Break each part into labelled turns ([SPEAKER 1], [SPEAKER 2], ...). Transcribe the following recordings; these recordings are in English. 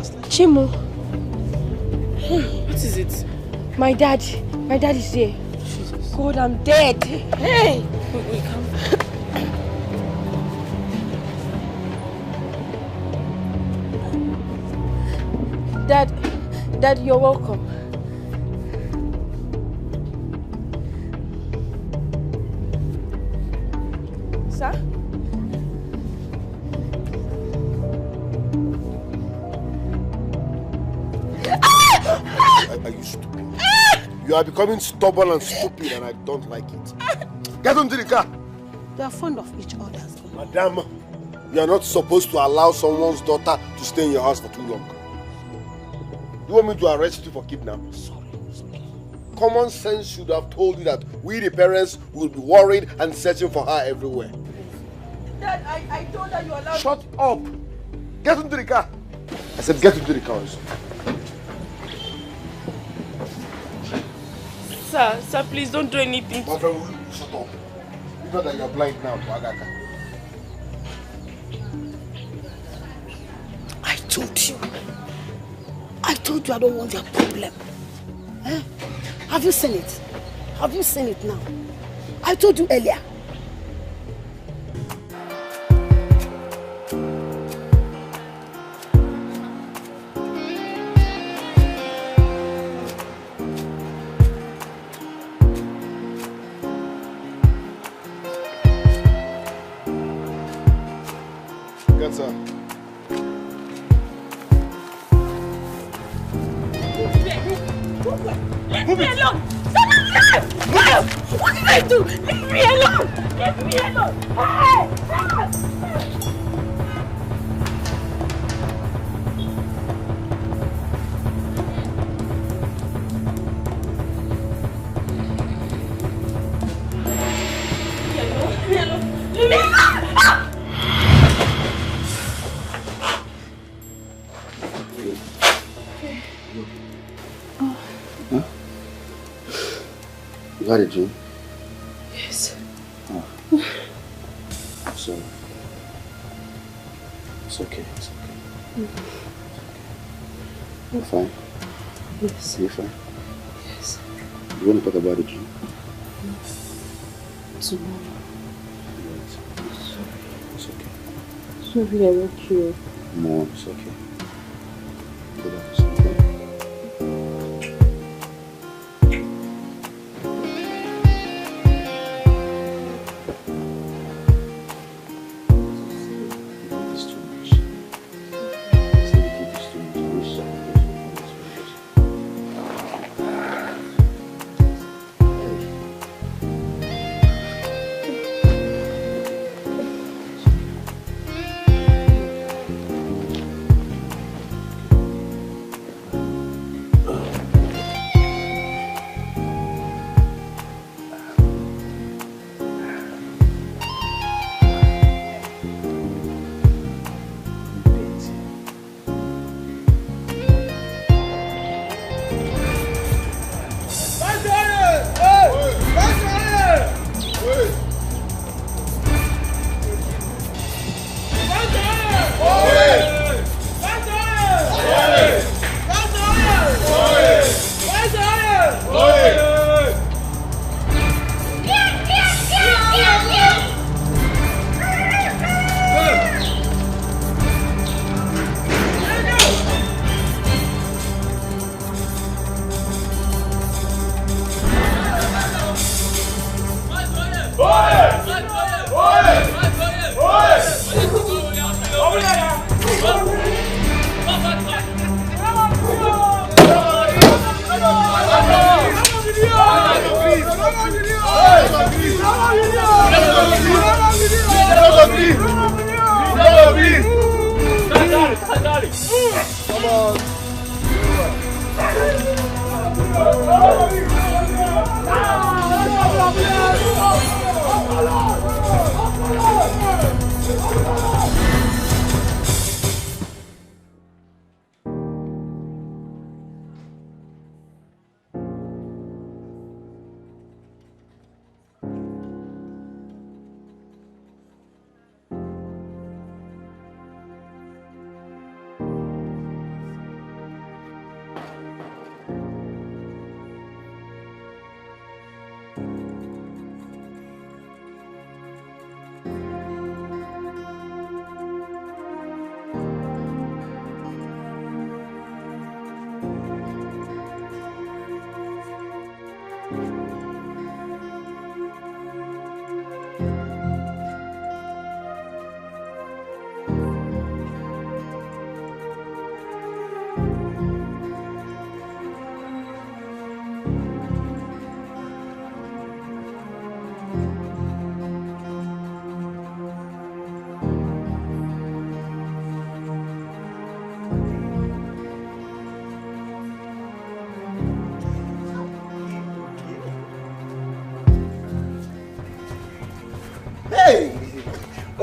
[SPEAKER 1] just like
[SPEAKER 2] Chimu.
[SPEAKER 1] What is it?
[SPEAKER 2] My dad is here.
[SPEAKER 1] Jesus.
[SPEAKER 2] God, I'm dead. Hey!
[SPEAKER 1] Wait, come.
[SPEAKER 2] Dad, you're welcome. Sir?
[SPEAKER 3] Are you stupid? You are becoming stubborn and stupid and I don't like it. Get into the car.
[SPEAKER 1] They are fond of each other.
[SPEAKER 3] Madam, you are not supposed to allow someone's daughter to stay in your house for too long. You want me to arrest you for kidnapping?
[SPEAKER 1] Sorry, it's okay.
[SPEAKER 3] Common sense should have told you that we the parents will be worried and searching for her everywhere.
[SPEAKER 2] Dad, I told her you allowed.
[SPEAKER 3] Shut up! Get into the car! I said get into the car.
[SPEAKER 2] Sir, please don't do anything.
[SPEAKER 3] My friend, shut up. You know that you're blind now, Bagaka.
[SPEAKER 1] I told you I don't want your problem. Eh? Have you seen it? Have you seen it now? I told you earlier.
[SPEAKER 3] Good, sir.
[SPEAKER 2] Leave me alone! What did I do? Leave me alone! Leave me alone! Hey! Leave me alone! Leave me alone!
[SPEAKER 3] You had a dream?
[SPEAKER 2] Yes.
[SPEAKER 3] Oh. So, it's okay, it's okay. You're fine?
[SPEAKER 2] Yes.
[SPEAKER 3] You're fine?
[SPEAKER 2] Yes.
[SPEAKER 3] You want to talk about the dream?
[SPEAKER 2] Tomorrow.
[SPEAKER 3] Sorry. It's okay.
[SPEAKER 2] Sorry, I woke you.
[SPEAKER 3] No, it's okay. Go back to sleep.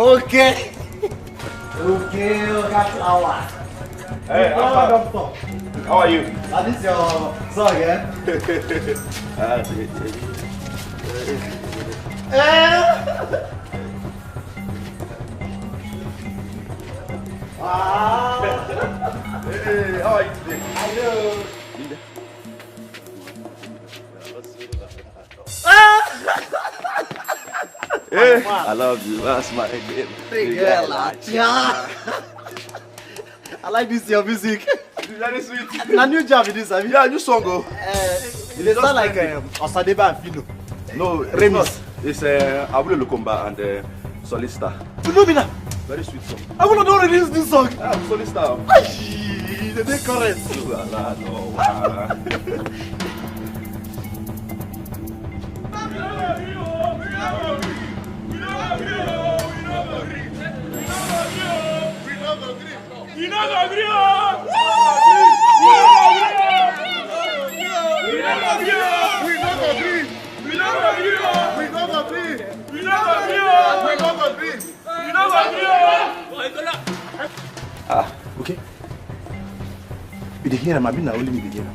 [SPEAKER 4] Okay. Okay, that's our.
[SPEAKER 5] Hey,
[SPEAKER 4] Doctor.
[SPEAKER 5] how are you?
[SPEAKER 4] This is your son, yeah?
[SPEAKER 5] Hey, how are you today?
[SPEAKER 4] I know.
[SPEAKER 5] Hey, I love you. That's my name.
[SPEAKER 4] I like this your music.
[SPEAKER 5] Very sweet.
[SPEAKER 4] Na new job it is, have you?
[SPEAKER 5] Yeah, new song. Oh.
[SPEAKER 4] It sound like Osadeba and Fino.
[SPEAKER 5] No,
[SPEAKER 4] Remix.
[SPEAKER 5] It's Abule Lukomba and Solista.
[SPEAKER 4] You know me now?
[SPEAKER 5] Very sweet song.
[SPEAKER 4] I want to release this song.
[SPEAKER 5] Solista.
[SPEAKER 4] The day current. Okay. You hear him? I've been only me again.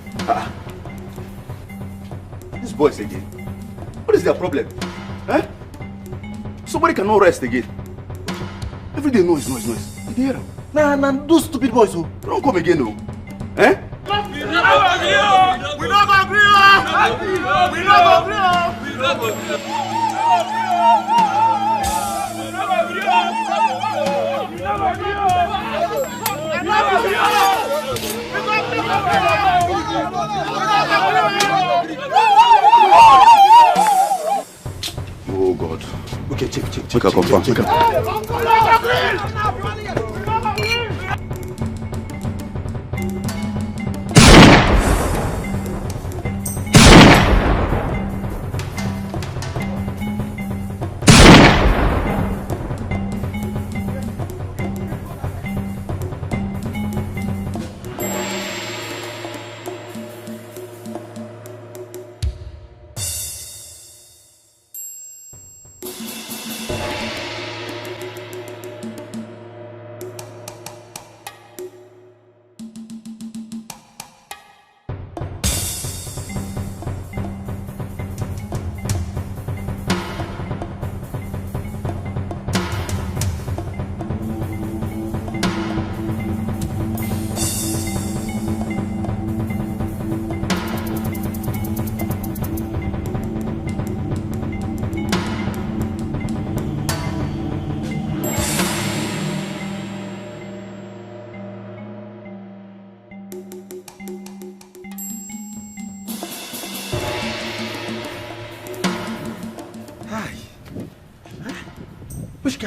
[SPEAKER 5] These boys again. What is their problem? Huh? Somebody cannot rest again. Every day noise. You hear them?
[SPEAKER 4] Nah, those stupid boys who
[SPEAKER 5] don't come again, no. Eh?
[SPEAKER 2] We don't agree.
[SPEAKER 5] Oh God.
[SPEAKER 4] Okay, check.
[SPEAKER 5] We can confirm.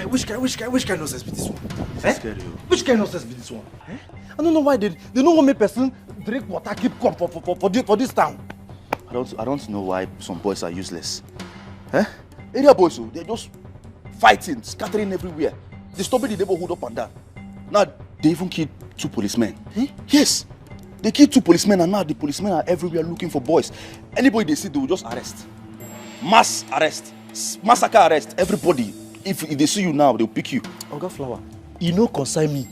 [SPEAKER 4] Which kind of nonsense be this one?
[SPEAKER 5] Scary.
[SPEAKER 4] Which kind of nonsense be this one? I don't know why they don't want me person drink water keep come for this town.
[SPEAKER 5] I don't know why some boys are useless. Eh? Area boys, they're just fighting, scattering everywhere, disturbing the neighborhood up and down. Now they even killed 2 policemen. Yes, they killed 2 policemen, and now the policemen are everywhere looking for boys. Anybody they see, they will just arrest. Mass arrest, massacre arrest. Everybody. If they see you now, they'll pick you.
[SPEAKER 4] Oga Flower, you no concern me.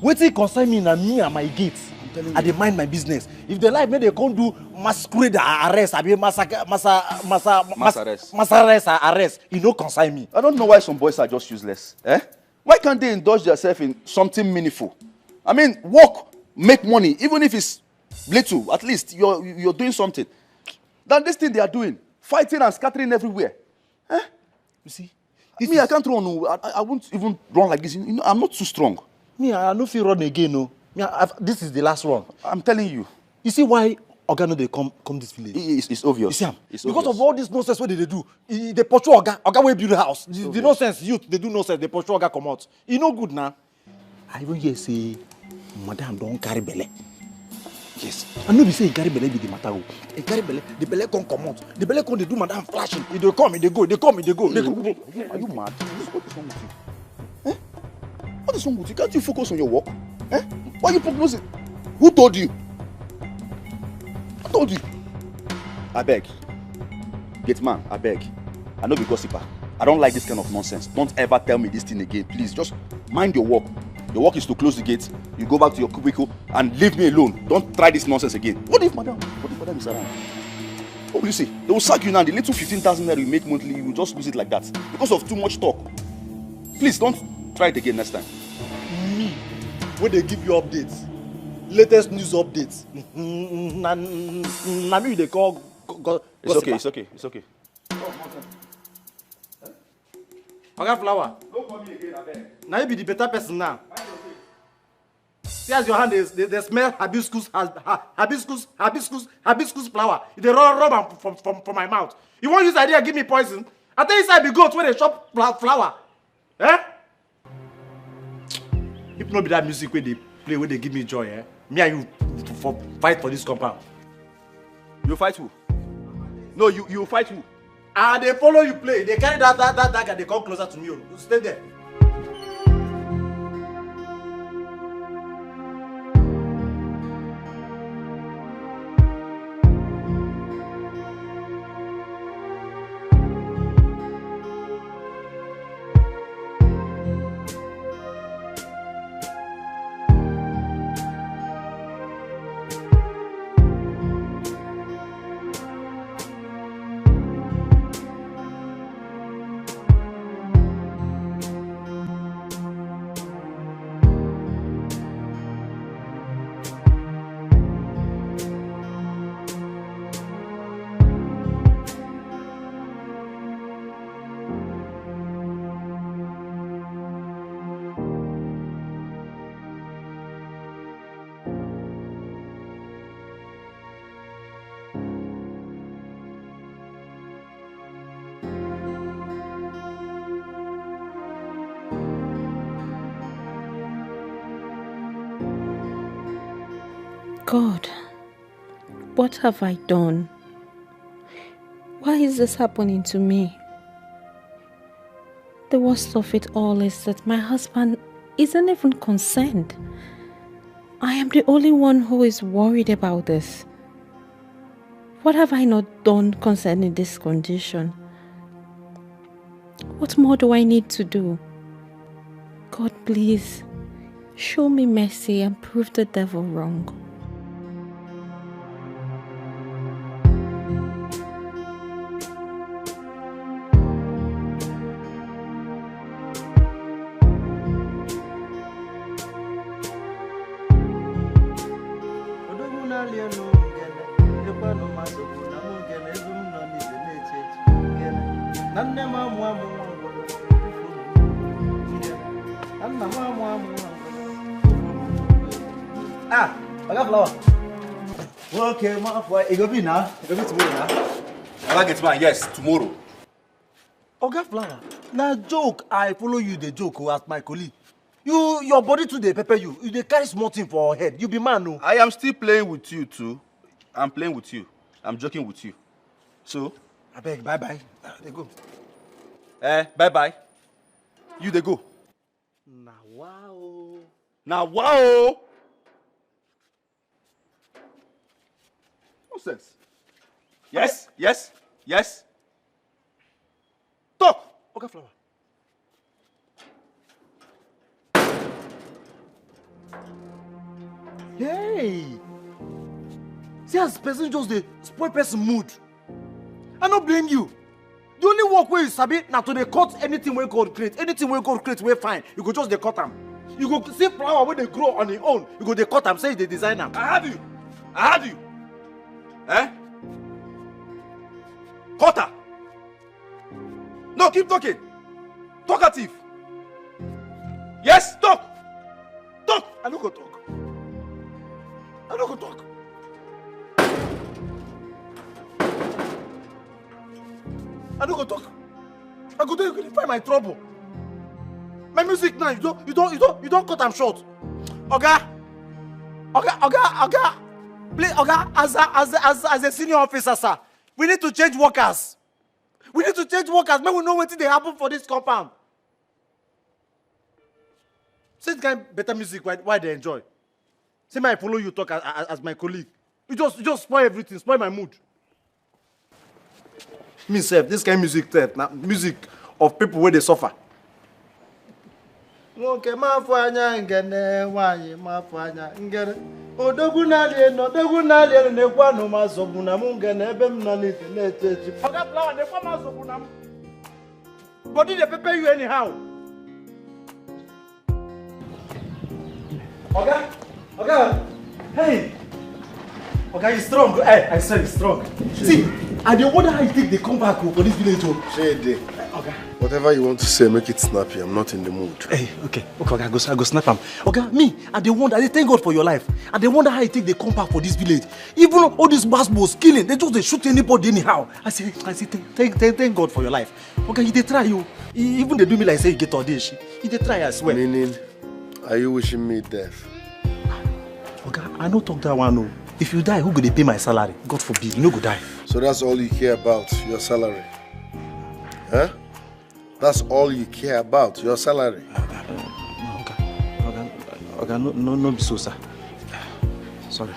[SPEAKER 4] Wetin concern me na me and my gates. I dey mind my business. If they like, maybe they can't do masquerade arrest, I mean mass arrest. You no concern me.
[SPEAKER 5] I don't know why some boys are just useless. Eh? Why can't they indulge themselves in something meaningful? I mean, work, make money, even if it's little. At least you're doing something. Than this thing they are doing, fighting and scattering everywhere. Eh?
[SPEAKER 4] You see?
[SPEAKER 5] Me, I can't run. I won't even run like this. You know, I'm not too strong.
[SPEAKER 4] Me, I no fit run again, no. Me, this is the last one.
[SPEAKER 5] I'm telling you.
[SPEAKER 4] You see why Oga no dey come this village?
[SPEAKER 5] It's obvious.
[SPEAKER 4] You see am?
[SPEAKER 5] It's
[SPEAKER 4] because
[SPEAKER 5] obvious.
[SPEAKER 4] of all this nonsense what they do. They pursue Oga wey build the house. The nonsense youth, they do nonsense. They pursue Oga come out. E no good now. I even hear say, Madam don't carry belle. Yes. I know be say carry belle be the matter. E carry belle, the belle come out. The belle come they do Madam flashing. They come, they go. They come, they go.
[SPEAKER 5] Are you mad? What is wrong with you? Eh? What is wrong with you? Can't you focus on your work? Eh? Why are you prognosing? Who told you? I told you. I beg. Gate man, I beg. I know be gossiper. I don't like this kind of nonsense. Don't ever tell me this thing again, please. Just mind your work. Your work is to close the gate, you go back to your cubicle, and leave me alone. Don't try this nonsense again. What if madam is around? What will you say? They will sack you now. The little 15,000 that you make monthly, you will just lose it like that because of too much talk. Please don't try it again next time.
[SPEAKER 4] Me, when they give you updates, latest news updates. Na me they call.
[SPEAKER 5] It's okay.
[SPEAKER 4] Oga Flower.
[SPEAKER 5] Don't call me again, abeg.
[SPEAKER 4] Now you be the better person now. See as your hand they smell hibiscus flower. They rub am from my mouth. You won't use idea give me poison? I tell you say I be goat when they chop flower. Eh? If not be that music where they play, where they give me joy, eh? Me and you fight for this compound.
[SPEAKER 5] You fight who? No, you fight who?
[SPEAKER 4] And they follow you play. They carry that dagger, they come closer to me. You stay there.
[SPEAKER 6] God, what have I done? Why is this happening to me? The worst of it all is that my husband isn't even concerned. I am the only one who is worried about this. What have I not done concerning this condition? What more do I need to do? God, please, show me mercy and prove the devil wrong.
[SPEAKER 4] Okay, my boy, it go be now. It go be tomorrow now.
[SPEAKER 5] I get man, yes, tomorrow.
[SPEAKER 4] Oga Flower, na joke I follow you the joke as my colleague. Your body too dey pepper you. You dey carry small thing for your head. You be man no.
[SPEAKER 5] I am still playing with you too. I'm playing with you. I'm joking with you. So?
[SPEAKER 4] I beg, bye-bye. They go.
[SPEAKER 5] Bye-bye. You they go.
[SPEAKER 4] Now wow.
[SPEAKER 5] Nonsense. Yes. Talk.
[SPEAKER 4] Oga Flower. Hey. See as person just dey spoil person mood. I no blame you. The only work wey you sabi na to dey cut anything wey God create. Anything wey God create wey fine, you go just dey cut am. You go see flower wey dey grow on im own, you go dey cut am, say you dey design am.
[SPEAKER 5] I have you. Eh? Cutter. No, keep talking. Talkative. Yes, talk.
[SPEAKER 4] I no go talk. I no go talk. I go there, you find my trouble. My music now, you don't cut am short. Oga. Please, Oga, as a senior officer, sir, we need to change workers. Make we know wetin dey happen for this compound. See this kind better music, why they enjoy? See me, I follow you talk as my colleague. You just spoil everything, spoil my mood. Me sef, this kind music theft, na music of people where they suffer.
[SPEAKER 7] Okay, mafanya ngene wanyi mafanya ngene. Odogunali nekwa no mazobuna mungene ebe mnalite nechechi.
[SPEAKER 4] Oga flower nekwa mazobuna. But did they pay you anyhow? Okay. Hey. Okay, he's strong. Hey, I said he's strong. See, I don't wonder how you think they come back for this village.
[SPEAKER 3] Shade.
[SPEAKER 4] Okay.
[SPEAKER 3] Whatever you want to say, make it snappy. I'm not in the mood.
[SPEAKER 4] Hey, okay, I go snap him. Okay, me, I dey wonder, I thank God for your life. I dey wonder how you think they come back for this village. Even all these basketballs killing, they shoot anybody anyhow. I say, thank God for your life. Okay, they try you. Even they do me like say you get all this. They try, I swear.
[SPEAKER 3] Meaning, are you wishing me death?
[SPEAKER 4] Okay, I no talk that one, no. If you die, who go dey pay my salary? God forbid, you no go die.
[SPEAKER 3] So that's all you care about, your salary? Huh? That's all you care about, your salary?
[SPEAKER 4] Okay, no be so, sir. Sorry.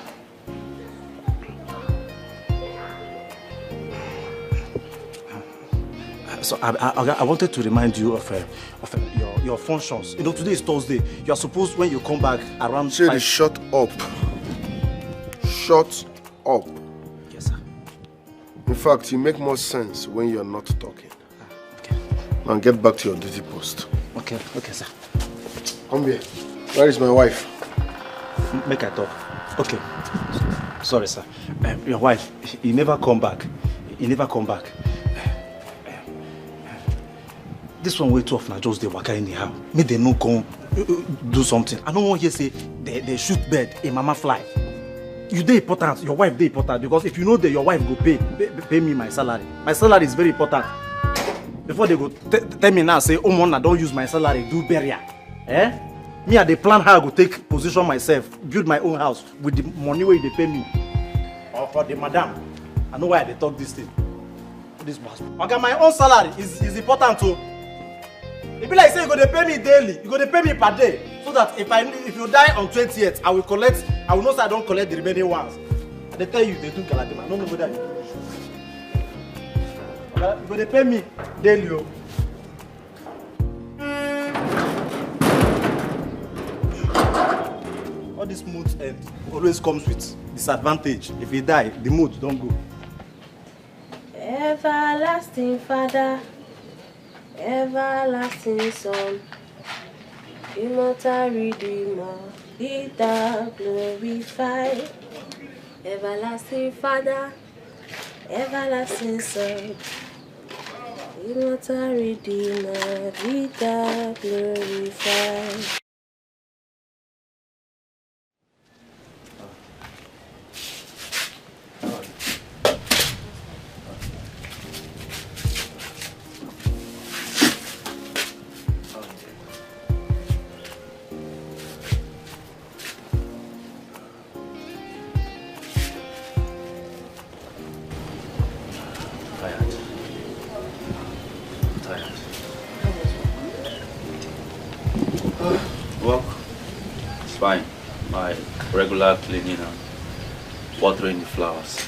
[SPEAKER 4] So I wanted to remind you of your functions. You know, today is Thursday. You are supposed, when you come back around.
[SPEAKER 3] Shady, shut up. Shut up.
[SPEAKER 4] Yes, sir.
[SPEAKER 3] In fact, you make more sense when you're not talking.
[SPEAKER 4] Okay.
[SPEAKER 3] Now get back to your duty post.
[SPEAKER 4] Okay, sir.
[SPEAKER 3] Come here. Where is my wife?
[SPEAKER 4] Make I talk. Okay. Sorry, sir. Your wife, he never come back. This one way too often, I just dey waka anyhow. Make they no come do something. I don't want to say they shoot bird, a mama fly. You dey important, your wife dey important, because if you know that your wife go pay me my salary. My salary is very important. Before they go tell me now, say, oh man, I don't use my salary, do burial. Me, I dey plan how I go take position myself, build my own house with the money where they pay me. Or for the madam. I know why they talk this thing. This was. Okay, my own salary is important too. It be like say you go to pay me daily, you go to pay me per day, so that if you die on 20th, I will know say I don't collect the remaining ones. And they tell you they do galadima. I don't know whether you do. Okay, you go to pay me daily. All this mood end always comes with disadvantage. If you die, the mood don't go.
[SPEAKER 8] Everlasting Father, everlasting Son, immortal Redeemer, be thou glorified. Everlasting Father, everlasting Son, immortal Redeemer, be thou glorified.
[SPEAKER 5] Well, it's fine. My regular cleaning and watering the flowers.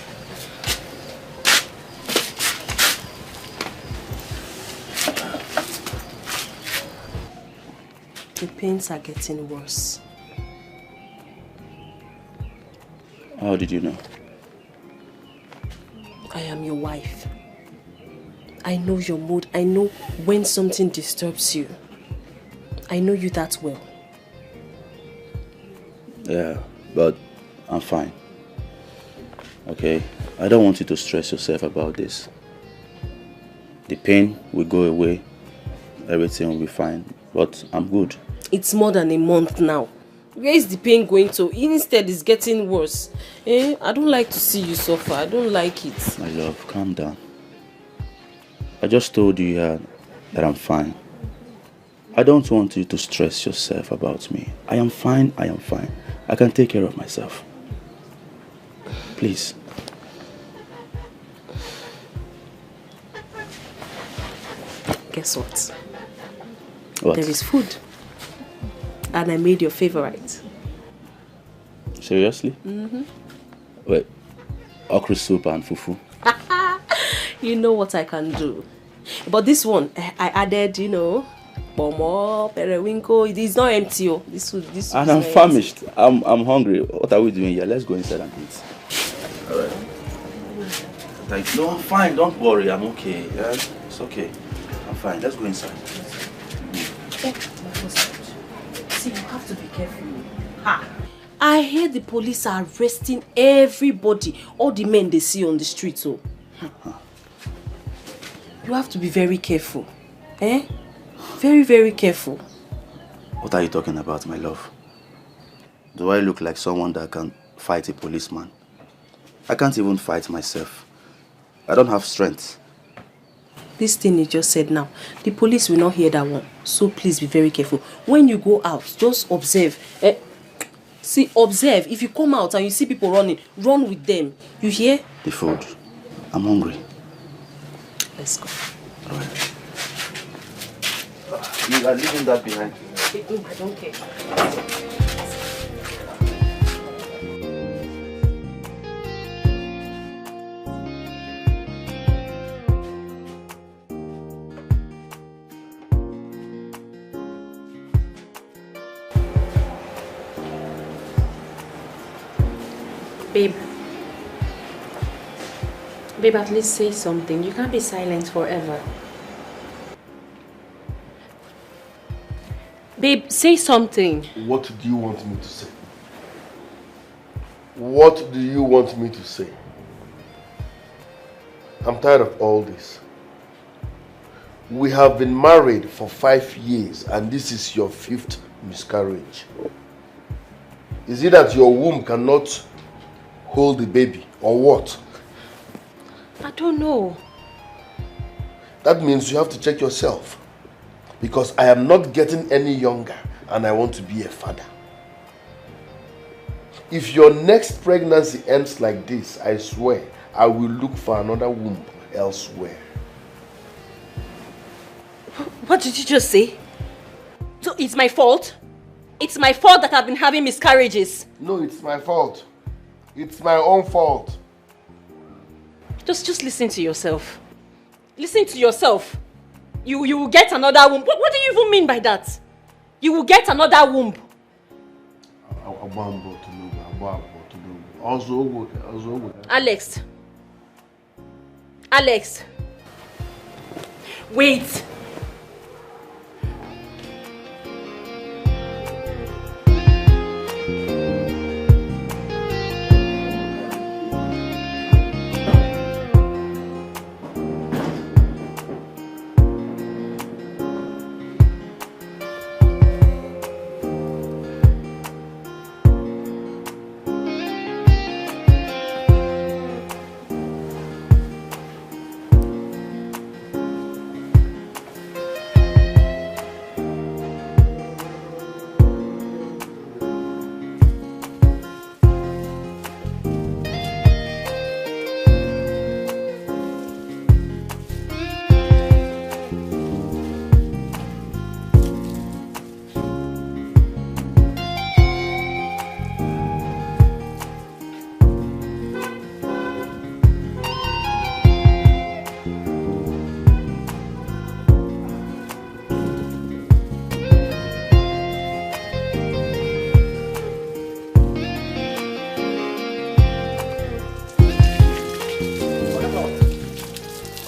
[SPEAKER 8] The pains are getting worse.
[SPEAKER 5] How did you know?
[SPEAKER 8] I am your wife. I know your mood. I know when something disturbs you. I know you that well.
[SPEAKER 5] Yeah, but I'm fine. Okay? I don't want you to stress yourself about this. The pain will go away. Everything will be fine. But I'm good.
[SPEAKER 8] It's more than a month now. Where is the pain going to? Instead, it's getting worse. I don't like to see you suffer. I don't like it.
[SPEAKER 5] My love, calm down. I just told you that I'm fine. I don't want you to stress yourself about me. I am fine. I can take care of myself. Please.
[SPEAKER 8] Guess what?
[SPEAKER 5] What?
[SPEAKER 8] There is food. And I made your favorite.
[SPEAKER 5] Seriously?
[SPEAKER 8] Mm-hmm.
[SPEAKER 5] Wait, okra soup and fufu?
[SPEAKER 8] You know what I can do. But this one, I added, you know, Bomo, Periwinkle. It is not empty. Oh. This
[SPEAKER 5] and I'm famished. I'm hungry. What are we doing here? Let's go inside and eat. Alright. Like, no, I'm fine. Don't worry. I'm okay. Yeah? It's okay. I'm fine. Let's go inside.
[SPEAKER 8] See, you have to be careful. Ha! I hear the police are arresting everybody, all the men they see on the street. So, you have to be very careful. Eh? Very, very careful.
[SPEAKER 5] What are you talking about, my love? Do I look like someone that can fight a policeman? I can't even fight myself. I don't have strength.
[SPEAKER 8] This thing you just said now, the police will not hear that one. So please be very careful. When you go out, just observe. See, observe. If you come out and you see people running, run with them. You hear?
[SPEAKER 5] The food. I'm hungry.
[SPEAKER 8] Let's go.
[SPEAKER 5] All right. You are leaving that behind.
[SPEAKER 8] I don't care.
[SPEAKER 6] Babe. Babe, at least say something. You can't be silent forever. Babe, say something.
[SPEAKER 3] What do you want me to say? What do you want me to say? I'm tired of all this. We have been married for 5 years and this is your 5th miscarriage. Is it that your womb cannot hold the baby or what?
[SPEAKER 6] I don't know.
[SPEAKER 3] That means you have to check yourself. Because I am not getting any younger and I want to be a father. If your next pregnancy ends like this, I swear, I will look for another womb elsewhere.
[SPEAKER 6] What did you just say? So it's my fault? It's my fault that I've been having miscarriages?
[SPEAKER 3] No, it's my fault. It's my own fault.
[SPEAKER 6] Just listen to yourself. Listen to yourself. You will get another womb. What do you even mean by that? You will get another womb. Alex. Alex. Wait.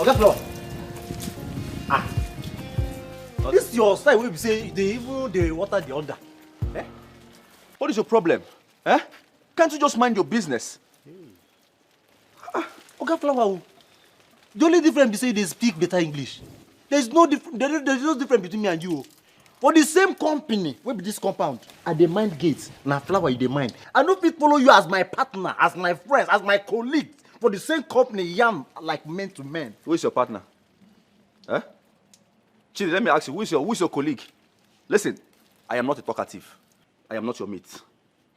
[SPEAKER 4] Oga Flower. This your style wey be say they water the under. Eh?
[SPEAKER 5] What is your problem? Eh? Can't you just mind your business?
[SPEAKER 4] Oga Flower, the only difference is say they speak better English. There's no difference between me and you. For the same company, wey be this compound, I dey mind gates. Na Flower you dey mind. I no fit follow you as my partner, as my friend, as my colleague. For the same company, yam like men to men.
[SPEAKER 5] Who is your partner? Eh? Chidi, let me ask you, who is your colleague? Listen, I am not a talkative. I am not your mate.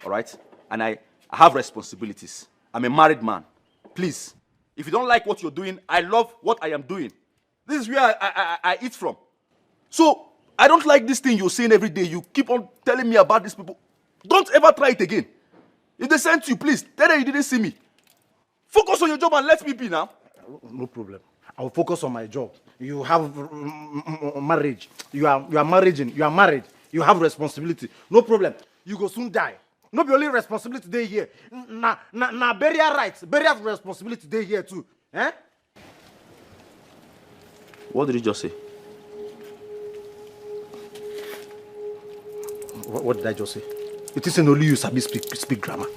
[SPEAKER 5] All right? And I have responsibilities. I'm a married man. Please, if you don't like what you're doing, I love what I am doing. This is where I eat from. So, I don't like this thing you're saying every day. You keep on telling me about these people. Don't ever try it again. If they sent you, please, tell them you didn't see me. Focus on your job and let me be now.
[SPEAKER 4] No problem. I will focus on my job. you have marriage. You are married. You have responsibility. No problem. You go soon die. No be only responsibility they here. Na burial rights, burial responsibility they here too. Eh?
[SPEAKER 5] What did you just say?
[SPEAKER 4] What did I just say? It isn't only you sabi speak grammar.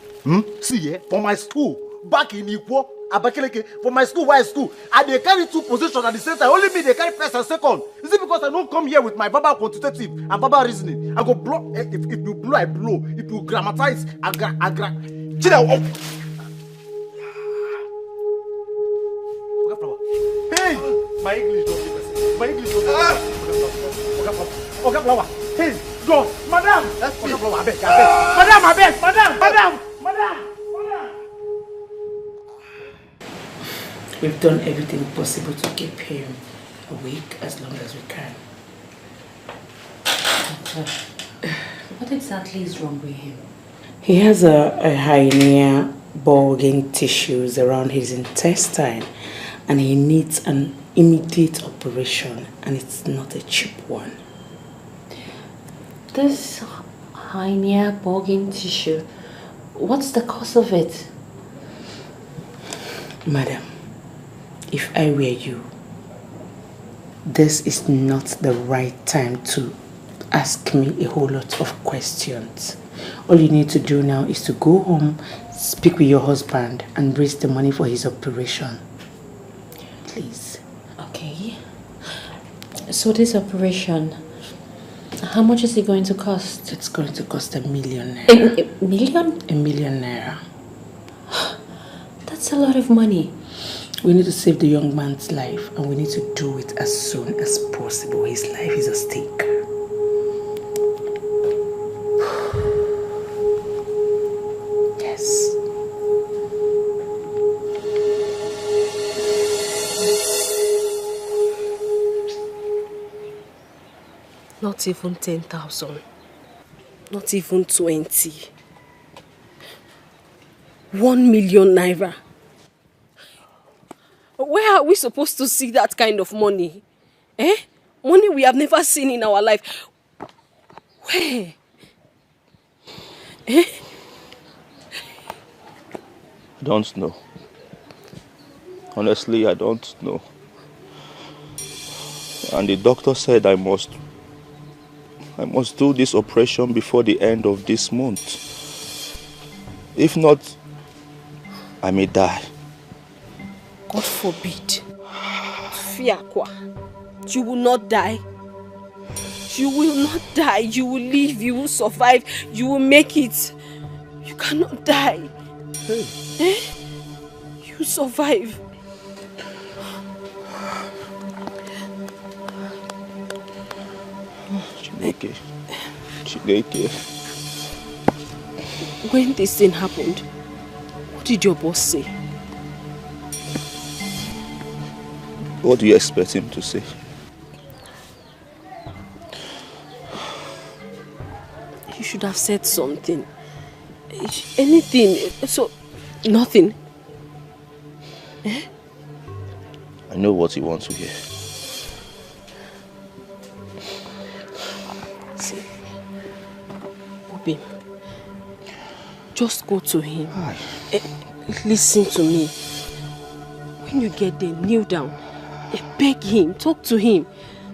[SPEAKER 4] See, for my school, back in Ikwo, Abakeleke, for my school, why school, and they carry 2 positions at the same time. Only me, they carry first and second. Is it because I don't come here with my Baba quantitative and Baba reasoning? I go blow. If you blow, I blow. If you grammatize, I Chida, hey, my English don't be my English don't be Okay, flower. Hey, go, madam. Okay, flower, I beg. Madam, I beg. Madam.
[SPEAKER 1] We've done everything possible to keep him awake as long as we can.
[SPEAKER 6] What exactly is wrong with him?
[SPEAKER 1] He has a hernia bulging tissues around his intestine and he needs an immediate operation, and it's not a cheap one.
[SPEAKER 6] This hernia bulging tissue, what's the cause of it?
[SPEAKER 1] Madam, if I were you, this is not the right time to ask me a whole lot of questions. All you need to do now is to go home, speak with your husband, and raise the money for his operation. Please.
[SPEAKER 6] Okay. So this operation, how much is it going to cost?
[SPEAKER 1] It's going to cost $1 million naira.
[SPEAKER 6] A million?
[SPEAKER 1] $1 million naira.
[SPEAKER 6] That's a lot of money.
[SPEAKER 1] We need to save the young man's life, and we need to do it as soon as possible. His life is at stake. Yes.
[SPEAKER 8] Not even 10,000. Not even 20. 1 million naira. Where are we supposed to see that kind of money? Eh? Money we have never seen in our life. Where? Eh?
[SPEAKER 5] I don't know. Honestly, I don't know. And the doctor said I must do this operation before the end of this month. If not, I may die.
[SPEAKER 8] God forbid. Fiakwa. You will not die. You will not die. You will live. You will survive. You will make it. You cannot die.
[SPEAKER 5] Hey.
[SPEAKER 8] Eh? You survive.
[SPEAKER 5] Chineke.
[SPEAKER 8] When this thing happened, what did your boss say?
[SPEAKER 5] What do you expect him to say?
[SPEAKER 8] You should have said something. Anything. So, nothing. Eh?
[SPEAKER 5] I know what he wants to hear.
[SPEAKER 8] See, Obi, just go to him. Listen to me. When you get there, kneel down. Beg him, talk to him,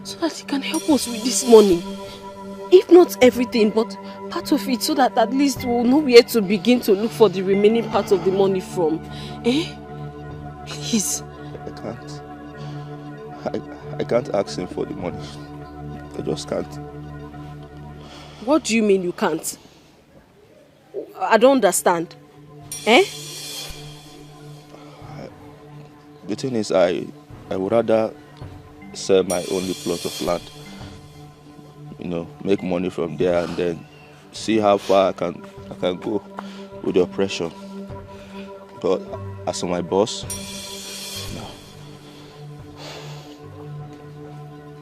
[SPEAKER 8] so that he can help us with this money. If not everything, but part of it, so that at least we'll know where to begin to look for the remaining part of the money from. Eh? Please.
[SPEAKER 5] I can't ask him for the money. I just can't.
[SPEAKER 8] What do you mean you can't? I don't understand. Eh?
[SPEAKER 5] The thing is, I would rather sell my only plot of land, you know, make money from there and then see how far I can go with the operation. But as for my boss, no.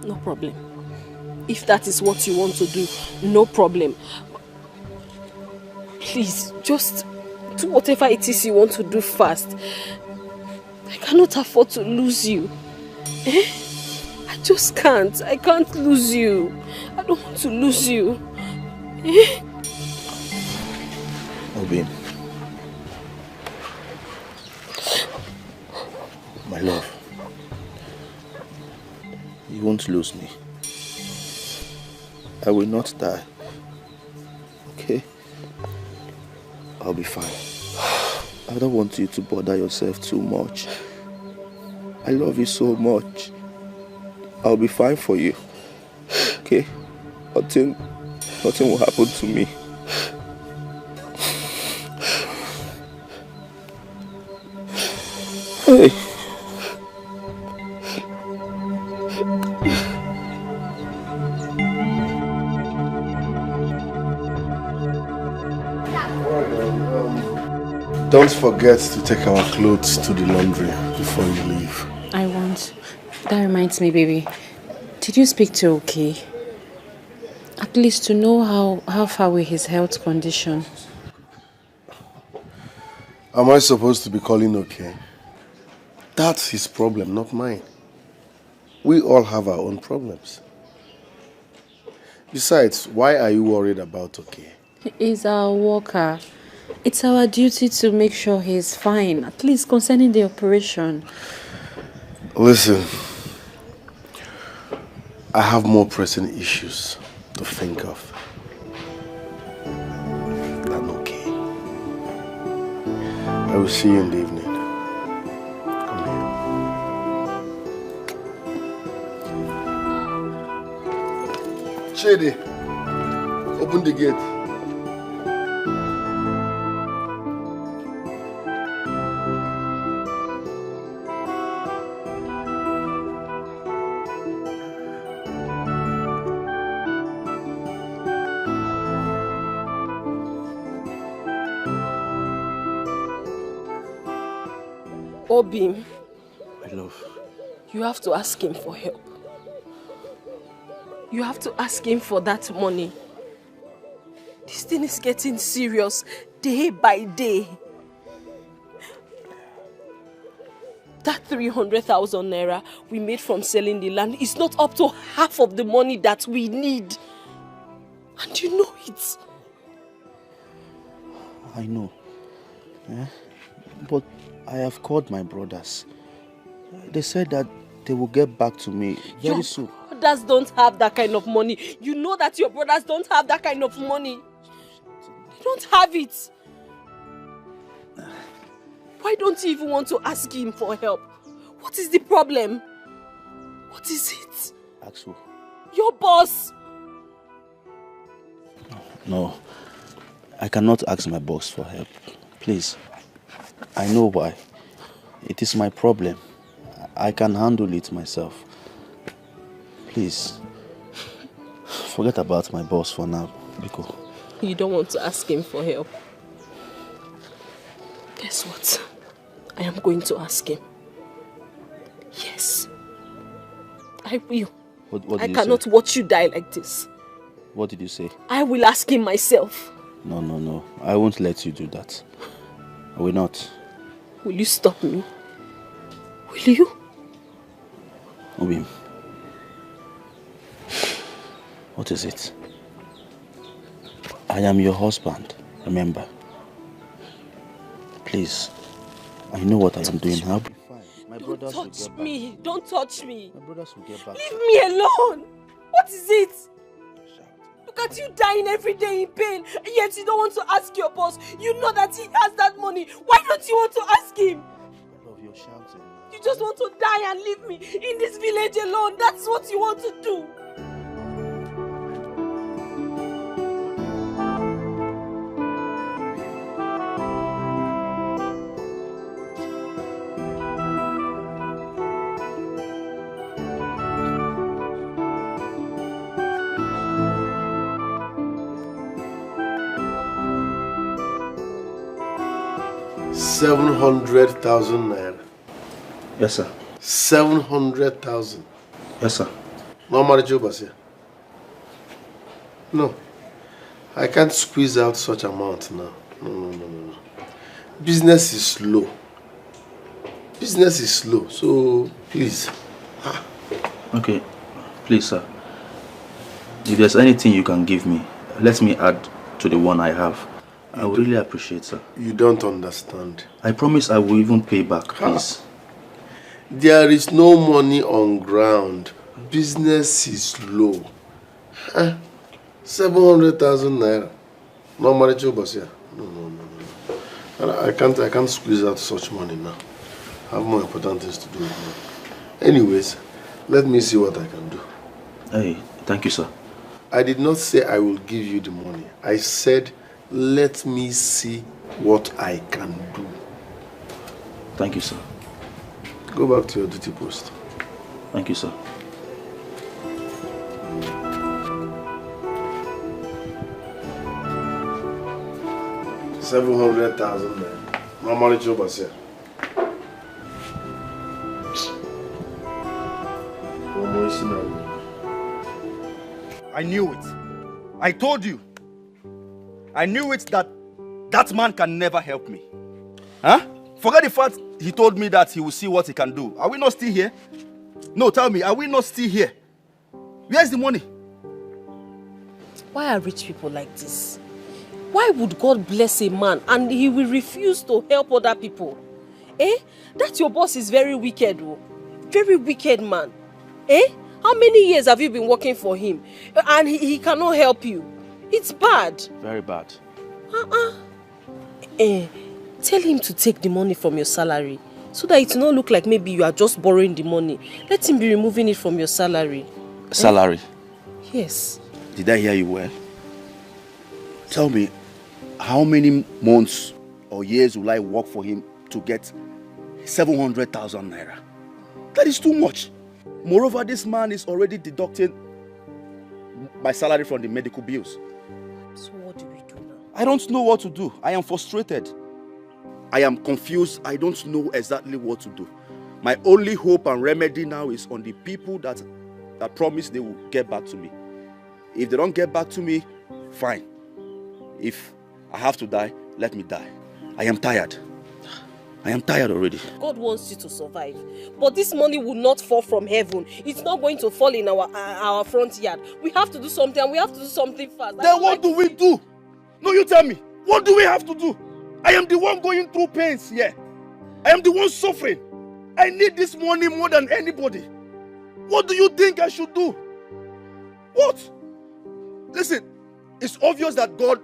[SPEAKER 8] No problem. If that is what you want to do, no problem. Please, just do whatever it is you want to do fast. I cannot afford to lose you. Eh? I just can't. I can't lose you. I don't want to lose you.
[SPEAKER 5] Obi, my love, you won't lose me. I will not die. Okay? I'll be fine. I don't want you to bother yourself too much. I love you so much. I'll be fine for you. Okay? Nothing will happen to me. Hey.
[SPEAKER 3] Don't forget to take our clothes to the laundry before you leave.
[SPEAKER 6] I won't. That reminds me, baby. Did you speak to Okay? At least to know how far with his health condition.
[SPEAKER 3] Am I supposed to be calling Okay? That's his problem, not mine. We all have our own problems. Besides, why are you worried about Okay?
[SPEAKER 6] He's our worker. It's our duty to make sure he's fine, at least concerning the operation.
[SPEAKER 3] Listen, I have more pressing issues to think of than Okay. I will see you in the evening. Come here. Chidi, open the gate.
[SPEAKER 8] Obi,
[SPEAKER 5] My love.
[SPEAKER 8] you have to ask him for help. You have to ask him for that money. This thing is getting serious day by day. That 300,000 naira we made from selling the land is not up to half of the money that we need. And you know it.
[SPEAKER 5] I know. But I have called my brothers. They said that they will get back to me very soon.
[SPEAKER 8] Your brothers don't have that kind of money. You know that your brothers don't have that kind of money. They don't have it. Why don't you even want to ask him for help? What is the problem? What is it?
[SPEAKER 5] Axel.
[SPEAKER 8] Your boss.
[SPEAKER 5] No. I cannot ask my boss for help. Please. I know why. It is my problem. I can handle it myself. Please. Forget about my boss for now, Biko.
[SPEAKER 8] You don't want to ask him for help. Guess what? I am going to ask him. Yes. I will.
[SPEAKER 5] What did
[SPEAKER 8] I
[SPEAKER 5] you
[SPEAKER 8] cannot
[SPEAKER 5] say?
[SPEAKER 8] watch you die like this.
[SPEAKER 5] What did you say?
[SPEAKER 8] I will ask him myself.
[SPEAKER 5] No. I won't let you do that. I will not.
[SPEAKER 8] Will you stop me? Will you?
[SPEAKER 5] Obi. What is it? I am your husband, remember? Please. I know what I am doing. I'll be fine. My brothers will
[SPEAKER 8] Don't
[SPEAKER 5] get
[SPEAKER 8] touch
[SPEAKER 5] back.
[SPEAKER 8] me. Don't touch me.
[SPEAKER 5] My brothers will get back.
[SPEAKER 8] Leave me alone. What is it? Look at you dying every day in pain, yet you don't want to ask your boss. You know that he has that money. Why don't you want to ask him?
[SPEAKER 5] Love, you're shouting.
[SPEAKER 8] You just want to die and leave me in this village alone. That's what you want to do.
[SPEAKER 3] 700,000 naira.
[SPEAKER 5] Yes, sir.
[SPEAKER 3] 700,000.
[SPEAKER 5] Yes, sir.
[SPEAKER 3] No marriage here. No. I can't squeeze out such amount now. No. Business is slow. Business is slow, so please.
[SPEAKER 5] Okay, please, sir. If there's anything you can give me, let me add to the one I have. I would really appreciate, sir.
[SPEAKER 3] You don't understand.
[SPEAKER 5] I promise I will even pay back, please.
[SPEAKER 3] There is no money on ground. Business is low. 700,000 naira. No money to boss here. No. I can't squeeze out such money now. I have more important things to do now. Anyways, let me see what I can do.
[SPEAKER 5] Hey, thank you, sir.
[SPEAKER 3] I did not say I will give you the money. I said, let me see what I can do.
[SPEAKER 5] Thank you, sir.
[SPEAKER 3] Go back to your duty post.
[SPEAKER 5] Thank you, sir.
[SPEAKER 3] $700,000. No money to boss here.
[SPEAKER 4] I knew it. I told you. I knew it that man can never help me. Huh? Forget the fact he told me that he will see what he can do. Are we not still here? No, tell me, are we not still here? Where's the money?
[SPEAKER 8] Why are rich people like this? Why would God bless a man and he will refuse to help other people? Eh? That your boss is very wicked, oh. Very wicked man. Eh? How many years have you been working for him? And he cannot help you. It's bad.
[SPEAKER 5] Very bad.
[SPEAKER 8] Tell him to take the money from your salary so that it will not look like maybe you are just borrowing the money. Let him be removing it from your salary.
[SPEAKER 5] Salary?
[SPEAKER 8] Yes.
[SPEAKER 5] Did I hear you well? Tell me, how many months or years will I work for him to get 700,000 naira? That is too much. Moreover, this man is already deducting my salary from the medical bills.
[SPEAKER 8] So what do we do now?
[SPEAKER 5] I don't know what to do. I am frustrated. I am confused. I don't know exactly what to do. My only hope and remedy now is on the people that promise they will get back to me. If they don't get back to me, fine. If I have to die, let me die. I am tired. I am tired already.
[SPEAKER 8] God wants you to survive. But this money will not fall from heaven. It's not going to fall in our front yard. We have to do something, and we have to do something fast.
[SPEAKER 5] Then what do we do? No, you tell me. What do we have to do? I am the one going through pains here. I am the one suffering. I need this money more than anybody. What do you think I should do? What? Listen, it's obvious that God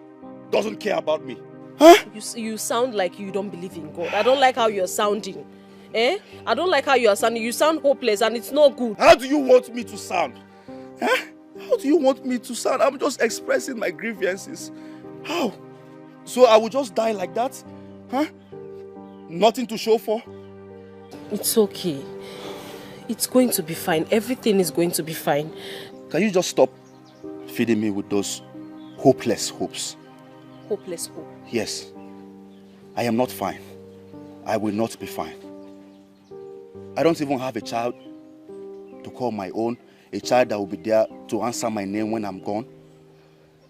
[SPEAKER 5] doesn't care about me. Huh?
[SPEAKER 8] You sound like you don't believe in God. I don't like how you're sounding. I don't like how you're sounding. You sound hopeless and it's not good.
[SPEAKER 5] How do you want me to sound? Huh? How do you want me to sound? I'm just expressing my grievances. How? So I will just die like that? Huh? Nothing to show for?
[SPEAKER 8] It's okay. It's going to be fine. Everything is going to be fine.
[SPEAKER 5] Can you just stop feeding me with those hopeless hopes?
[SPEAKER 8] Hopeless hope?
[SPEAKER 5] Yes. I am not fine. I will not be fine. I don't even have a child to call my own, a child that will be there to answer my name when I'm gone.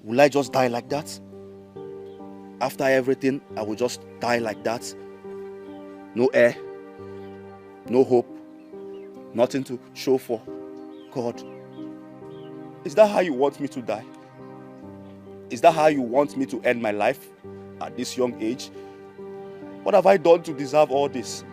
[SPEAKER 5] Will I just die like that? After everything, I will just die like that? No air, no hope, nothing to show for. God, is that how you want me to die? Is that how you want me to end my life at this young age? What have I done to deserve all this?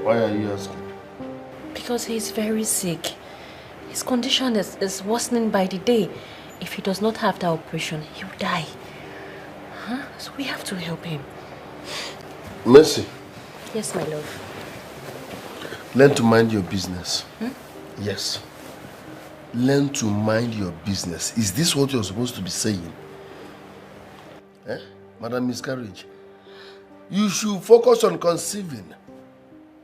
[SPEAKER 3] Why are you asking?
[SPEAKER 6] Because he's very sick. His condition is worsening by the day. If he does not have the operation, he will die. Huh? So we have to help him.
[SPEAKER 3] Mercy.
[SPEAKER 6] Yes, my love.
[SPEAKER 3] Learn to mind your business.
[SPEAKER 6] Hmm?
[SPEAKER 3] Yes. Learn to mind your business. Is this what you're supposed to be saying? Madam Miscarriage? You should focus on conceiving.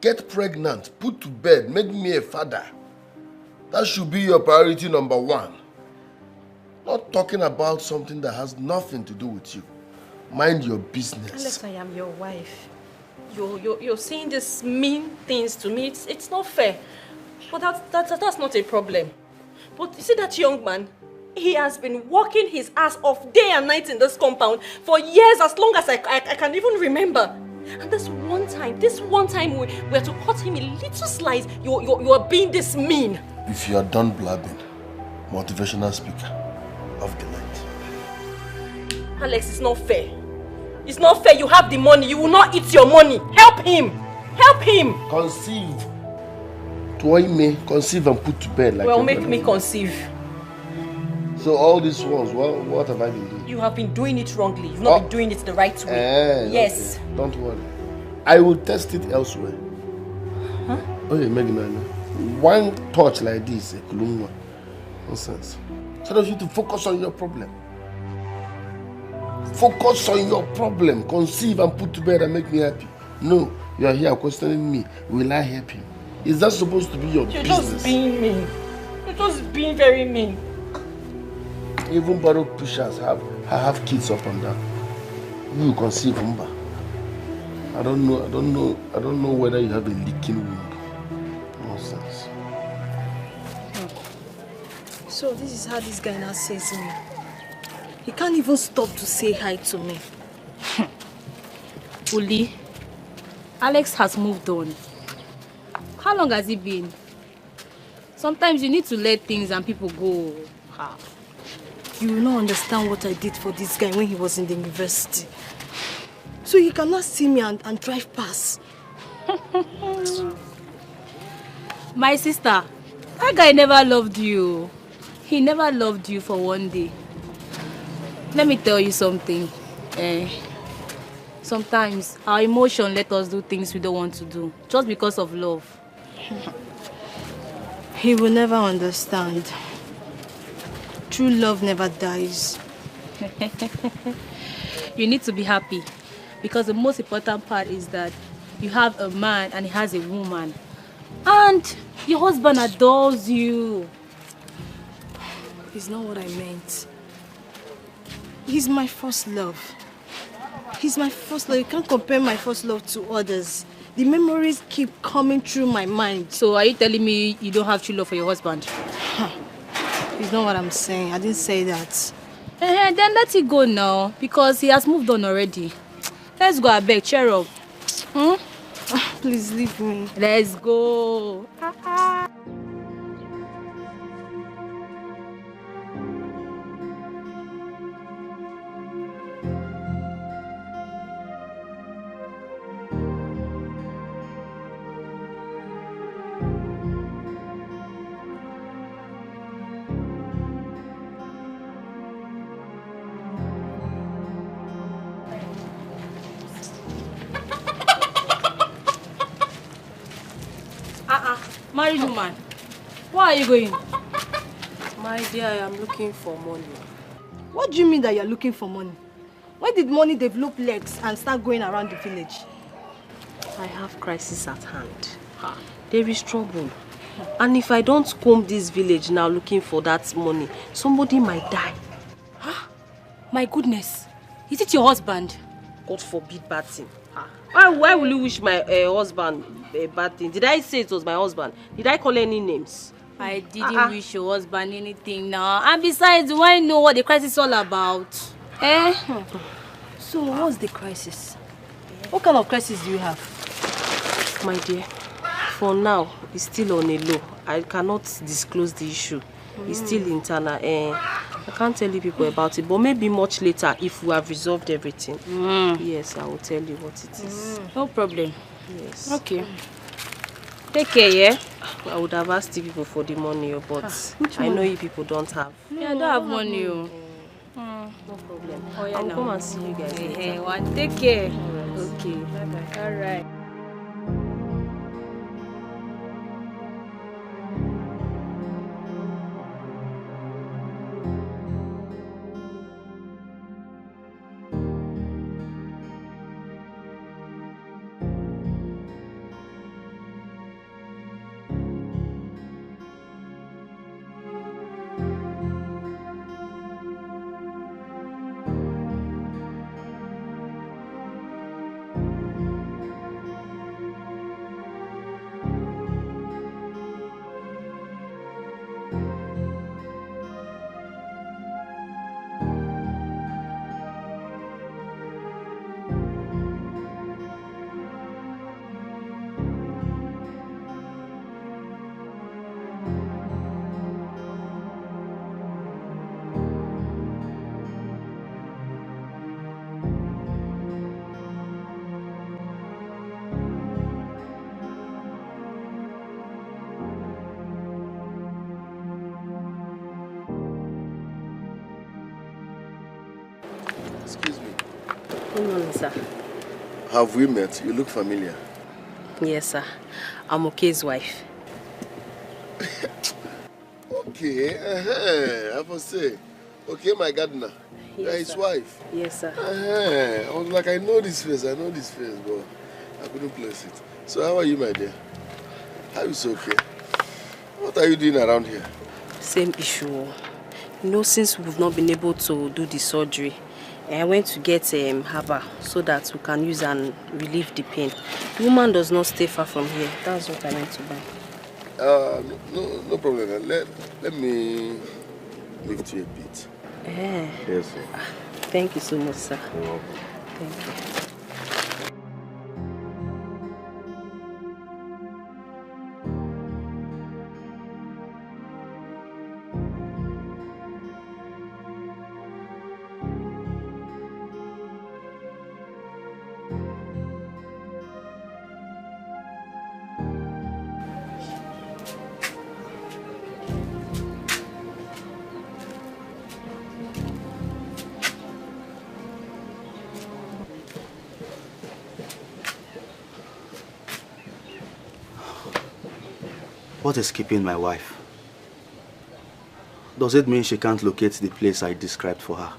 [SPEAKER 3] Get pregnant, put to bed, make me a father. That should be your priority number one. Not talking about something that has nothing to do with you. Mind your business.
[SPEAKER 8] Alex, I am your wife. You're saying these mean things to me. It's not fair. But that's not a problem. But you see that young man? He has been working his ass off day and night in this compound for years, as long as I can even remember. And this one time we were to cut him a little slice, you are being this mean.
[SPEAKER 3] If you are done blabbing, motivational speaker, off the light.
[SPEAKER 8] Alex, it's not fair. It's not fair. You have the money. You will not eat your money. Help him. Help him.
[SPEAKER 3] Conceive. Toy me, conceive and put to bed. Like
[SPEAKER 8] well, make me conceive.
[SPEAKER 3] So all these ones, well, what have I been doing?
[SPEAKER 8] You have been doing it wrongly. You've not been doing it the right way. Yes.
[SPEAKER 3] Okay. Don't worry. I will test it elsewhere.
[SPEAKER 8] Huh?
[SPEAKER 3] Okay, Megan, one touch like this, nonsense. Instead of you to focus on your problem. Focus on your problem. Conceive and put to bed and make me happy. No, you are here questioning me. Will I help you? Is that supposed to be your business?
[SPEAKER 8] You're just being mean. You're just being very mean.
[SPEAKER 3] Even baroque pushers have kids up and down. You conceive, Umba. I don't know whether you have a leaking womb. Nonsense.
[SPEAKER 8] So this is how this guy now says me. He can't even stop to say hi to me.
[SPEAKER 9] Uli, Alex has moved on. How long has it been? Sometimes you need to let things and people go.
[SPEAKER 8] You will not understand what I did for this guy when he was in the university. So he cannot see me and drive past.
[SPEAKER 9] My sister, that guy never loved you. He never loved you for one day. Let me tell you something. Sometimes our emotion let us do things we don't want to do, just because of love.
[SPEAKER 8] He will never understand. True love never dies.
[SPEAKER 9] You need to be happy, because the most important part is that you have a man and he has a woman. And your husband adores you.
[SPEAKER 8] It's not what I meant. He's my first love. He's my first love. You can't compare my first love to others. The memories keep coming through my mind.
[SPEAKER 9] So are you telling me you don't have true love for your husband?
[SPEAKER 8] It's not what I'm saying. I didn't say that.
[SPEAKER 9] Then let it go now, because he has moved on already. Let's go, I beg, cheer up.
[SPEAKER 8] Please leave me.
[SPEAKER 9] Let's go. Married woman, where are you going?
[SPEAKER 8] My dear, I am looking for money.
[SPEAKER 10] What do you mean that you're looking for money? When did money develop legs and start going around the village?
[SPEAKER 8] I have crisis at hand. There is trouble. And if I don't comb this village now looking for that money, somebody might die.
[SPEAKER 9] My goodness. Is it your husband?
[SPEAKER 8] God forbid bad thing. Why will you wish my husband a bad thing? Did I say it was my husband? Did I call any names?
[SPEAKER 9] I didn't wish your husband anything now. And besides, do I know what the crisis is all about?
[SPEAKER 10] So what's the crisis? What kind of crisis do you have?
[SPEAKER 8] My dear, for now, it's still on a low. I cannot disclose the issue. It's still internal. I can't tell you people about it, but maybe much later if we have resolved everything. Yes, I will tell you what it is.
[SPEAKER 9] No problem.
[SPEAKER 8] Yes.
[SPEAKER 9] Okay. Take care, yeah?
[SPEAKER 8] I would have asked you people for the money, but I know you people don't have.
[SPEAKER 9] Yeah, I don't have money.
[SPEAKER 8] No problem. I'll come and see you guys later.
[SPEAKER 9] Hey, take care. Okay. Bye-bye. All right.
[SPEAKER 3] Excuse me.
[SPEAKER 8] Good morning, sir.
[SPEAKER 3] Have we met? You look familiar.
[SPEAKER 8] Yes, sir. I'm Okay's wife.
[SPEAKER 3] Okay, I must say. Okay, my gardener.
[SPEAKER 8] Yes,
[SPEAKER 3] his
[SPEAKER 8] sir.
[SPEAKER 3] wife.
[SPEAKER 8] Yes, sir.
[SPEAKER 3] I was like, I know this face, but I couldn't place it. So how are you, my dear? How is okay? What are you doing around here?
[SPEAKER 8] Same issue. You know, since we've not been able to do the surgery, I went to get herbal so that we can use and relieve the pain. The woman does not stay far from here. That's what I went to buy.
[SPEAKER 3] No problem. Let me lift you a bit. Yes, sir.
[SPEAKER 8] Thank you so much, sir.
[SPEAKER 3] You're welcome.
[SPEAKER 8] Thank you.
[SPEAKER 5] What is keeping my wife? Does it mean she can't locate the place I described for her?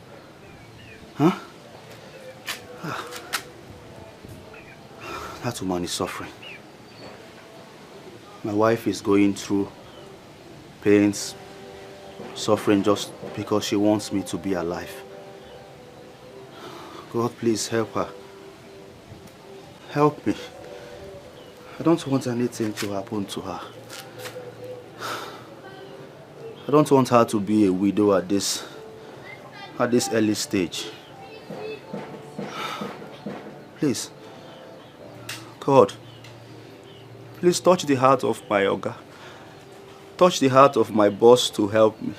[SPEAKER 5] Huh? That woman is suffering. My wife is going through pains, suffering just because she wants me to be alive. God, please help her. Help me. I don't want anything to happen to her. I don't want her to be a widow at this early stage. Please, God, please touch the heart of my Oga. Touch the heart of my boss to help me.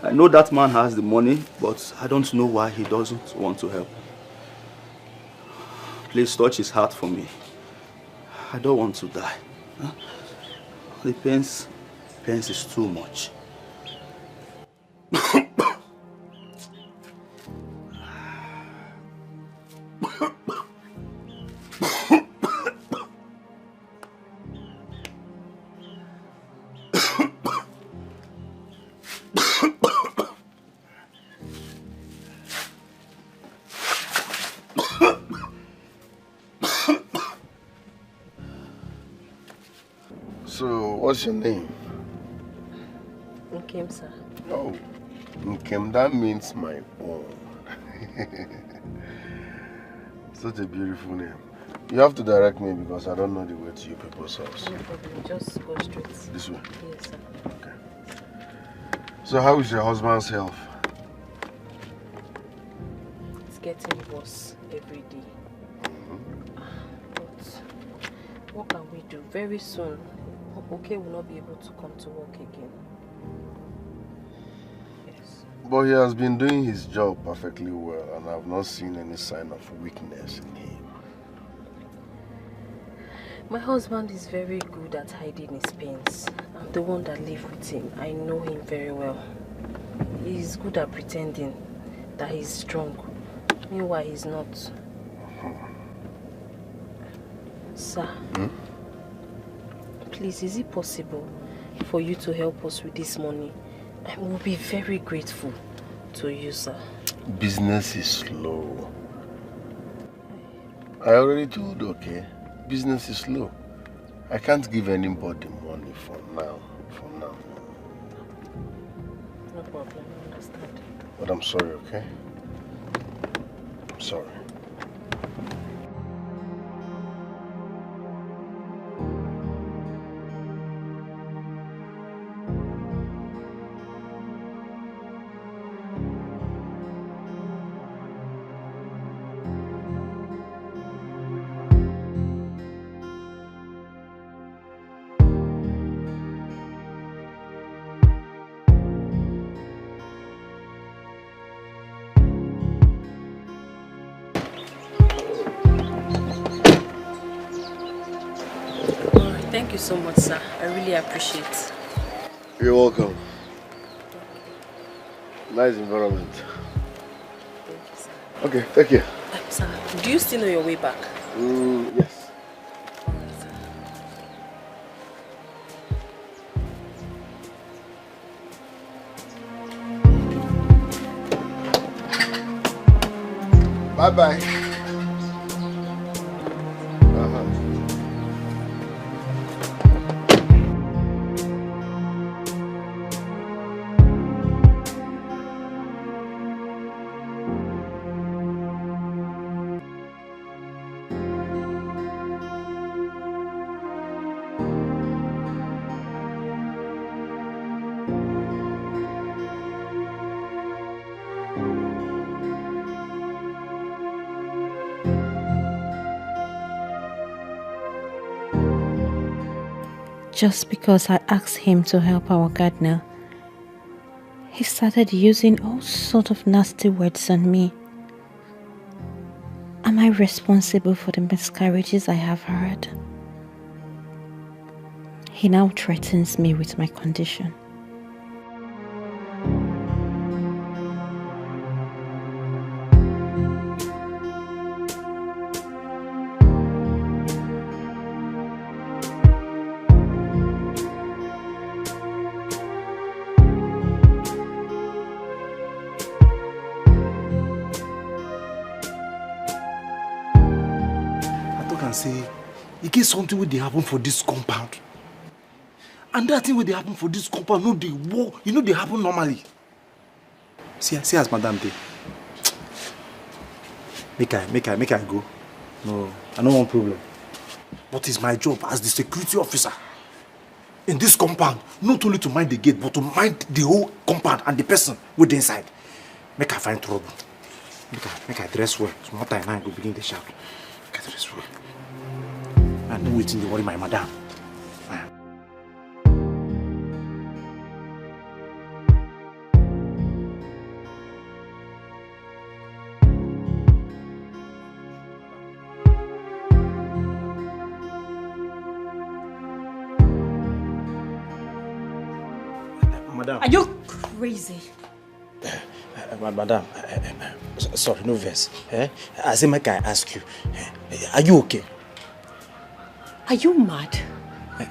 [SPEAKER 5] I know that man has the money, but I don't know why he doesn't want to help me. Please touch his heart for me. I don't want to die. Huh? The pains is too much.
[SPEAKER 3] So, what's your name?
[SPEAKER 8] Nkem, sir.
[SPEAKER 3] Oh, Nkem, that means my own. Such a beautiful name. You have to direct me because I don't know the way to your people's house.
[SPEAKER 8] No problem. Just go straight.
[SPEAKER 3] This way?
[SPEAKER 8] Yes, sir.
[SPEAKER 3] Okay. So how is your husband's health?
[SPEAKER 8] It's getting worse every day. But what can we do? Very soon, Okay will not be able to come to work again. Yes.
[SPEAKER 3] But he has been doing his job perfectly well and I've not seen any sign of weakness in him.
[SPEAKER 8] My husband is very good at hiding his pains. I'm the one that live with him. I know him very well. He's good at pretending that he's strong. Meanwhile, he's not. Sir, please, is it possible for you to help us with this money? I will be very grateful to you, sir.
[SPEAKER 3] Business is slow. I already told, okay? Business is slow. I can't give anybody money for now.
[SPEAKER 8] No problem, I understand.
[SPEAKER 3] But I'm sorry, okay? I'm sorry.
[SPEAKER 8] Thank you so much, sir. I really appreciate it.
[SPEAKER 3] You're welcome. Nice environment. Okay, take care.
[SPEAKER 8] Sir, do you still know your way back?
[SPEAKER 3] Yes. Bye-bye.
[SPEAKER 6] Just because I asked him to help our gardener, he started using all sorts of nasty words on me. Am I responsible for the miscarriages I have heard? He now threatens me with my condition.
[SPEAKER 4] Say, it get something will happen for this compound. And that thing will happen for this compound, no they war, you know they happen normally. See as madam dey. Make I go. No, I don't want problem. What is my job as the security officer in this compound? Not only to mind the gate, but to mind the whole compound and the person with inside. Make I find trouble. Make I dress well. Small time now I go begin the shout. Make I dress well. I know waiting to worry my madam. Madam.
[SPEAKER 8] Are you crazy?
[SPEAKER 4] Madam, sorry, no verse. I say, make I ask you, are you okay?
[SPEAKER 8] Are you mad? Are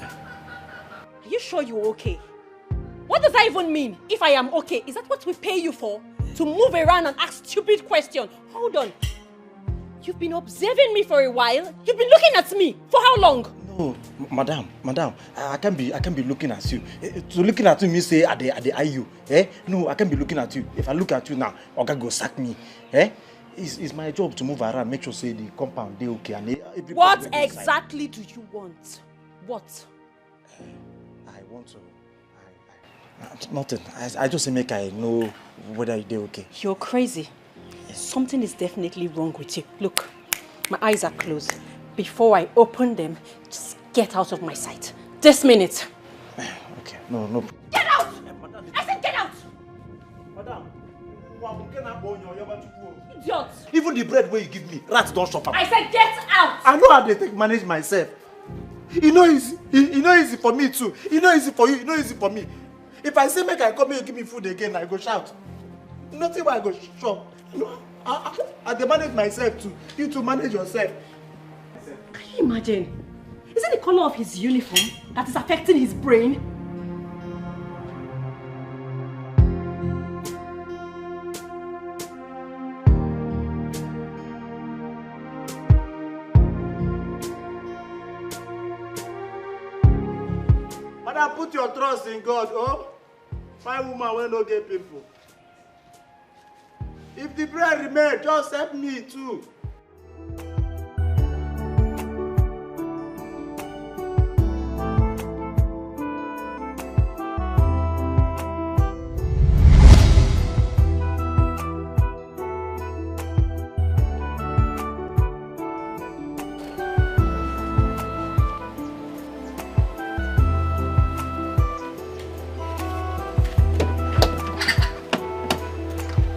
[SPEAKER 8] you sure you're okay? What does that even mean, if I am okay? Is that what we pay you for? To move around and ask stupid questions? Hold on. You've been observing me for a while. You've been looking at me. For how long?
[SPEAKER 4] No, madam, I can't be looking at you. To looking at you means say I eye you. No, I can't be looking at you. If I look at you now, Oga go sack me. It's my job to move around, make sure say the compound they okay and
[SPEAKER 8] what exactly do you want? What?
[SPEAKER 4] I want to. Nothing. I just say make I know whether they're okay.
[SPEAKER 8] You're crazy. Something is definitely wrong with you. Look, my eyes are closed. Before I open them, just get out of my sight. This minute.
[SPEAKER 4] Okay, no.
[SPEAKER 8] Get out! I said get out!
[SPEAKER 4] Madam,
[SPEAKER 8] idiot!
[SPEAKER 4] Even the bread where you give me, rats don't shop up.
[SPEAKER 8] I said get out!
[SPEAKER 4] I know how they take manage myself. You know easy for me too. You know easy for you. You know easy for me. If I say make I come here, you give me food again, I go shout. Nothing why I go shop. No, I manage myself too. You to manage yourself.
[SPEAKER 8] Can you imagine? Is it the color of his uniform that is affecting his brain?
[SPEAKER 7] Madam, put your trust in God, oh? My woman will not get people. If the bread remains, just help me too.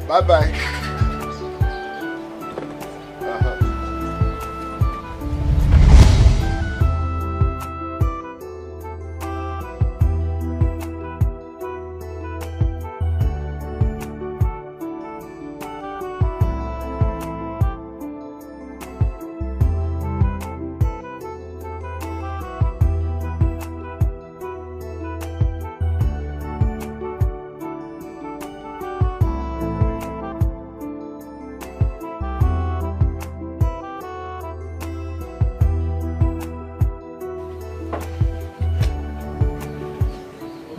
[SPEAKER 3] Bye-bye.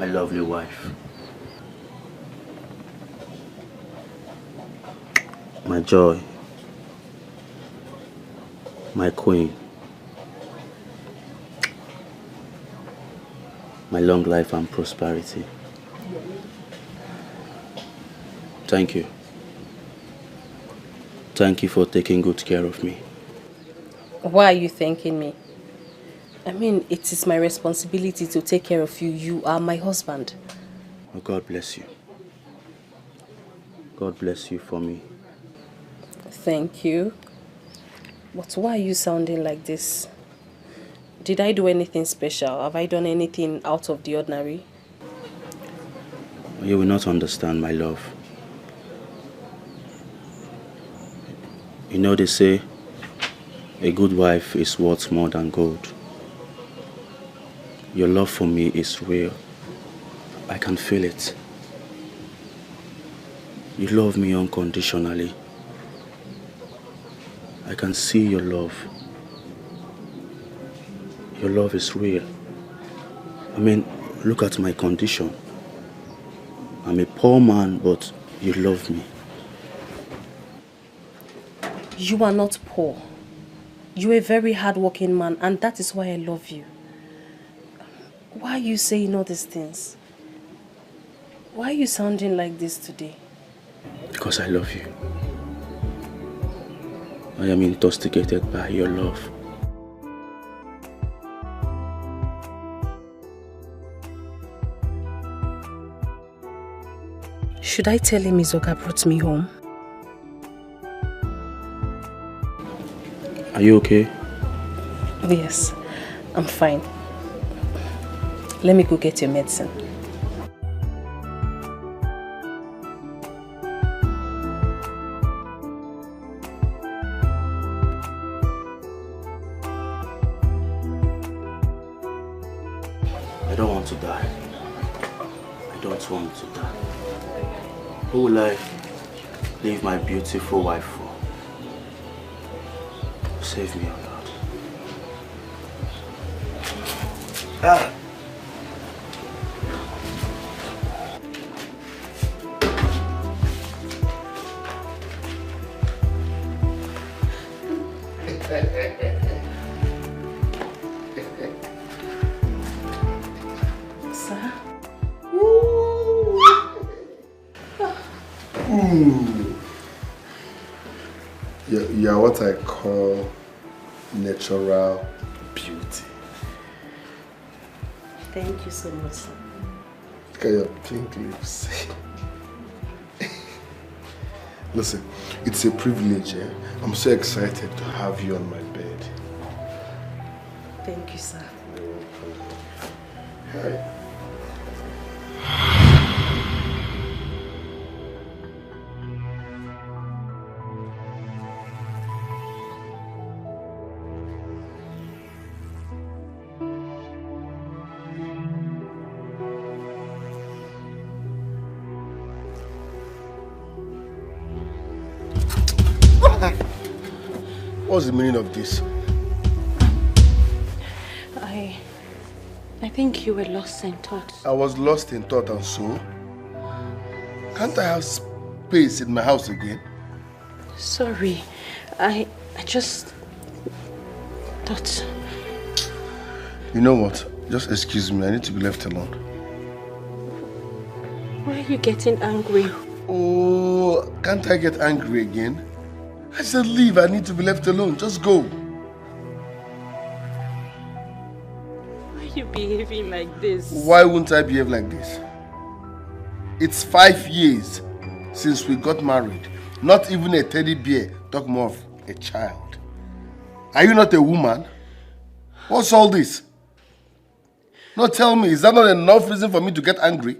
[SPEAKER 5] my lovely wife. My joy. My queen. My long life and prosperity. Thank you. Thank you for taking good care of me.
[SPEAKER 8] Why are you thanking me? I mean, it is my responsibility to take care of you. You are my husband.
[SPEAKER 5] Oh, God bless you. God bless you for me.
[SPEAKER 8] Thank you. But why are you sounding like this? Did I do anything special? Have I done anything out of the ordinary?
[SPEAKER 5] You will not understand, my love. You know they say, a good wife is worth more than gold. Your love for me is real. I can feel it. You love me unconditionally. I can see your love. Your love is real. I mean, look at my condition. I'm a poor man, but you love me.
[SPEAKER 8] You are not poor. You're a very hardworking man, and that is why I love you. Why are you saying all these things? Why are you sounding like this today?
[SPEAKER 5] Because I love you. I am intoxicated by your love.
[SPEAKER 8] Should I tell him Izoka brought me home?
[SPEAKER 5] Are you okay?
[SPEAKER 8] Yes, I'm fine. Let me go get your medicine.
[SPEAKER 5] I don't want to die. I don't want to die. Who will I leave my beautiful wife for? Save me, oh Lord. Ah!
[SPEAKER 8] Sir?
[SPEAKER 3] You're what I call natural beauty.
[SPEAKER 8] Thank you so much, sir.
[SPEAKER 3] Look at your pink lips. Listen, it's a privilege. I'm so excited to have you on my bed.
[SPEAKER 8] Thank you, sir.
[SPEAKER 3] Hi. What's the meaning of this?
[SPEAKER 6] I think you were lost in thought.
[SPEAKER 3] I was lost in thought, and so? Can't I have space in my house again?
[SPEAKER 6] Sorry, I just thought...
[SPEAKER 3] You know what? Just excuse me, I need to be left alone.
[SPEAKER 6] Why are you getting angry?
[SPEAKER 3] Oh, can't I get angry again? I said leave, I need to be left alone. Just go.
[SPEAKER 6] Why are you behaving like this?
[SPEAKER 3] Why wouldn't I behave like this? It's 5 years since we got married. Not even a teddy bear, talk more of a child. Are you not a woman? What's all this? No, tell me, is that not enough reason for me to get angry?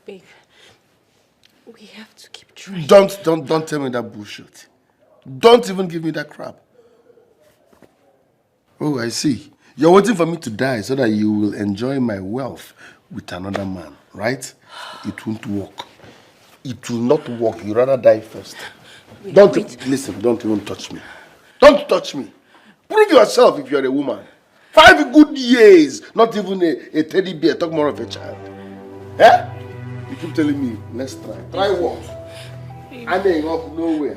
[SPEAKER 6] Babe, we have to keep trying.
[SPEAKER 3] Don't tell me that bullshit. Don't even give me that crap. Oh, I see. You're waiting for me to die so that you will enjoy my wealth with another man, right? It won't work. It will not work. You'd rather die first. Listen, don't even touch me. Don't touch me. Prove yourself if you're a woman. 5 good years. Not even a teddy bear. Talk more of a child. Eh? You keep telling me, let's try. Try what? I ain't off nowhere.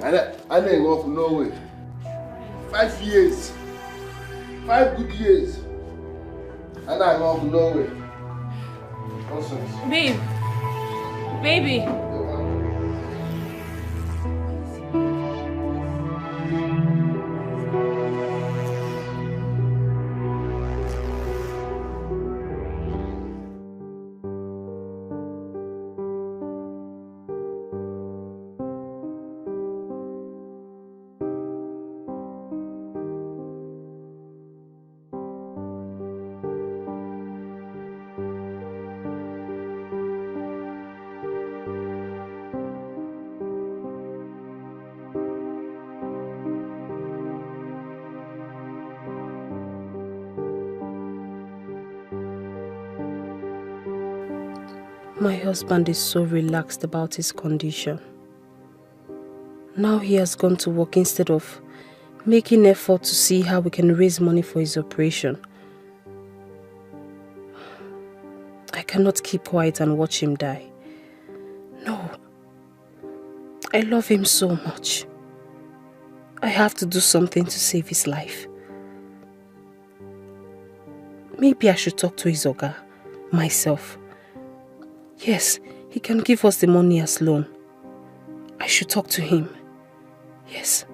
[SPEAKER 3] I ain't off nowhere. 5 years. 5 good years. And I'm off nowhere. Nonsense.
[SPEAKER 9] Babe. Baby.
[SPEAKER 8] My husband is so relaxed about his condition. Now he has gone to work instead of making effort to see how we can raise money for his operation. I cannot keep quiet and watch him die. No. I love him so much. I have to do something to save his life. Maybe I should talk to his oga myself. Yes, he can give us the money as loan. I should talk to him. Yes.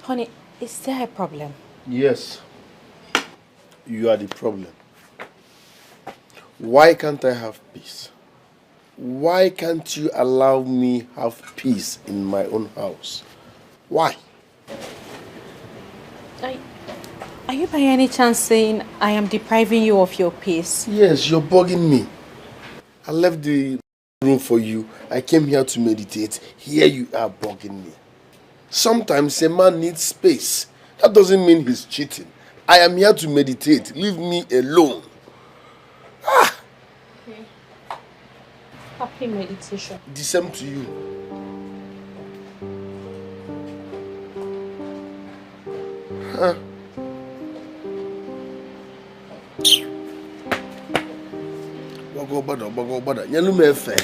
[SPEAKER 6] Honey, is there a problem?
[SPEAKER 3] Yes. You are the problem. Why can't I have peace? Why can't you allow me have peace in my own house? Why?
[SPEAKER 6] Are you by any chance saying I am depriving you of your peace?
[SPEAKER 3] Yes, you're bugging me. I left the room for you. I came here to meditate. Here you are bugging me. Sometimes a man needs space. That doesn't mean he's cheating. I am here to meditate. Leave me alone.
[SPEAKER 6] Okay. Happy meditation.
[SPEAKER 3] The same to you. Huh? Bago bada. Nyanu me fe.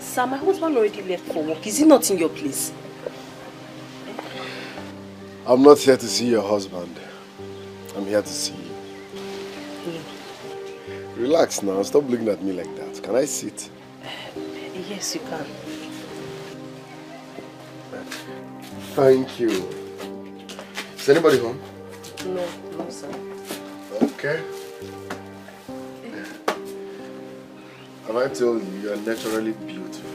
[SPEAKER 8] Sir, my husband already left for work. Is he not in your place?
[SPEAKER 3] I'm not here to see your husband. I'm here to see you. Relax now. Stop looking at me like that. Can I sit?
[SPEAKER 8] Yes, you can.
[SPEAKER 3] Thank you. Is anybody home?
[SPEAKER 8] No, sir.
[SPEAKER 3] Okay. Have I told you you are naturally beautiful?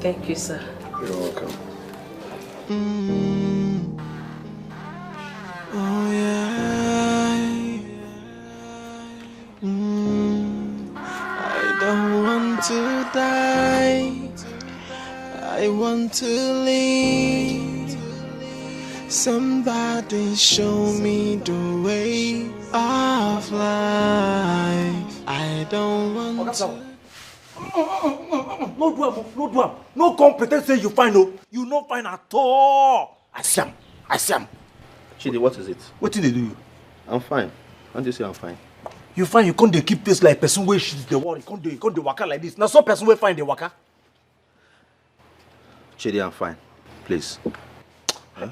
[SPEAKER 8] Thank you, sir.
[SPEAKER 3] You're welcome.
[SPEAKER 11] Oh yeah. I don't want to die. I want to live. Somebody show me the way of life. I don't want to.
[SPEAKER 4] No do am. No come pretend say you fine, no. You no fine at all. I see am.
[SPEAKER 5] Chidi, what is it?
[SPEAKER 4] What did they do you?
[SPEAKER 5] I'm fine. Can't you say I'm fine?
[SPEAKER 4] You find you can't dey keep face like person wey shit the wall. You can't dey waka like this. Now some person wey find the waka.
[SPEAKER 5] Chidi, I'm fine. Please.
[SPEAKER 4] Huh?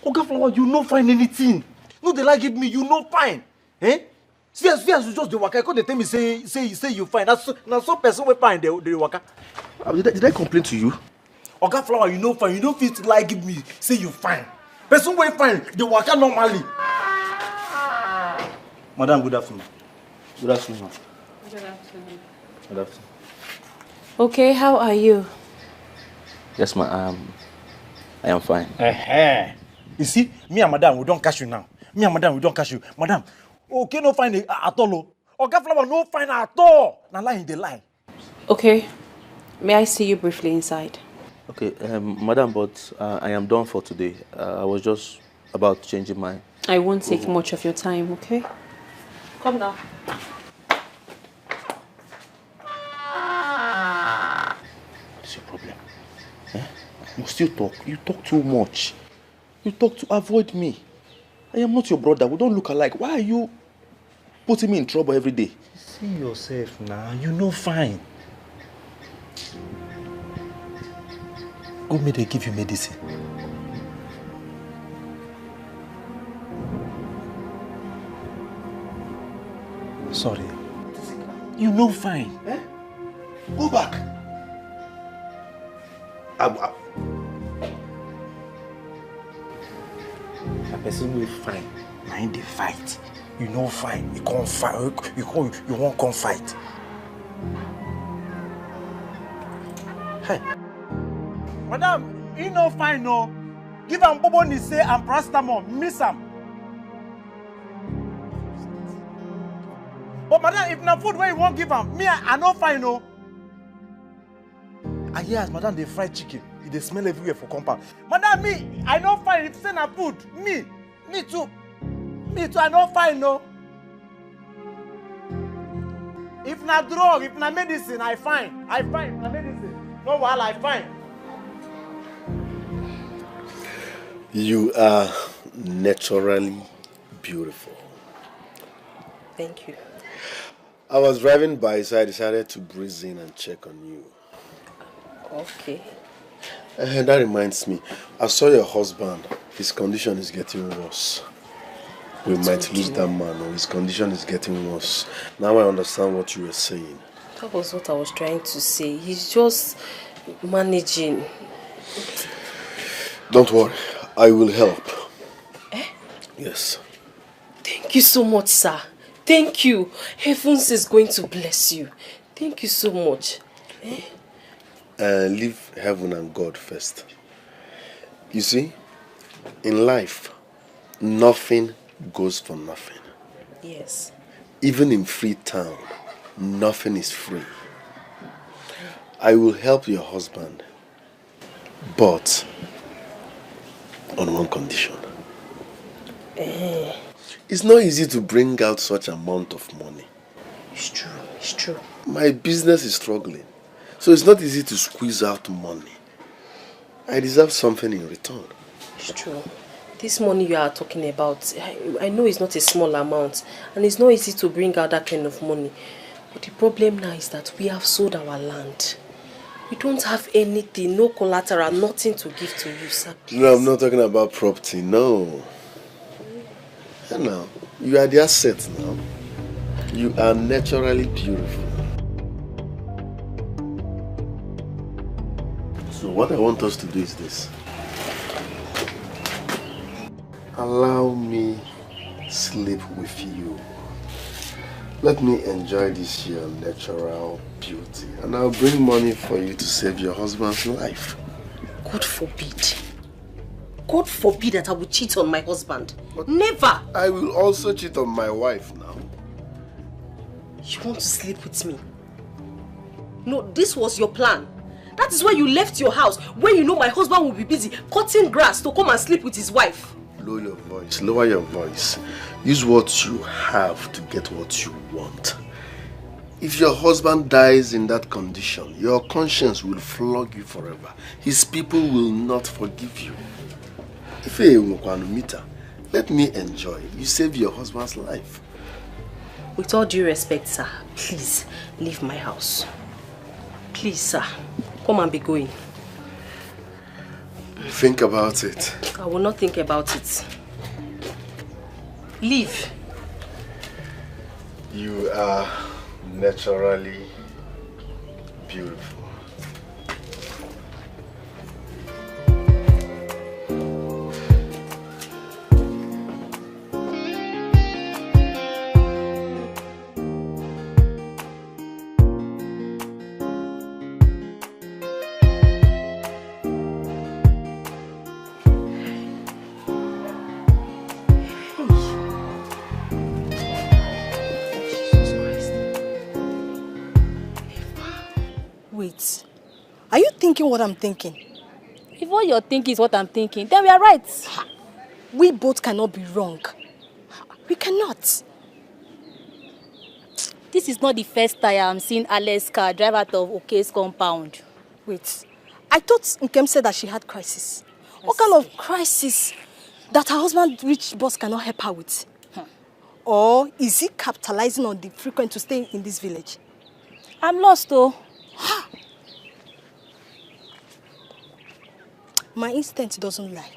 [SPEAKER 4] Oga Flower, you no find anything. No, they like give me. You no find. Eh? See as you just the waka. They tell me say you find. Now some person wey find the waka.
[SPEAKER 5] Did I complain to you?
[SPEAKER 4] Oga Flower, you no find. You no fit like give me say you find. Person wey find the waka normally. Madam, good afternoon.
[SPEAKER 5] Good afternoon.
[SPEAKER 9] Good afternoon.
[SPEAKER 5] Good afternoon.
[SPEAKER 6] Okay, how are you?
[SPEAKER 5] Yes, ma'am. I am fine.
[SPEAKER 4] You see, me and Madam, we don't catch you now. Madam, okay, no find at all. Oga Flower, no find at all. Now lie in the lie.
[SPEAKER 6] Okay, may I see you briefly inside?
[SPEAKER 5] Okay, madam, but I am done for today. I was just about changing my...
[SPEAKER 6] I won't take much of your time, okay? Come now.
[SPEAKER 5] What's your problem? Eh? You still talk. You talk too much. You talk to avoid me. I am not your brother. We don't look alike. Why are you putting me in trouble every day?
[SPEAKER 4] See yourself now. You know fine. Go me they give you medicine. Sorry. You know fine.
[SPEAKER 5] Eh? Go back.
[SPEAKER 4] A person will fight. Mind the fight. You know fine. You can't fight. You won't come fight. Hey. Madam, you know fine, no. Give am bobo ni say and paracetamol. Miss am. But madam, if na food where you won't give am, me I no fine, no. I hear as madam they fried chicken. They smell everywhere for compound. Madam, me, I no fine. If say na food, me too, I no fine, no. If na drug, if na medicine, I fine. If na medicine, no while I fine.
[SPEAKER 3] You are naturally beautiful.
[SPEAKER 8] Thank you.
[SPEAKER 3] I was driving by, so I decided to breeze in and check on you.
[SPEAKER 8] Okay.
[SPEAKER 3] That reminds me, I saw your husband. His condition is getting worse. We might lose that man, or his condition is getting worse. Now I understand what you were saying.
[SPEAKER 8] That was what I was trying to say. He's just managing.
[SPEAKER 3] Don't worry, I will help.
[SPEAKER 8] Eh?
[SPEAKER 3] Yes.
[SPEAKER 8] Thank you so much, sir. Thank you. Heavens is going to bless you. Thank you so much. Eh?
[SPEAKER 3] Leave heaven and God first. You see, in life, nothing goes for nothing.
[SPEAKER 8] Yes.
[SPEAKER 3] Even in free town, nothing is free. I will help your husband, but on one condition. It's not easy to bring out such amount of money.
[SPEAKER 8] It's true, it's true.
[SPEAKER 3] My business is struggling, so it's not easy to squeeze out money. I deserve something in return.
[SPEAKER 8] It's true. This money you are talking about, I know it's not a small amount, and it's not easy to bring out that kind of money. But the problem now is that we have sold our land. We don't have anything, no collateral, nothing to give to you, sir. Please.
[SPEAKER 3] No, I'm not talking about property, no. No, you are the asset now. You are naturally beautiful.
[SPEAKER 5] So,
[SPEAKER 3] So what I want us to do is this. Allow me sleep with you. Let me enjoy this your natural beauty. And I'll bring money for you to save your husband's life.
[SPEAKER 8] God forbid. God forbid that I will cheat on my husband. But never!
[SPEAKER 3] I will also cheat on my wife now.
[SPEAKER 8] You want to sleep with me? No, this was your plan. That is why you left your house when you know my husband will be busy cutting grass to come and sleep with his wife.
[SPEAKER 3] Lower your voice. Lower your voice. Use what you have to get what you want. If your husband dies in that condition, your conscience will flog you forever. His people will not forgive you. If let me enjoy. You save your husband's life.
[SPEAKER 8] With all due respect, sir, please leave my house. Please, sir, come and be going.
[SPEAKER 3] Think about it.
[SPEAKER 8] I will not think about it. Leave.
[SPEAKER 3] You are naturally beautiful.
[SPEAKER 10] Wait, are you thinking what I'm thinking?
[SPEAKER 9] If what you're thinking is what I'm thinking, then we are right.
[SPEAKER 10] We both cannot be wrong. We cannot.
[SPEAKER 9] This is not the first time I'm seeing Alex's car drive out of Oke's compound.
[SPEAKER 10] Wait, I thought Nkem said that she had crisis. What kind of crisis that her husband rich boss cannot help her with? Or is he capitalizing on the frequent to stay in this village?
[SPEAKER 9] I'm lost though.
[SPEAKER 10] My instinct doesn't lie.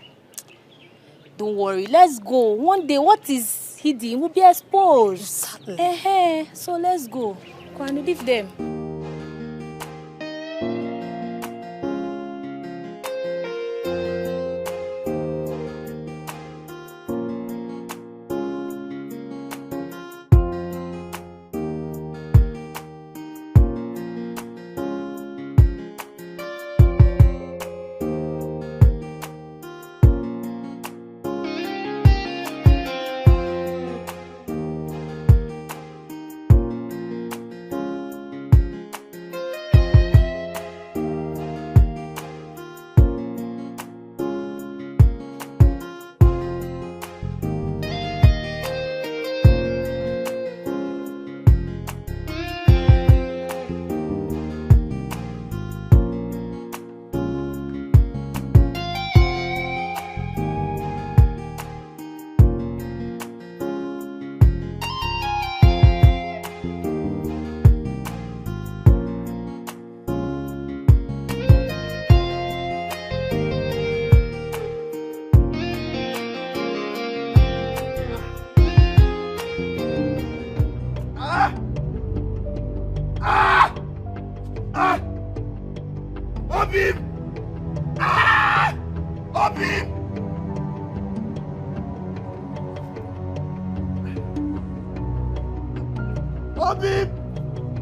[SPEAKER 9] Don't worry, let's go. One day, what is hidden will be exposed.
[SPEAKER 10] Exactly.
[SPEAKER 9] So let's go. Go and leave them.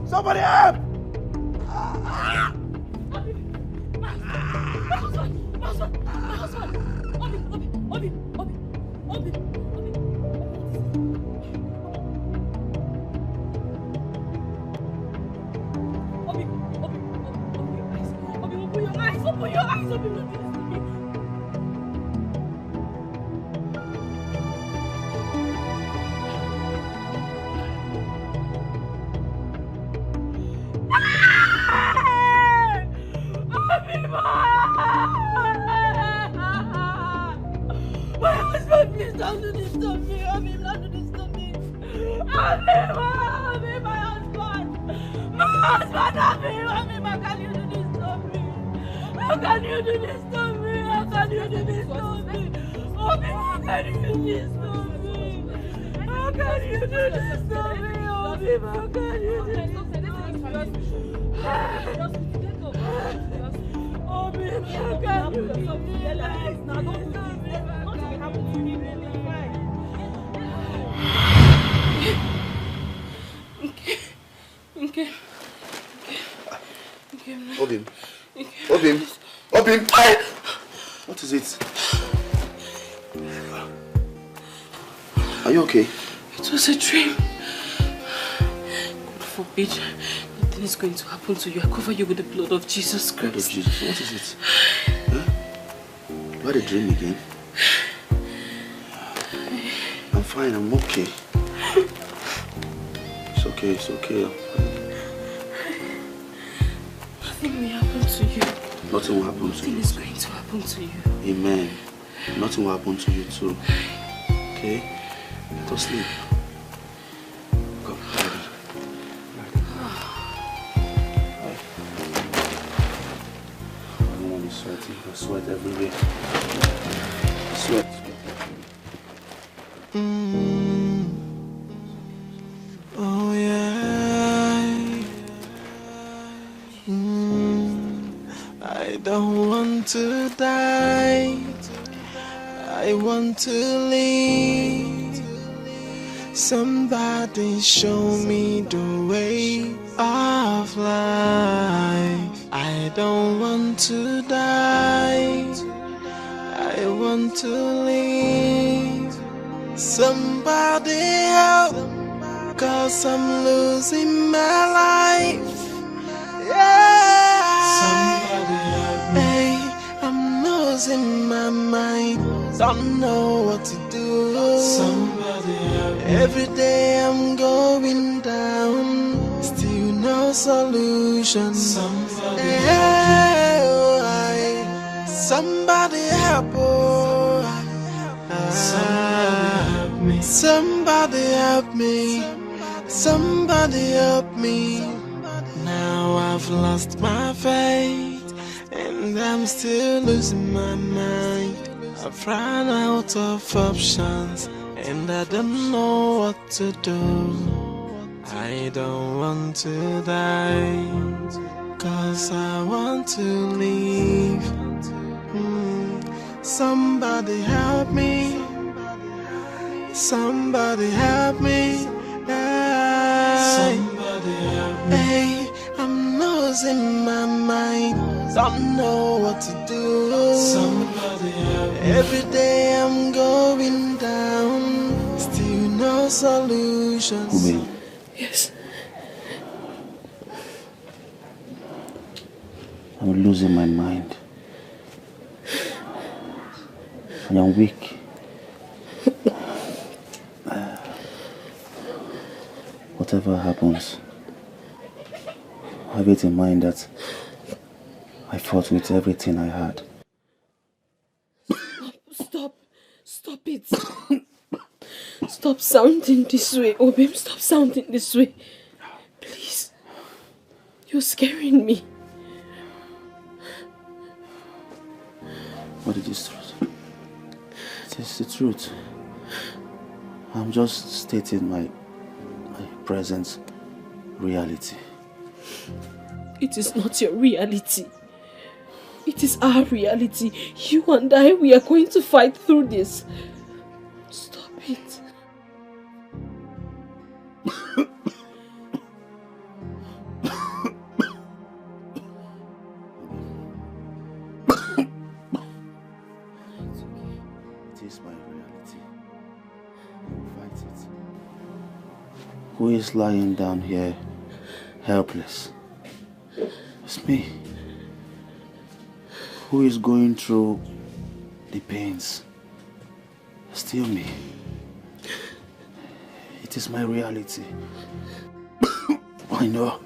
[SPEAKER 2] Somebody help!
[SPEAKER 9] You can't do this. Now don't do this. Nothing will happen to me. Really fine. Okay.
[SPEAKER 5] Obim. Obim. What is it? Are you okay?
[SPEAKER 8] It was a dream. God forbid nothing is going to happen to you. I cover you with the blood of Jesus Christ.
[SPEAKER 5] Blood of Jesus. What is it? Huh? You had a dream again? I'm fine. I'm okay. It's okay. I'm fine.
[SPEAKER 8] Nothing will happen to you.
[SPEAKER 5] Nothing will happen to you.
[SPEAKER 8] Nothing is going to happen to you.
[SPEAKER 5] Amen. Nothing will happen to you too. Okay? Go sleep. Go, Daddy. I don't want to be sweaty. I sweat everywhere. Sweat.
[SPEAKER 11] Oh yeah. I don't want to die. I want to live. Somebody show me the way of life. I don't want to die. I want to live. Somebody help, 'cause I'm losing my life. Yeah. Somebody help me. Hey, I'm losing my mind. Don't know what to do. Somebody help me. Every day I'm going down, still no solution. Somebody help me. Somebody help. Somebody help me. Somebody help me. Now I've lost my faith, and I'm still losing my mind. I've run out of options, and I don't know what to do. I don't want to die, 'cause I want to live. Somebody help me. Somebody help me. Somebody help me. Hey, I'm losing my mind. Don't know what to do. Somebody help me. Every day I'm going down, still no solutions.
[SPEAKER 5] Zuby.
[SPEAKER 8] Yes.
[SPEAKER 5] I'm losing my mind. And I'm weak. Whatever happens, have it in mind that I fought with everything I had.
[SPEAKER 8] Stop it. Stop sounding this way, Obim. Stop sounding this way. Please. You're scaring me.
[SPEAKER 5] What is this truth? It is the truth. I'm just stating my present reality.
[SPEAKER 8] It is not your reality. It is our reality. You and I, we are going to fight through this. Stop it.
[SPEAKER 5] It is my reality. I will fight it. Who is lying down here helpless? It's me. Who is going through the pains? Still me. It is my reality. I know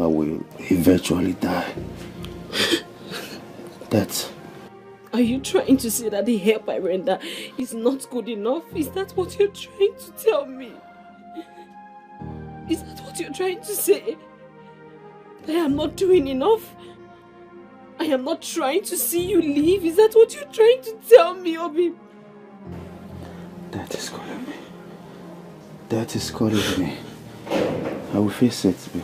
[SPEAKER 5] I will eventually die. Death.
[SPEAKER 8] Are you trying to say that the help I render is not good enough? Is that what you're trying to tell me? Is that what you're trying to say? That I am not doing enough? I am not trying to see you leave? Is that what you're trying to tell me, Obi?
[SPEAKER 5] Death is calling me. Death is calling me. I will face it, babe.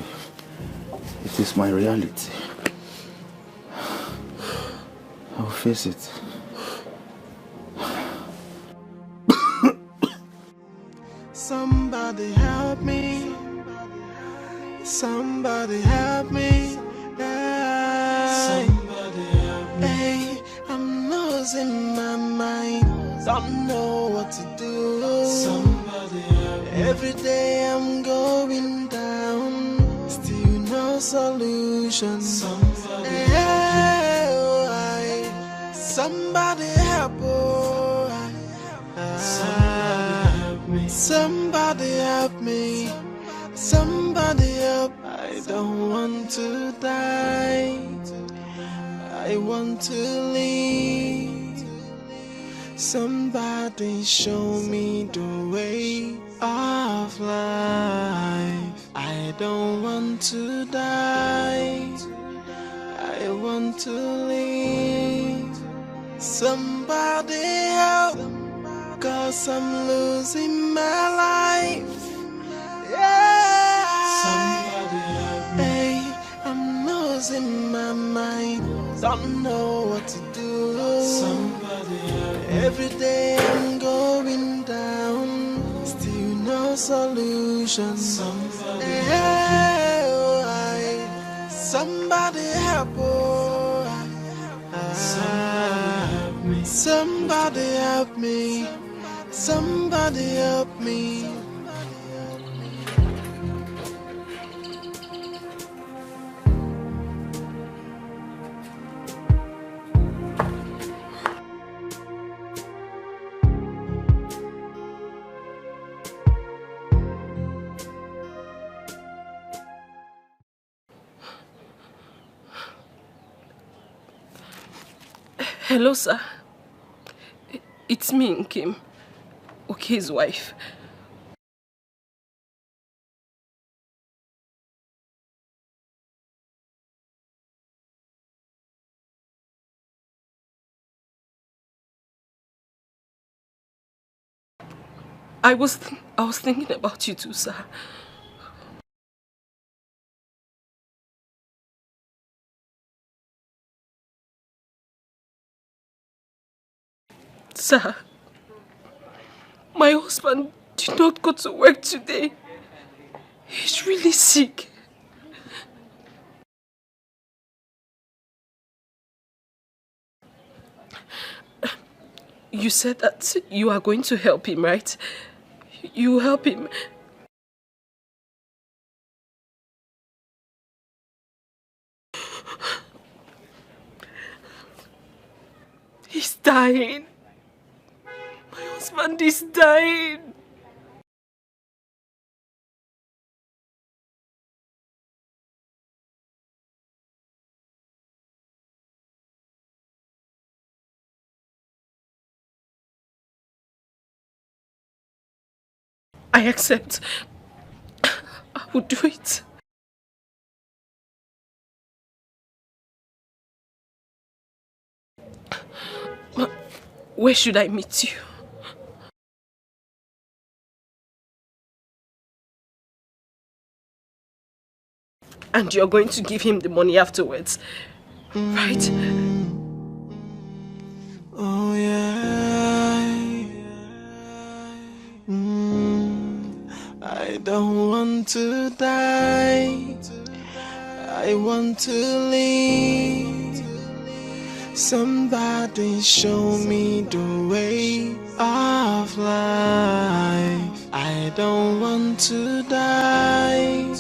[SPEAKER 5] It is my reality. I'll face it.
[SPEAKER 11] Somebody help me. Somebody help me. Somebody help me. Hey, I'm losing my mind. Don't know what to do. Somebody help me. Every day I'm going down. Still no solution. Somebody help me. Somebody help me. Somebody help me. Somebody help. I don't want to die. I want to live. Somebody show me the way of life. I don't want to die. I want to live. Somebody help. 'Cause I'm losing my life. Yeah. Somebody help me. Hey, I'm losing my mind. Don't know what to do. Somebody help me. Every day I'm going down. Still no solution. Somebody help me. Somebody help me. Somebody help me. Somebody help me.
[SPEAKER 12] Hello, sir. It's me, Nkim. Okay's wife. I was thinking about you too, sir. Sir, my husband did not go to work today. He's really sick. You said that you are going to help him, right? You help him. He's dying. My husband is dying. I accept. I will do it. But where should I meet you? And you're going to give him the money afterwards, right?
[SPEAKER 11] Oh yeah. I don't want to die. I want to live. Somebody show me the way of life. I don't want to die.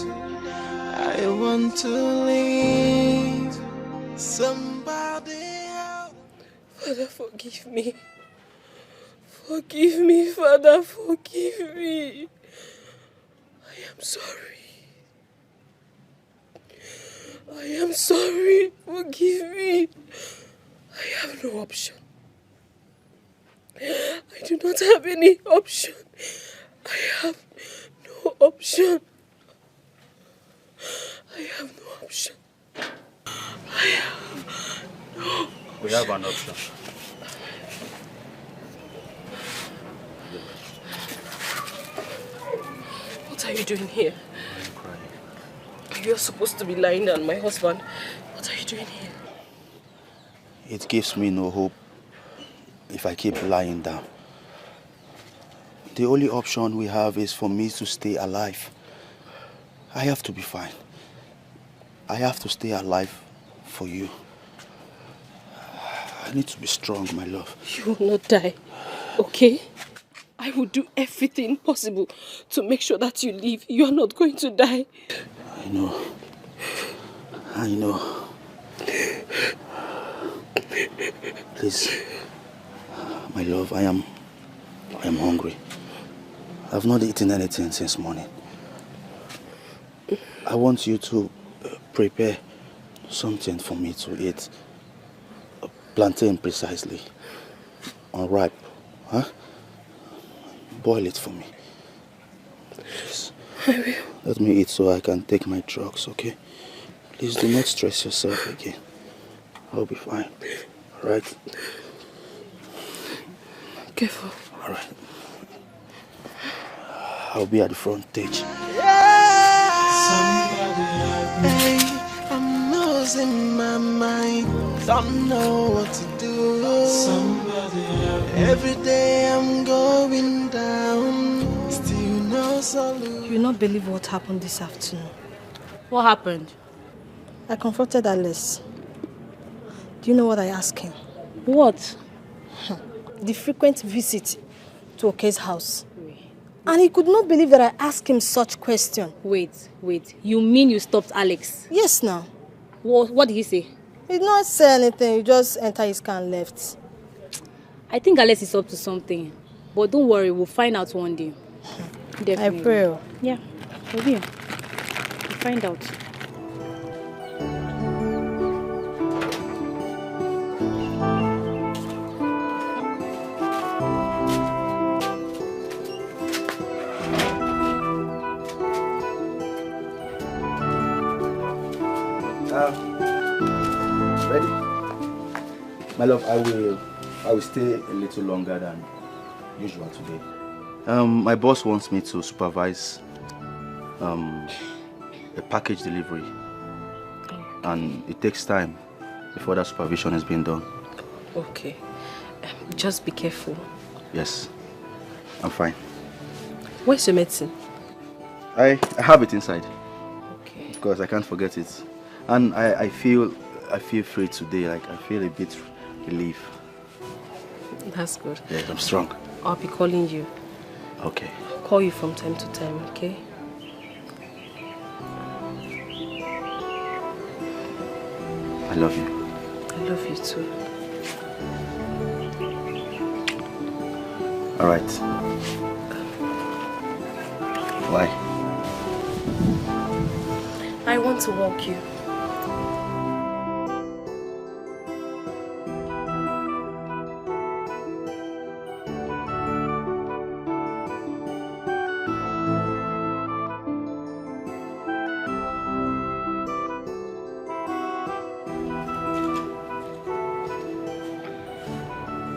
[SPEAKER 11] I want to live. Somebody help.
[SPEAKER 12] Father, forgive me. Forgive me, Father, forgive me. I am sorry. I am sorry. Forgive me. I have no option. I do not have any option. I have no option. I have no option. I have no.
[SPEAKER 5] We have an option.
[SPEAKER 12] What are you doing here?
[SPEAKER 5] I'm crying.
[SPEAKER 12] Are You're supposed to be lying down, my husband. What are you doing here?
[SPEAKER 5] It gives me no hope if I keep lying down. The only option we have is for me to stay alive. I have to be fine. I have to stay alive for you. I need to be strong, my love.
[SPEAKER 12] You will not die, okay? I will do everything possible to make sure that you live. You are not going to die.
[SPEAKER 5] I know. I know. Please, my love, I am hungry. I've not eaten anything since morning. I want you to prepare something for me to eat. Plantain precisely. Unripe. Huh? Boil it for me. Please.
[SPEAKER 12] I will.
[SPEAKER 5] Let me eat so I can take my drugs, okay? Please do not stress yourself again. I'll be fine. Alright?
[SPEAKER 12] Careful.
[SPEAKER 5] Alright. I'll be at the front stage.
[SPEAKER 11] Somebody help me. I'm losing my mind. Don't know what to do. Somebody help me. Every day I'm going down. Still no solution.
[SPEAKER 10] You will not believe what happened this afternoon.
[SPEAKER 9] What happened?
[SPEAKER 10] I confronted Alex. Do you know what I asked him?
[SPEAKER 9] What?
[SPEAKER 10] The frequent visit to Oke's house. And he could not believe that I asked him such question.
[SPEAKER 9] Wait. You mean you stopped Alex?
[SPEAKER 10] Yes, now.
[SPEAKER 9] What did he say?
[SPEAKER 10] He did not say anything. He just entered his car and left.
[SPEAKER 9] I think Alex is up to something. But don't worry, we'll find out one day. Definitely.
[SPEAKER 10] I pray.
[SPEAKER 9] Yeah, we'll find out.
[SPEAKER 5] Ready? My love, I will stay a little longer than usual today. My boss wants me to supervise a package delivery, and it takes time before that supervision is being done.
[SPEAKER 12] Okay. Just be careful.
[SPEAKER 5] Yes, I'm fine.
[SPEAKER 12] Where's your medicine?
[SPEAKER 5] I have it inside.
[SPEAKER 12] Okay.
[SPEAKER 5] Of course, I can't forget it. And I feel free today. Like I feel a bit relief.
[SPEAKER 12] That's good.
[SPEAKER 5] Yes, I'm strong.
[SPEAKER 12] I'll be calling you.
[SPEAKER 5] Okay.
[SPEAKER 12] I'll call you from time to time, okay?
[SPEAKER 5] I love you.
[SPEAKER 12] I love you too.
[SPEAKER 5] All right. Why?
[SPEAKER 12] I want to walk you.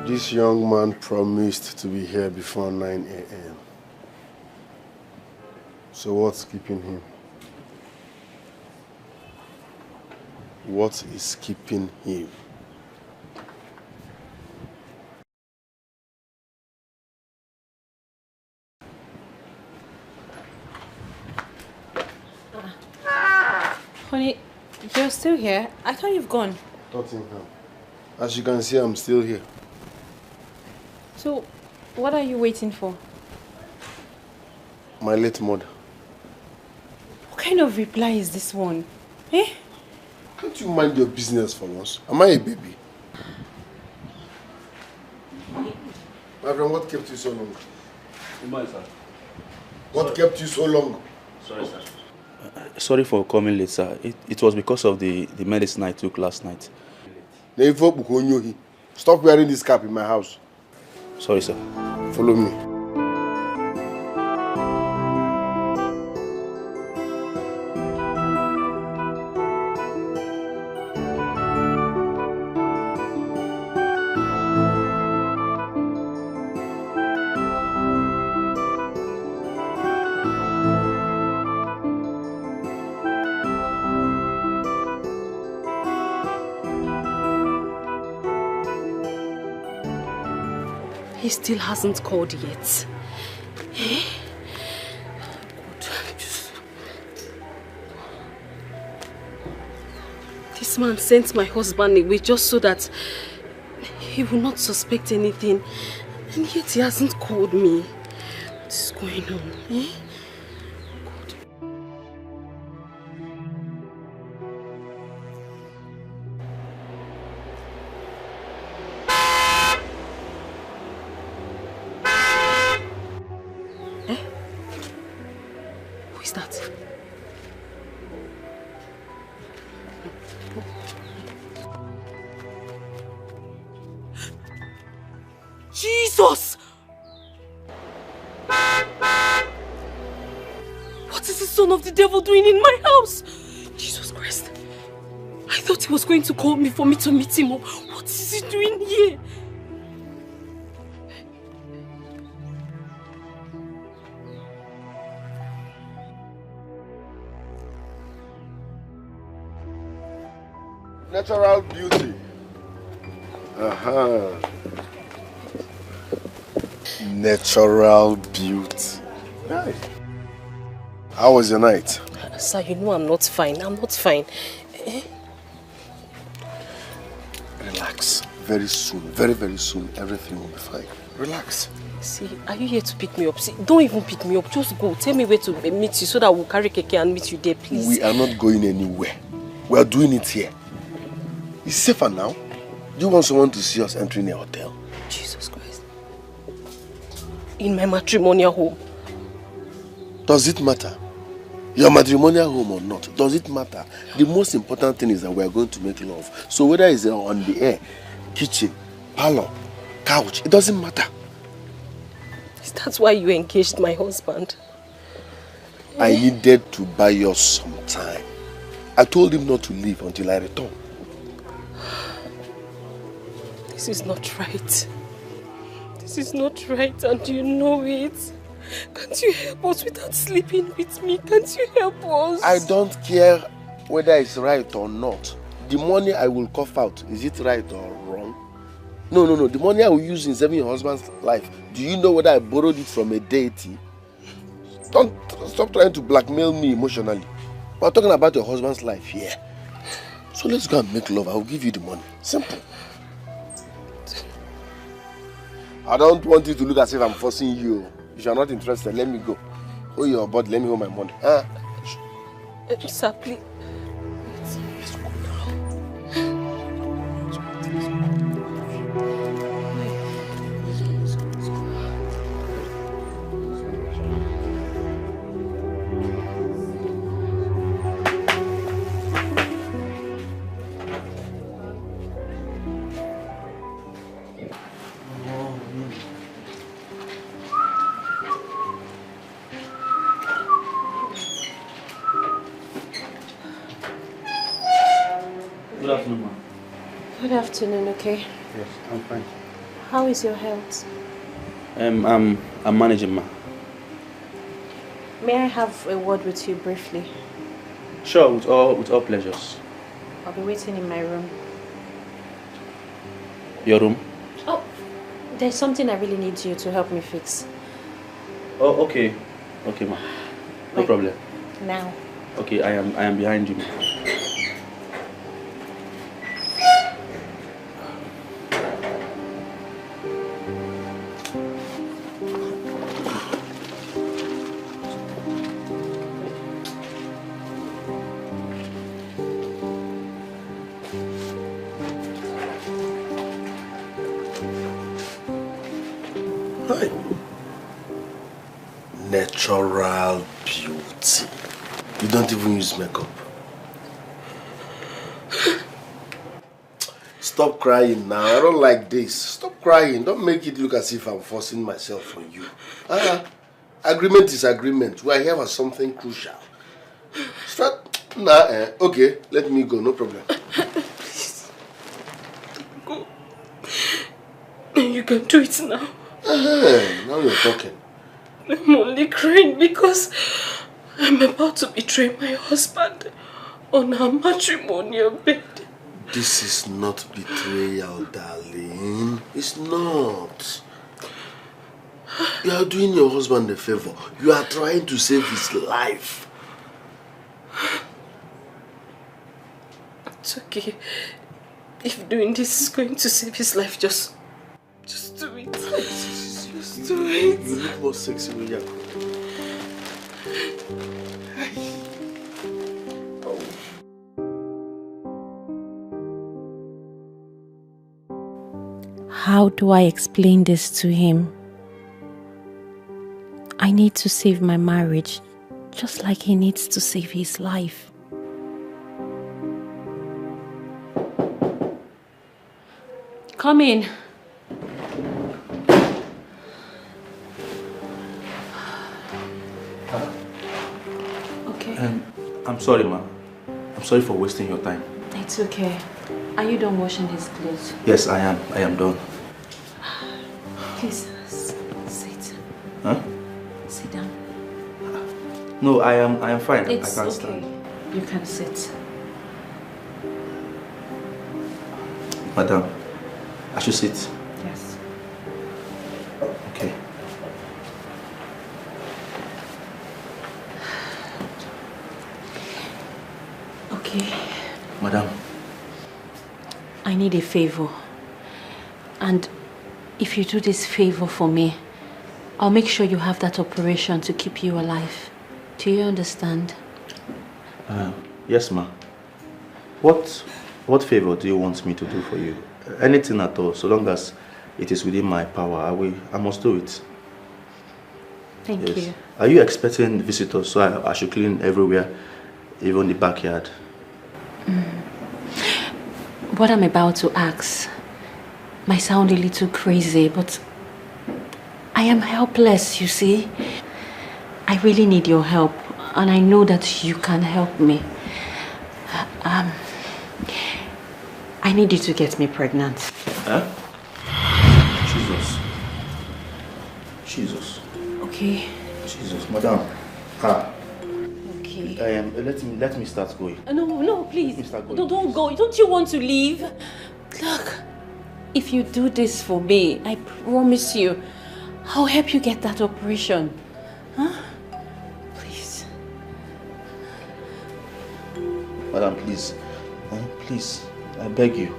[SPEAKER 3] This young man promised to be here before 9 a.m. So what's keeping him? What is keeping him?
[SPEAKER 6] Honey, you're still here? I thought you've gone.
[SPEAKER 3] Tottenham. As you can see, I'm still here.
[SPEAKER 6] So, what are you waiting for?
[SPEAKER 3] My late mother.
[SPEAKER 6] What kind of reply is this one? Eh?
[SPEAKER 3] Can't you mind your business for once? Am I a baby? My friend, what kept you so long?
[SPEAKER 5] Sir.
[SPEAKER 3] What kept you so long?
[SPEAKER 5] Sorry, sir. Sorry for coming late, sir. It was because of the medicine I took last night.
[SPEAKER 3] Stop wearing this cap in my house.
[SPEAKER 5] Sorry, sir.
[SPEAKER 3] Follow me.
[SPEAKER 8] He still hasn't called yet. Eh? This man sent my husband away just so that he will not suspect anything. And yet he hasn't called me. What is going on? Eh? Jesus! What is the son of the devil doing in my house? Jesus Christ. I thought he was going to call me for me to meet him up. What is he doing here?
[SPEAKER 3] Natural beauty. Natural beauty. Nice. How was your night?
[SPEAKER 8] Sir, you know I'm not fine. I'm not fine.
[SPEAKER 3] Relax. Very soon, very, very soon, everything will be fine. Relax.
[SPEAKER 8] See, are you here to pick me up? See, don't even pick me up. Just go. Tell me where to meet you so that we'll carry Keke and meet you there, please.
[SPEAKER 3] We are not going anywhere. We are doing it here. It's safer now. Do you want someone to see us entering a hotel?
[SPEAKER 8] Jesus Christ. In my matrimonial home.
[SPEAKER 3] Does it matter? Your matrimonial home or not, does it matter? The most important thing is that we are going to make love. So whether it's on the air, kitchen, parlor, couch, it doesn't matter.
[SPEAKER 8] Is that why you engaged my husband?
[SPEAKER 3] I needed to buy us some time. I told him not to leave until I return.
[SPEAKER 8] This is not right. This is not right, and you know it. Can't you help us without sleeping with me? Can't you help us?
[SPEAKER 3] I don't care whether it's right or not. The money I will cough out, is it right or wrong? No. The money I will use in saving your husband's life, do you know whether I borrowed it from a deity? Don't stop trying to blackmail me emotionally. We're talking about your husband's life here. So let's go and make love. I'll give you the money. Simple. I don't want you to look as if I'm forcing you. If you're not interested, let me go. Hold your body, let me hold my money.
[SPEAKER 8] Sir, please.
[SPEAKER 3] Let's go now.
[SPEAKER 13] Good afternoon, ma'am.
[SPEAKER 6] Good afternoon, okay?
[SPEAKER 13] Yes, I'm fine.
[SPEAKER 6] How is your health?
[SPEAKER 13] I'm managing, ma'am.
[SPEAKER 6] May I have a word with you briefly?
[SPEAKER 13] Sure, with all pleasures.
[SPEAKER 6] I'll be waiting in my room.
[SPEAKER 13] Your room?
[SPEAKER 6] Oh, there's something I really need you to help me fix.
[SPEAKER 13] Oh, okay. Okay, ma'am. No problem.
[SPEAKER 6] Now.
[SPEAKER 13] Okay, I am behind you, ma'am.
[SPEAKER 3] Natural beauty. You don't even use makeup. Stop crying now. I don't like this. Stop crying. Don't make it look as if I'm forcing myself on you. Agreement is agreement. We are here for something crucial. Start. Okay, let me go. No problem.
[SPEAKER 12] Please. Go. You can do it now.
[SPEAKER 3] Now you're talking.
[SPEAKER 12] I'm only crying because I'm about to betray my husband on our matrimonial bed.
[SPEAKER 3] This is not betrayal, darling. It's not. You are doing your husband a favor. You are trying to save his life.
[SPEAKER 12] It's okay. If doing this is going to save his life, just do it. Just do it.
[SPEAKER 3] You look more sexy when you are crying.
[SPEAKER 6] How do I explain this to him? I need to save my marriage, just like he needs to save his life. Come in. Okay.
[SPEAKER 5] I'm sorry, ma. I'm sorry for wasting your time.
[SPEAKER 6] It's okay. Are you done washing his clothes?
[SPEAKER 5] Yes, I am. I am done.
[SPEAKER 6] Please, sit.
[SPEAKER 5] Huh?
[SPEAKER 6] Sit down.
[SPEAKER 5] No, I am fine.
[SPEAKER 6] It's
[SPEAKER 5] I can't
[SPEAKER 6] okay.
[SPEAKER 5] stand.
[SPEAKER 6] You can sit.
[SPEAKER 5] Madam, I should sit.
[SPEAKER 6] Yes.
[SPEAKER 5] Okay.
[SPEAKER 6] Okay.
[SPEAKER 5] Madam.
[SPEAKER 6] I need a favor. And if you do this favor for me, I'll make sure you have that operation to keep you alive. Do you understand?
[SPEAKER 5] Yes, ma. What favor do you want me to do for you? Anything at all, so long as it is within my power, I must do it.
[SPEAKER 6] Thank you.
[SPEAKER 5] Are you expecting visitors, so I should clean everywhere, even the backyard?
[SPEAKER 6] What I'm about to ask might sound a little crazy, but I am helpless, you see. I really need your help, and I know that you can help me. I need you to get me pregnant.
[SPEAKER 5] Huh? Jesus.
[SPEAKER 6] Okay.
[SPEAKER 5] Jesus, madam.
[SPEAKER 6] Okay.
[SPEAKER 5] Let me start going.
[SPEAKER 6] No, please.
[SPEAKER 5] Let me start going.
[SPEAKER 6] Don't go. Don't you want to leave? Look, if you do this for me, I promise you, I'll help you get that operation. Huh? Please.
[SPEAKER 5] Madam, please. Please, I beg you.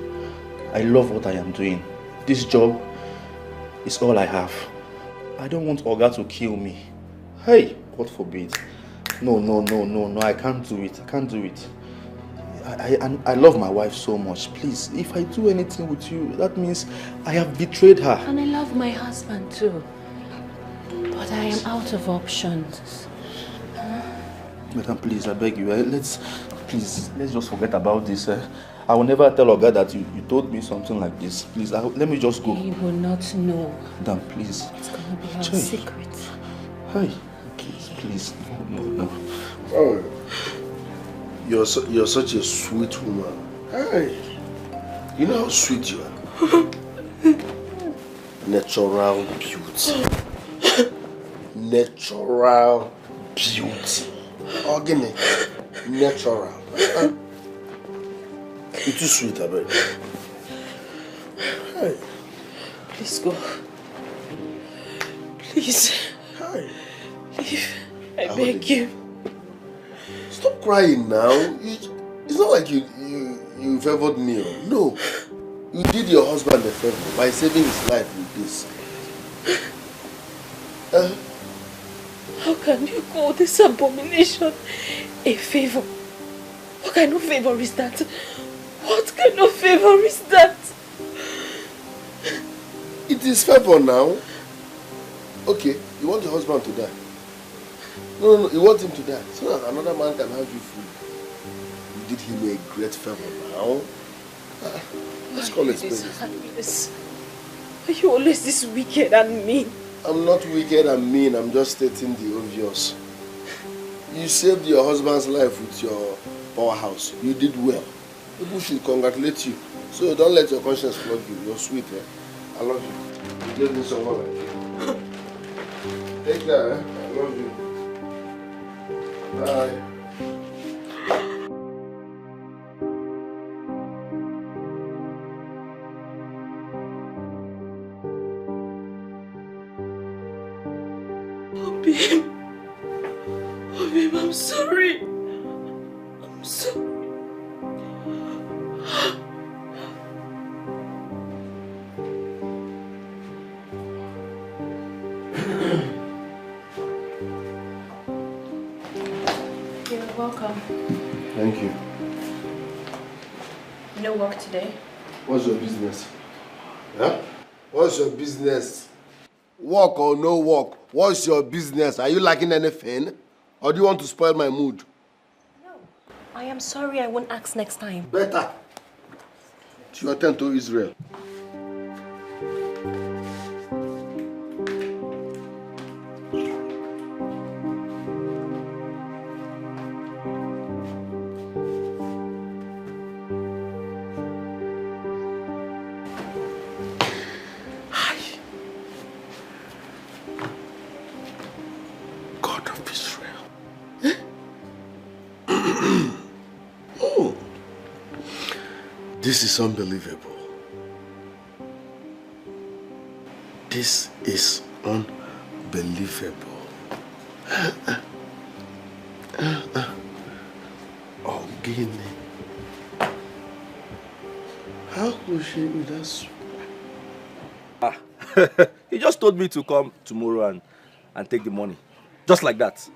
[SPEAKER 5] I love what I am doing. This job is all I have. I don't want Oga to kill me. Hey, God forbid. No, I can't do it. I can't do it. I love my wife so much. Please, if I do anything with you, that means I have betrayed her.
[SPEAKER 6] And I love my husband too. But I am out of options.
[SPEAKER 5] Madam, please, I beg you. Let's just forget about this. I will never tell Oga that you told me something like this. Please, let me just go.
[SPEAKER 6] He will not know.
[SPEAKER 5] Madam, please.
[SPEAKER 6] It's gonna be our secret.
[SPEAKER 5] Hey,
[SPEAKER 6] okay.
[SPEAKER 5] Please, no.
[SPEAKER 3] Oh, you're such a sweet woman. Hey, you know how sweet you are. Natural beauty. Natural beauty. Organic. Natural. You're too sweet, I bet. Hey.
[SPEAKER 12] Please go. Please.
[SPEAKER 3] Hi.
[SPEAKER 12] Leave. I beg you.
[SPEAKER 3] Stop crying now. It's not like you favored me. No. You did your husband a favor by saving his life with this.
[SPEAKER 12] How can you call this abomination a favor? What kind of favor is that? What kind of favor is that?
[SPEAKER 3] It is favor now. Okay, you want your husband to die. No, you want him to die so that another man can have you free. You did him a great favor now. Let's call it
[SPEAKER 12] spades. Are you always this wicked and mean?
[SPEAKER 3] I'm not wicked and mean, I'm just stating the obvious. You saved your husband's life with your powerhouse. You did well. People should congratulate you. So don't let your conscience flog you. You're sweet, eh? I love you. You gave me someone like you. Take care, eh? I love you. Bye.
[SPEAKER 12] Babe, I'm sorry. I'm sorry.
[SPEAKER 9] You're welcome.
[SPEAKER 3] Thank you.
[SPEAKER 9] No work today?
[SPEAKER 3] What's your business? Huh? What's your business? Work or no work? What's your business? Are you lacking anything? Or do you want to spoil my mood?
[SPEAKER 8] No. I am sorry, I won't ask next time.
[SPEAKER 3] Better. It's your turn to Israel. This is unbelievable. This is unbelievable. Oh, Guinea. How could she be that sweet?
[SPEAKER 5] He just told me to come tomorrow and take the money. Just like that.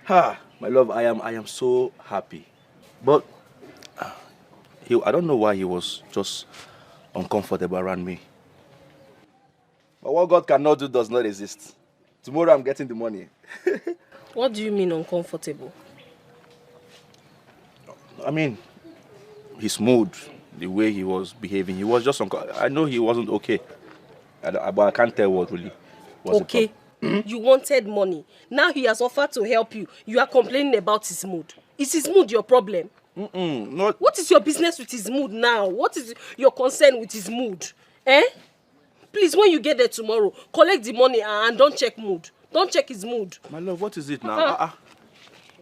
[SPEAKER 5] My love, I am so happy. But I don't know why he was just uncomfortable around me. But what God cannot do does not exist. Tomorrow I'm getting the money.
[SPEAKER 8] What do you mean uncomfortable?
[SPEAKER 5] I mean, his mood, the way he was behaving, he was just I know he wasn't okay. But I can't tell what really was
[SPEAKER 8] okay. You wanted money. Now he has offered to help you. You are complaining about his mood. Is his mood your problem?
[SPEAKER 5] Not...
[SPEAKER 8] What is your business with his mood now? What is your concern with his mood? Please, when you get there tomorrow, collect the money and don't check mood. Don't check his mood.
[SPEAKER 5] My love, what is it now?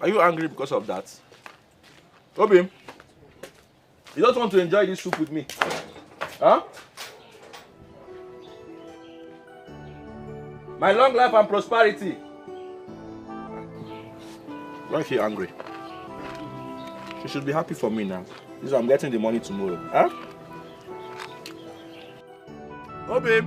[SPEAKER 5] Are you angry because of that? Obi, you don't want to enjoy this soup with me? Huh? My long life and prosperity. Why is she angry? She should be happy for me now. This is I'm getting the money tomorrow. Huh? Oh, babe.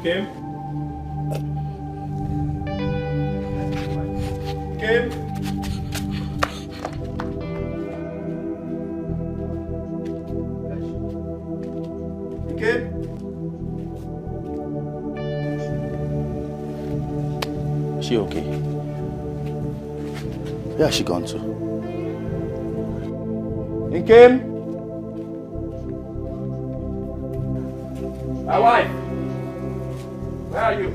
[SPEAKER 2] Kim? Kim? Kim?
[SPEAKER 5] Is she okay? Where has she gone to?
[SPEAKER 2] Kim? My wife? Where are you?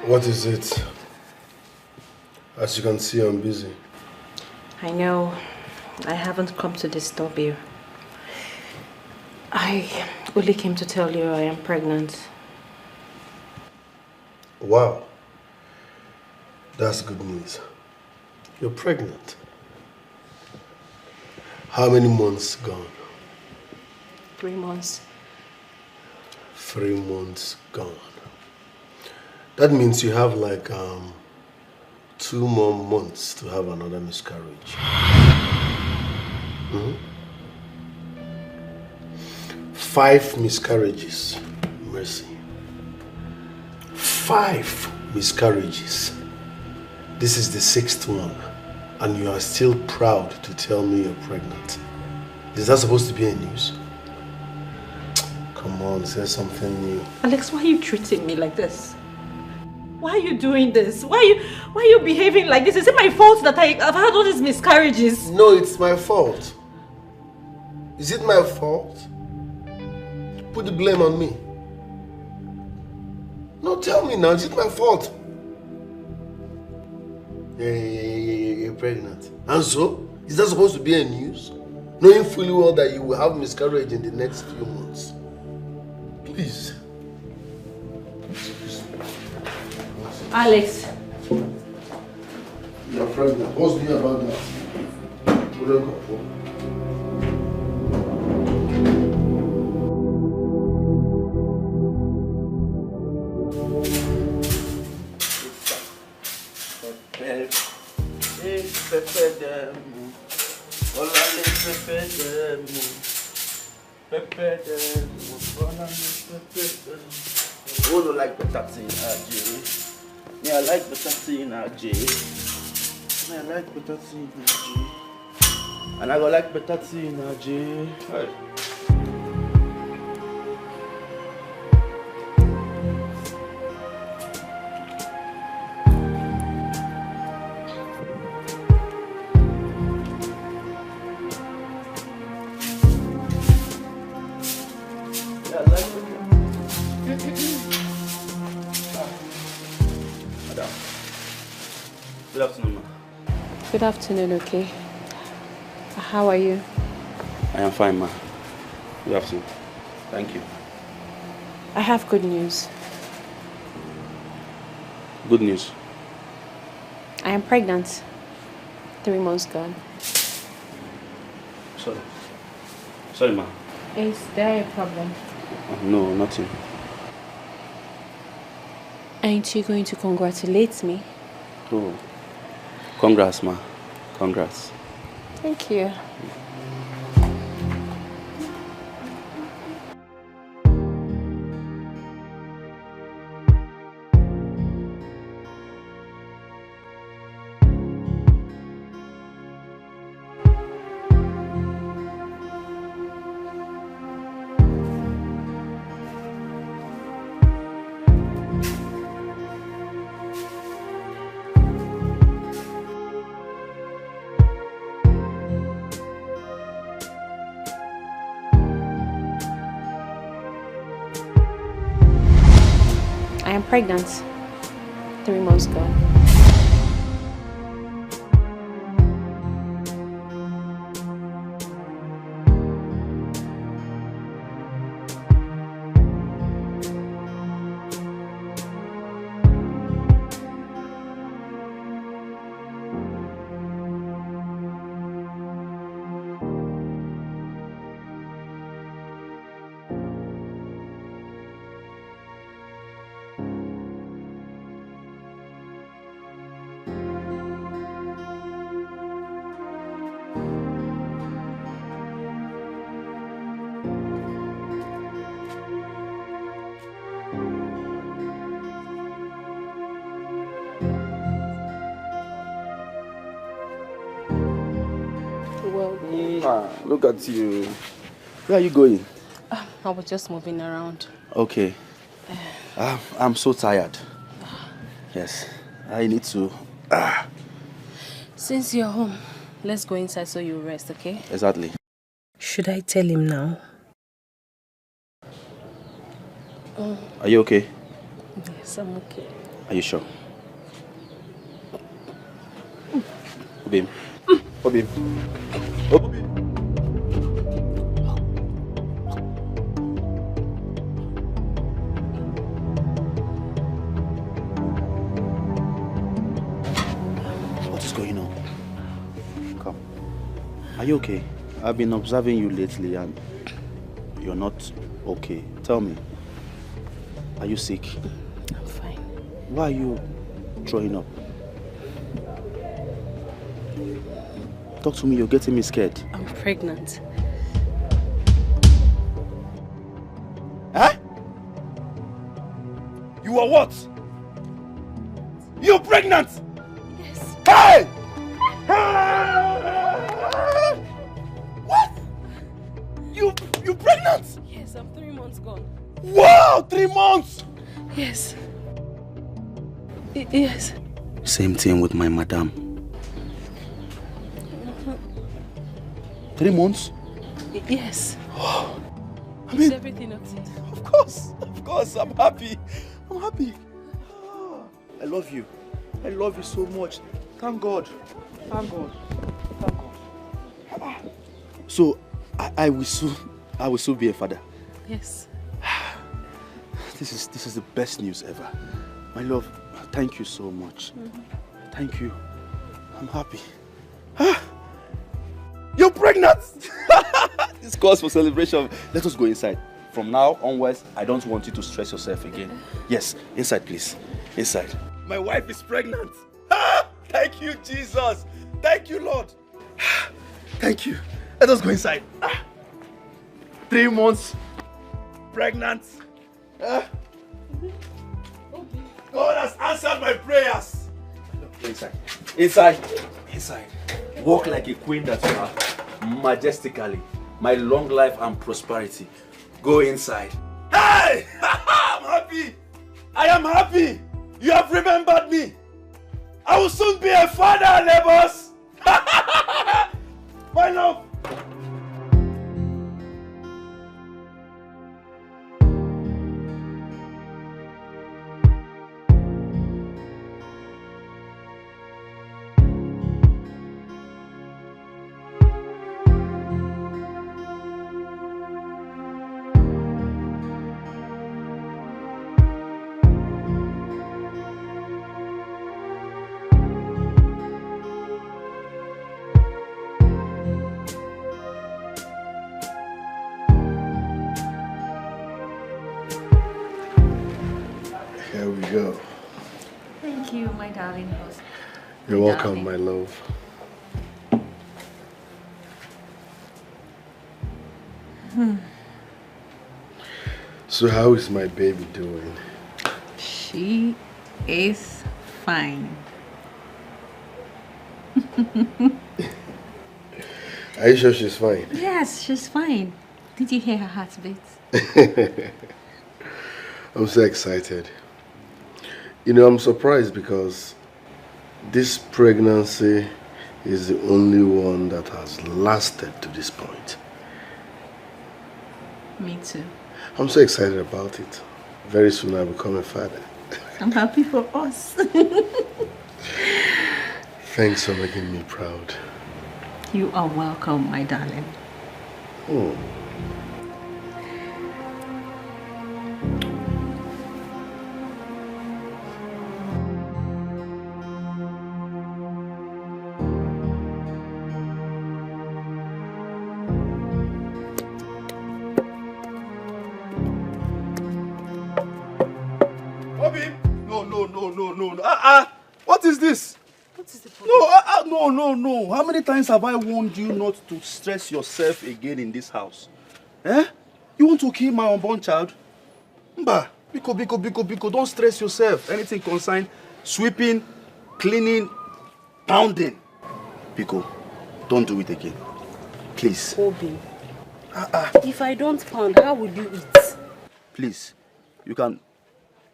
[SPEAKER 3] What is it? As you can see, I'm busy.
[SPEAKER 6] I know. I haven't come to disturb you. I only came to tell you I am pregnant.
[SPEAKER 3] Wow. That's good news. You're pregnant. How many months gone?
[SPEAKER 6] 3 months.
[SPEAKER 3] 3 months gone. That means you have like 2 more months to have another miscarriage. 5 miscarriages. Mercy. 5 miscarriages. This is the 6th one. And you are still proud to tell me you're pregnant. Is that supposed to be a news? Come on, say something new.
[SPEAKER 12] Alex, why are you treating me like this? Why are you doing this? Why are you behaving like this? Is it my fault that I've had all these miscarriages?
[SPEAKER 3] No, it's my fault. Is it my fault? Put the blame on me. No, tell me now, is it my fault? Yeah, you're pregnant. And so? Is that supposed to be a news? Knowing fully well that you will have miscarriage in the next few months. Please.
[SPEAKER 12] Alex.
[SPEAKER 3] You're pregnant. What's new about that?
[SPEAKER 13] Who don't like potato in RJ? Me, I like potato in RJ. Me, I like potato in RJ. And I go like potato in RJ. Hey. Good afternoon, ma.
[SPEAKER 6] Good afternoon, okay. How are you?
[SPEAKER 13] I am fine, ma. Good afternoon. Thank you.
[SPEAKER 6] I have good news.
[SPEAKER 13] Good news.
[SPEAKER 6] I am pregnant. 3 months gone.
[SPEAKER 13] Sorry. Sorry, ma.
[SPEAKER 6] Is there a problem?
[SPEAKER 13] No, nothing.
[SPEAKER 6] Aren't you going to congratulate me?
[SPEAKER 13] Oh. Congrats, ma. Congrats.
[SPEAKER 6] Thank you. I am pregnant. 3 months gone.
[SPEAKER 13] Look at you. Where are you going?
[SPEAKER 8] I was just moving around.
[SPEAKER 13] Okay. I'm so tired. Yes. I need to...
[SPEAKER 8] Since you're home, let's go inside so you rest, okay?
[SPEAKER 13] Exactly.
[SPEAKER 8] Should I tell him now?
[SPEAKER 13] Are you okay?
[SPEAKER 8] Yes, I'm okay.
[SPEAKER 13] Are you sure? Obim. Obim. Obim. What is going on? Come. Are you okay? I've been observing you lately and you're not okay. Tell me. Are you sick?
[SPEAKER 8] I'm fine.
[SPEAKER 13] Why are you throwing up? Talk to me, you're getting me scared.
[SPEAKER 8] I'm pregnant.
[SPEAKER 5] Huh? You are what? You're pregnant!
[SPEAKER 8] Yes.
[SPEAKER 5] Hey! Hey!
[SPEAKER 8] months gone.
[SPEAKER 5] Wow, 3 months!
[SPEAKER 8] Yes. Yes.
[SPEAKER 5] Same thing with my madam. 3 months?
[SPEAKER 8] Yes.
[SPEAKER 5] I mean,
[SPEAKER 8] Is everything okay?
[SPEAKER 5] Of course, I'm happy. I'm happy. I love you. I love you so much. Thank God. Thank God. Thank God. So, I will soon be a father.
[SPEAKER 8] Yes.
[SPEAKER 5] This is the best news ever. My love, thank you so much. Thank you. I'm happy. You're pregnant! This calls for celebration. Let us go inside. From now onwards, I don't want you to stress yourself again. Yes, inside please. Inside. My wife is pregnant. Thank you, Jesus. Thank you, Lord. Thank you. Let us go inside. 3 months. Pregnant. God has answered my prayers. Inside. Inside. Inside. Walk like a queen that you are. Majestically. My long life and prosperity. Go inside. Hey! I'm happy. I am happy. You have remembered me. I will soon be a father, neighbors. My love.
[SPEAKER 3] Here we go.
[SPEAKER 14] Thank you, my darling host.
[SPEAKER 3] You're welcome, my love. So how is my baby doing?
[SPEAKER 14] She is fine.
[SPEAKER 3] Are you sure she's fine?
[SPEAKER 14] Yes, she's fine. Did you hear her heartbeat?
[SPEAKER 3] I'm so excited. You know, I'm surprised because this pregnancy is the only one that has lasted to this point.
[SPEAKER 14] Me too.
[SPEAKER 3] I'm so excited about it. Very soon I'll become a father.
[SPEAKER 14] I'm happy for us.
[SPEAKER 3] Thanks for making me proud.
[SPEAKER 14] You are welcome, my darling.
[SPEAKER 3] Oh.
[SPEAKER 5] Obi! No. What is this?
[SPEAKER 8] What is the problem?
[SPEAKER 5] No. How many times have I warned you not to stress yourself again in this house? Eh? You want to kill my unborn child? Mba, Biko, don't stress yourself. Anything concerned sweeping, cleaning, pounding. Biko, don't do it again. Please.
[SPEAKER 8] Obi, if I don't pound, how will you eat?
[SPEAKER 5] Please, you can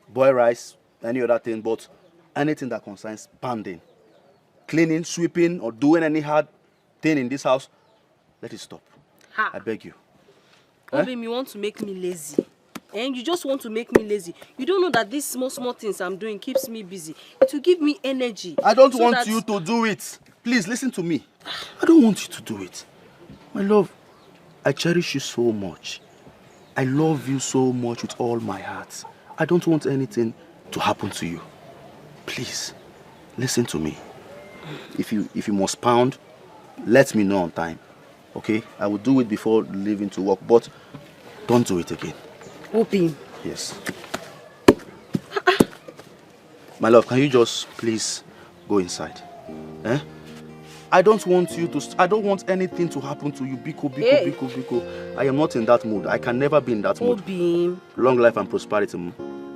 [SPEAKER 5] boil rice, any other thing, but anything that concerns pounding, cleaning, sweeping, or doing any hard thing in this house, let it stop.
[SPEAKER 8] Ha.
[SPEAKER 5] I beg you.
[SPEAKER 8] Obi, you want to make me lazy. And you just want to make me lazy. You don't know that these small things I'm doing keeps me busy. It will give me energy.
[SPEAKER 5] I don't want you to do it. Please, listen to me. I don't want you to do it. My love, I cherish you so much. I love you so much with all my heart. I don't want anything to happen to you. Please, listen to me. If you must pound, let me know on time. Okay? I will do it before leaving to work, but don't do it again.
[SPEAKER 8] Obi.
[SPEAKER 5] Yes. My love, can you just please go inside? Eh? I don't want anything to happen to you. Biko. I am not in that mood. I can never be in that mood.
[SPEAKER 8] Obi.
[SPEAKER 5] Long life and prosperity,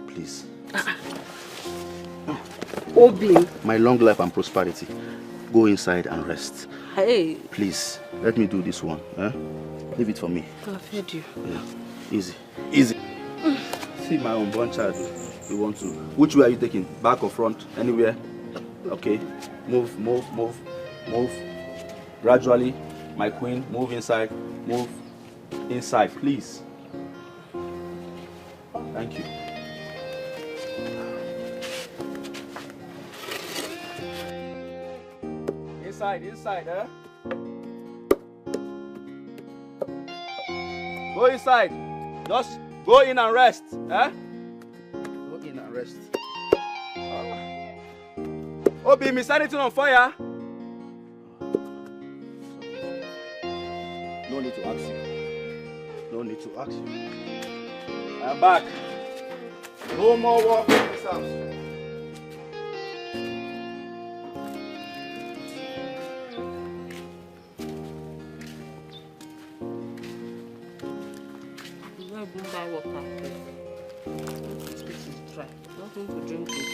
[SPEAKER 5] please.
[SPEAKER 8] Obi.
[SPEAKER 5] My long life and prosperity. Go inside and rest.
[SPEAKER 8] Hey.
[SPEAKER 5] Please, let me do this one. Eh? Leave it for me.
[SPEAKER 8] I've heard you.
[SPEAKER 5] Yeah.
[SPEAKER 13] Easy. Easy. See my unborn child. You want to. Which way are you taking? Back or front? Anywhere? Okay. Move, move, move, move. Gradually. My queen, move inside. Move inside, please. Thank you. Inside, inside, eh? Go inside. Just go in and rest, eh? Go in and rest. Obi, is anything on fire? No need to ask you. No need to ask you. I'm back. No more work in this house.
[SPEAKER 8] Buy water. This place is dry. Nothing to drink with.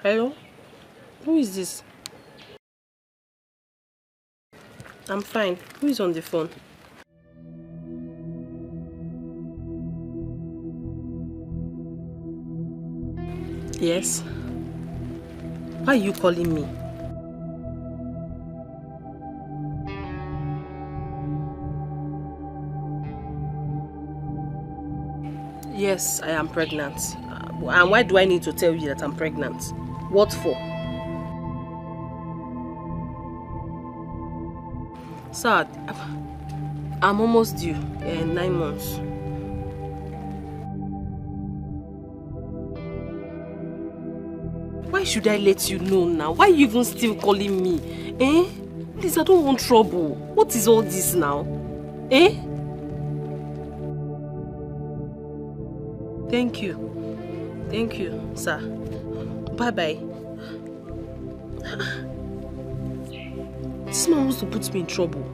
[SPEAKER 8] Hello? Who is this? I'm fine. Who is on the phone? Yes? Why are you calling me? Yes, I am pregnant. And why do I need to tell you that I'm pregnant? What for? Sir, I'm almost due in 9 months. Why should I let you know now? Why are you even still calling me? Eh? Please, I don't want trouble. What is all this now? Eh? Thank you. Thank you, sir. Bye-bye. This man wants to put me in trouble.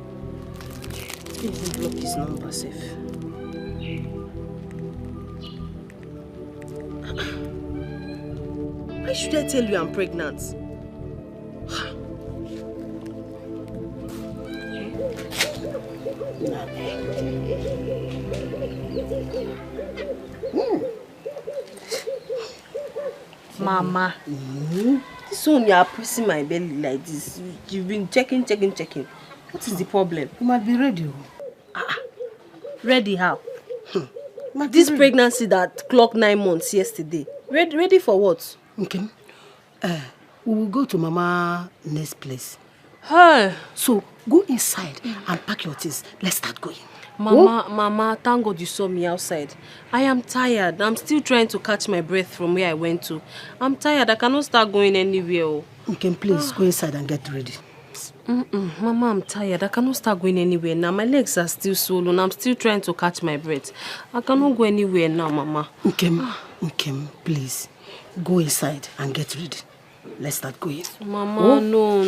[SPEAKER 8] Let me even block his number safe. Why should I tell you I'm pregnant? Mama, this one you are pressing my belly like this. You've been checking. What is the problem?
[SPEAKER 1] You might be ready.
[SPEAKER 8] Ready how? This pregnancy that clocked 9 months yesterday. Ready for what?
[SPEAKER 1] Okay. We will go to Mama next place.
[SPEAKER 8] Hey.
[SPEAKER 1] So go inside and pack your things. Let's start going.
[SPEAKER 8] Mama, thank God you saw me outside. I am tired. I'm still trying to catch my breath from where I went to. I'm tired. I cannot start going anywhere.
[SPEAKER 1] Okay, please go inside and get ready.
[SPEAKER 8] Mama, I'm tired. I cannot start going anywhere now. My legs are still swollen. I'm still trying to catch my breath. I cannot go anywhere now, Mama.
[SPEAKER 1] Okay, please go inside and get ready. Let's start going.
[SPEAKER 8] Mama, no,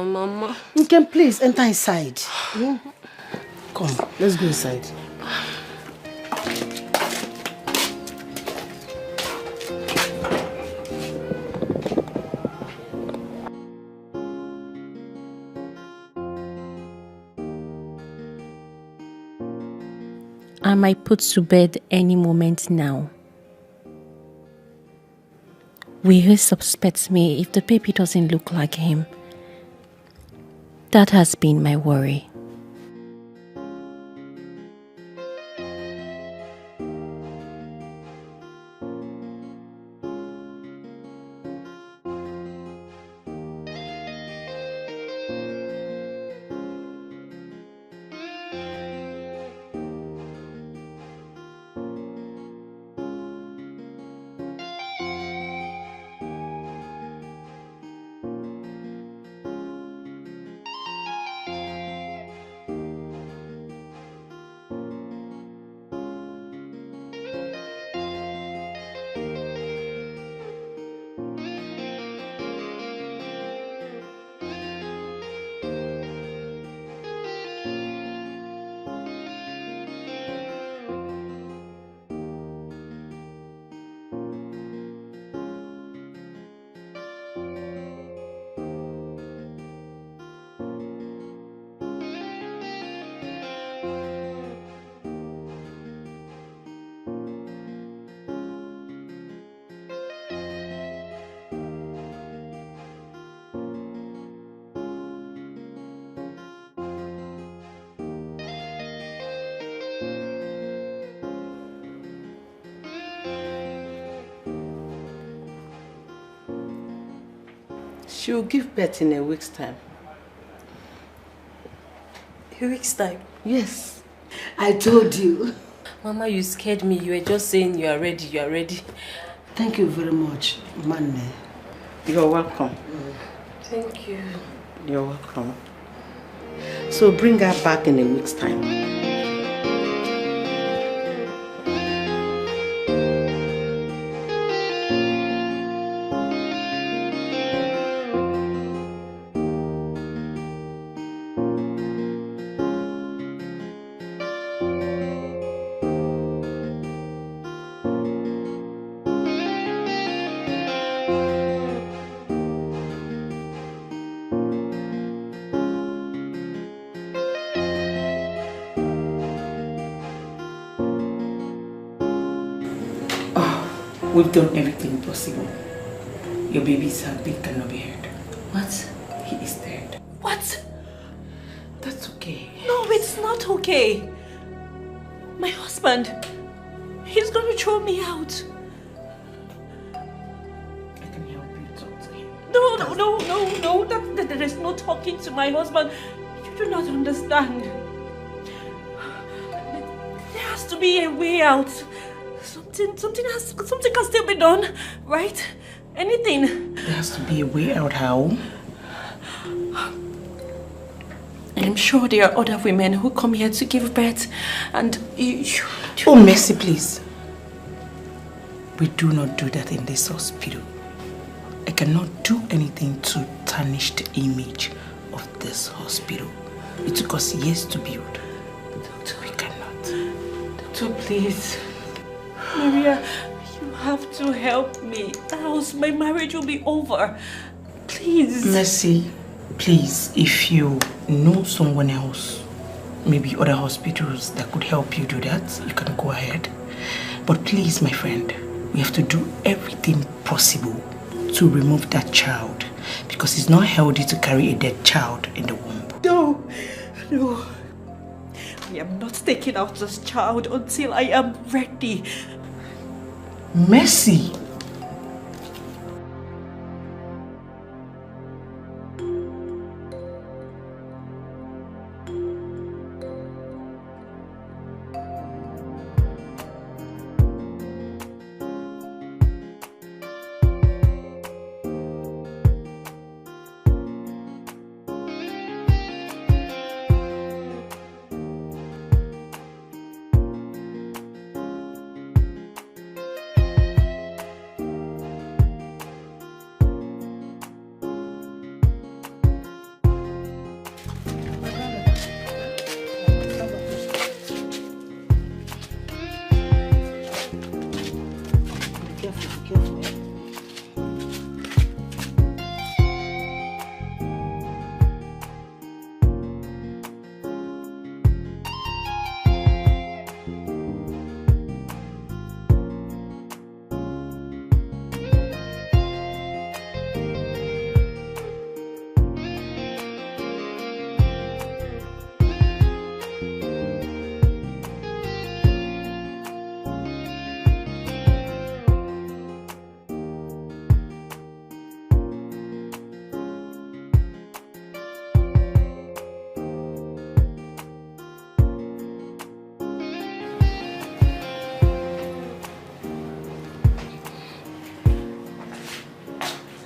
[SPEAKER 8] Mama.
[SPEAKER 1] Okay, please enter inside. Come, let's go inside.
[SPEAKER 6] I might put to bed any moment now. Will he suspect me if the baby doesn't look like him? That has been my worry.
[SPEAKER 1] She will give birth in a week's time.
[SPEAKER 8] A week's time?
[SPEAKER 1] Yes. I told you.
[SPEAKER 8] Mama, you scared me. You were just saying you are ready, you are ready.
[SPEAKER 1] Thank you very much, Manne. You're welcome.
[SPEAKER 8] Thank you.
[SPEAKER 1] You're welcome. So bring her back in a week's time. We've done everything possible. Your baby's heartbeat cannot be heard.
[SPEAKER 8] What?
[SPEAKER 1] He is dead.
[SPEAKER 8] What?
[SPEAKER 1] That's okay.
[SPEAKER 12] No, it's not okay. My husband, he's going to throw me out.
[SPEAKER 1] I can help you talk to him.
[SPEAKER 12] No. There is no talking to my husband. You do not understand. There has to be a way out. Something can still be done, right? Anything.
[SPEAKER 1] There has to be a way out. How?
[SPEAKER 12] I'm sure there are other women who come here to give birth, and you...
[SPEAKER 1] Oh, Mercy, please. We do not do that in this hospital. I cannot do anything to tarnish the image of this hospital. It took us years to build. Doctor, we cannot.
[SPEAKER 12] Doctor, please. Maria, you have to help me. Else my marriage will be over. Please.
[SPEAKER 1] Mercy, please, if you know someone else, maybe other hospitals that could help you do that, you can go ahead. But please, my friend, we have to do everything possible to remove that child, because it's not healthy to carry a dead child in the womb.
[SPEAKER 12] No. I am not taking out this child until I am ready.
[SPEAKER 1] Mercy.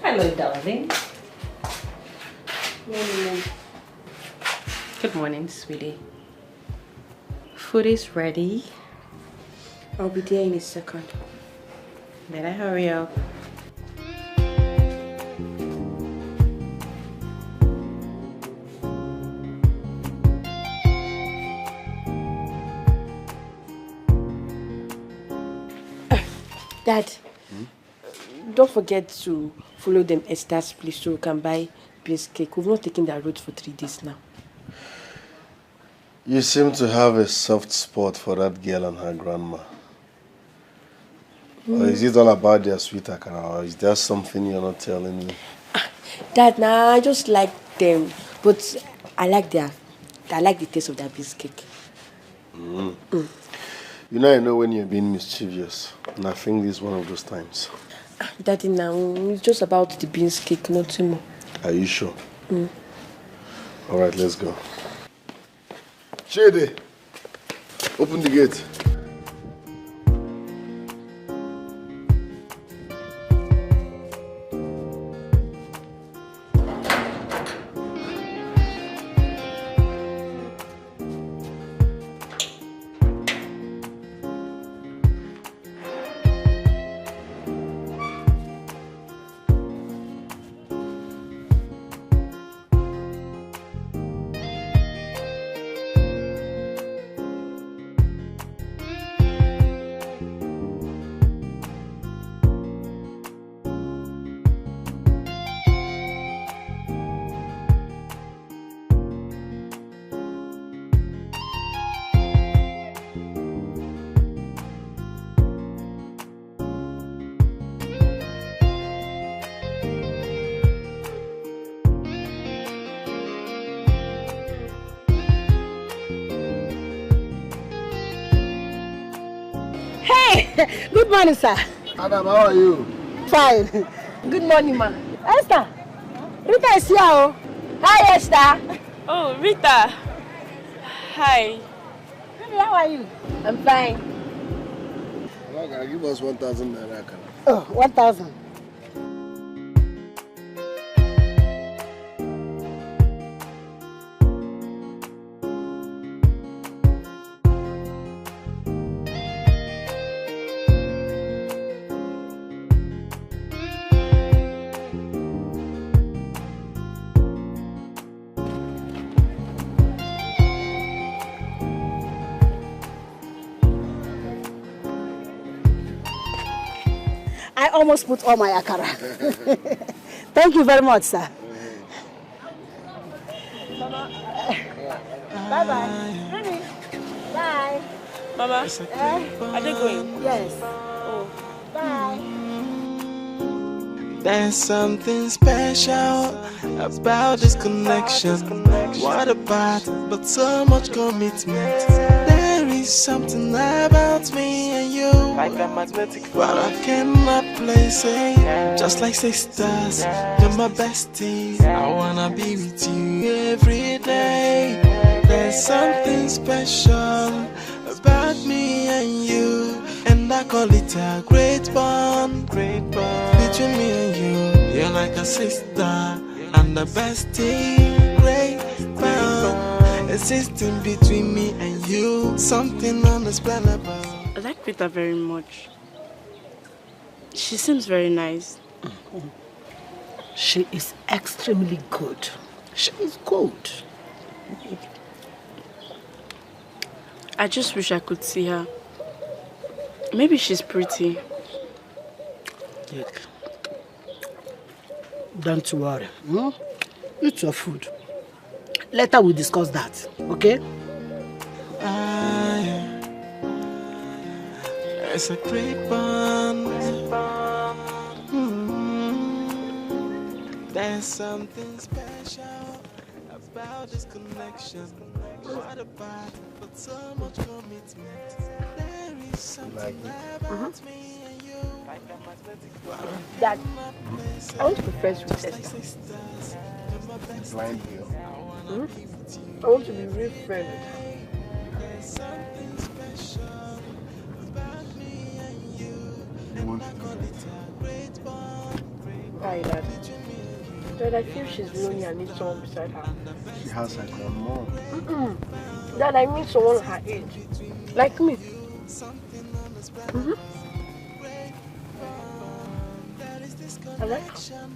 [SPEAKER 6] Hello, darling. Good morning, sweetie. Food is ready. I'll be there in a second. Better hurry up.
[SPEAKER 12] Dad, don't forget to follow them Esther's place so we can buy base cake. We've not taken that road for 3 days now.
[SPEAKER 3] You seem to have a soft spot for that girl and her grandma. Or is it all about their sweet akara, or is there something you're not telling me?
[SPEAKER 12] Dad, nah, I just like them, but I like the taste of their base cake.
[SPEAKER 3] You know, I know when you're being mischievous, and I think this is one of those times.
[SPEAKER 12] Daddy, now it's just about the beans cake, nothing more.
[SPEAKER 3] Are you sure?
[SPEAKER 10] Mm.
[SPEAKER 3] All right, let's go. Shade, open the gate.
[SPEAKER 10] Good morning, sir.
[SPEAKER 3] Adam, how are you?
[SPEAKER 10] Fine. Good morning, ma. Esther, Rita is here. Oh. Hi, Esther.
[SPEAKER 12] Oh, Rita. Hi.
[SPEAKER 10] Baby, how are you? I'm fine.
[SPEAKER 3] Okay, give us 1,000 naira.
[SPEAKER 10] Oh, 1,000. I almost put all my akara. Thank you very much, sir. Bye-bye. Really? Bye.
[SPEAKER 12] Mama, are they going?
[SPEAKER 10] Yes.
[SPEAKER 12] Oh.
[SPEAKER 10] Bye.
[SPEAKER 11] There's something special about this connection. What about it? But so much commitment. There is something about me and you, like a magnetic but I cannot place it. Just like sisters, you're my bestie. I wanna be with you every day. There's something special about me and you, and I call it a great bond. Great bond between me and you. You're like a sister and a bestie. Great bond existing between me and you. Something unexplainable.
[SPEAKER 12] I like Rita very much. She seems very nice.
[SPEAKER 1] She is extremely good. She is good.
[SPEAKER 12] I just wish I could see her. Maybe she's pretty.
[SPEAKER 1] Look, don't worry. Eat your food. Later we'll discuss that, okay?
[SPEAKER 11] It's a great bond. There's something special about this connection. What about it? But so much commitment. There is something about me and you.
[SPEAKER 12] Dad, I want to be friends with Esther.
[SPEAKER 3] Blind girl.
[SPEAKER 12] I want to be real friend with her.
[SPEAKER 11] There's something special about me and you. And I call it a great bond.
[SPEAKER 12] Hi, Dad. Dad, I feel she's lonely and needs someone beside her.
[SPEAKER 3] She has her grandma.
[SPEAKER 12] Dad, I need someone her age. Like me. I like her.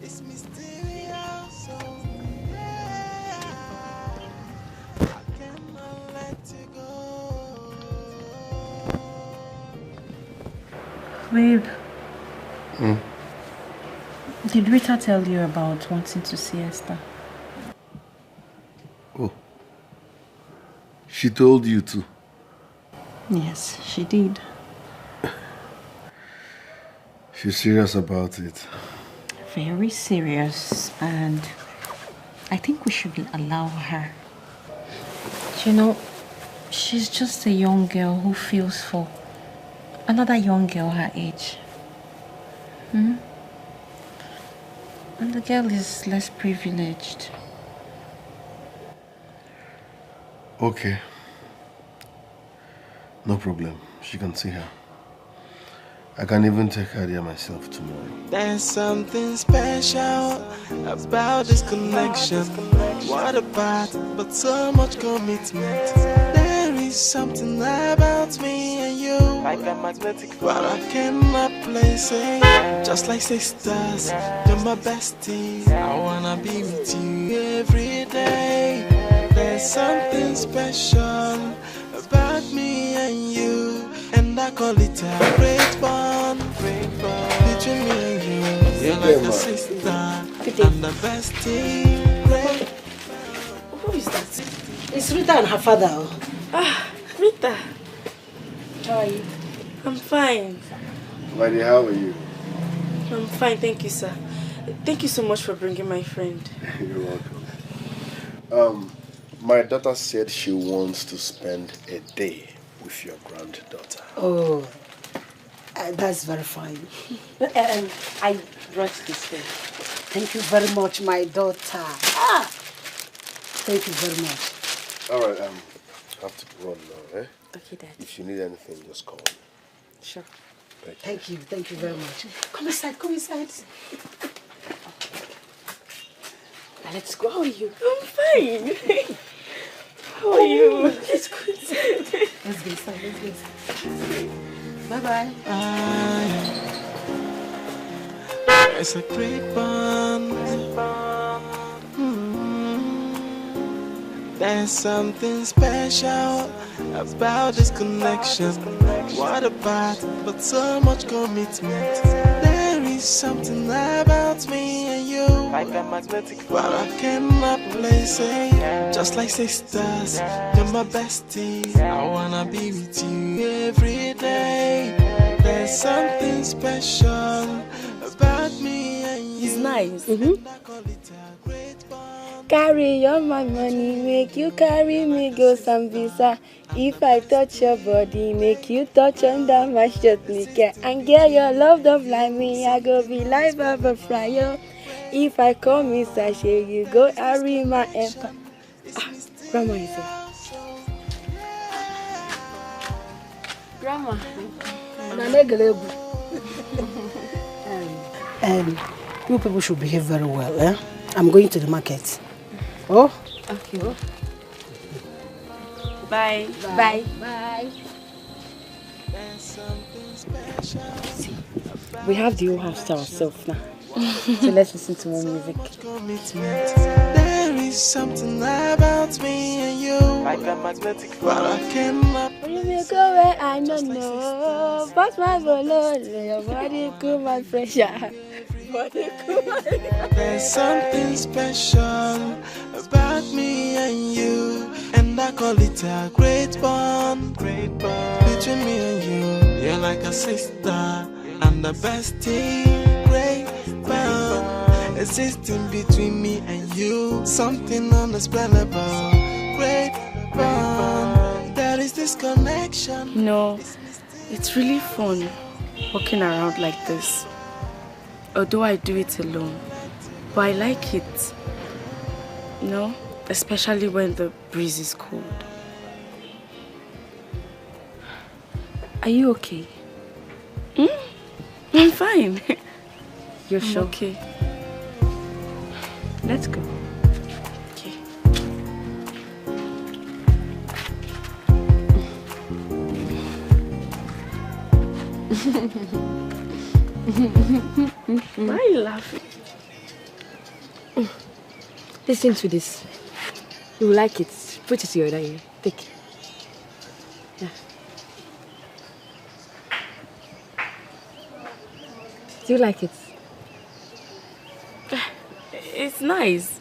[SPEAKER 11] It's mysterious. I cannot let you go.
[SPEAKER 6] Babe. Did Rita tell you about wanting to see Esther?
[SPEAKER 3] Oh. She told you to?
[SPEAKER 6] Yes, she did.
[SPEAKER 3] She's serious about it.
[SPEAKER 6] Very serious, and I think we should allow her. You know, she's just a young girl who feels for another young girl her age. And the girl is less privileged.
[SPEAKER 3] Okay. No problem. She can see her. I can even take her there myself tomorrow.
[SPEAKER 11] There's something special about this connection. What about, but so much commitment. There is something about me and you, like a magnetic, but I cannot place it. Just like sisters, you're my bestie. I wanna be with you every day. There's something special about me and you, and I call it a great bond. Between me and you, you're like a sister and the bestie.
[SPEAKER 15] Who is that? It's Rita and her father.
[SPEAKER 12] Ah, Rita. How are you? I'm fine.
[SPEAKER 3] Lady, how are you?
[SPEAKER 12] I'm fine, thank you, sir. Thank you so much for bringing my friend.
[SPEAKER 3] You're welcome. My daughter said she wants to spend a day with your granddaughter.
[SPEAKER 15] Oh, that's very fine. I brought this thing. Thank you very much, my daughter. Thank you very much.
[SPEAKER 3] All right, I have to run now, eh?
[SPEAKER 15] Okay, Dad.
[SPEAKER 3] If you need anything, just call me.
[SPEAKER 15] Sure. Thank you very much. Come inside, come inside. Now let's go. How are you?
[SPEAKER 12] I'm fine. How are you?
[SPEAKER 15] Let's go inside. Let's go inside, let's go inside. Bye-bye.
[SPEAKER 11] It's a great bond. There's something special about this connection. What about, but so much commitment. There is something about me and you, like a magnetic, but I cannot place it. Just like sisters, you're my bestie. I wanna be with you every day. There's something special about me and you.
[SPEAKER 12] It's nice. Carry on my money, make you carry me go Sambisa. If I touch your body, make you touch under my shirt, nigga. And get your love don't fly me, I go be like Baba Fryer. If I come inside, you go carry my empire. Grandma is here.
[SPEAKER 15] Grandma. You people should behave very well, eh? I'm going to the market. Oh?
[SPEAKER 12] Okay. Bye. Bye.
[SPEAKER 15] Bye.
[SPEAKER 12] See, we have the whole house to ourselves now. So let's listen to more music.
[SPEAKER 11] There is something about me and you, like a magnetic, but I cannot.
[SPEAKER 12] You may go where I don't know, but my below, your body cool my pressure.
[SPEAKER 11] There's something special about me and you, and I call it a great bond. Great bond between me and you. You're like a sister and the bestie. Great bond existing between me and you. Something unexplainable. Great bond. There is this connection.
[SPEAKER 12] You know, it's really fun walking around like this. Although I do it alone, but I like it, you know, especially when the breeze is cold. Are you okay? I'm fine.
[SPEAKER 6] You're sure?
[SPEAKER 12] Okay.
[SPEAKER 6] Let's go.
[SPEAKER 12] Okay. Why are you laughing?
[SPEAKER 6] Listen to this. You will like it. Put it to your ear. Take it. Yeah. Do you like it?
[SPEAKER 12] It's nice.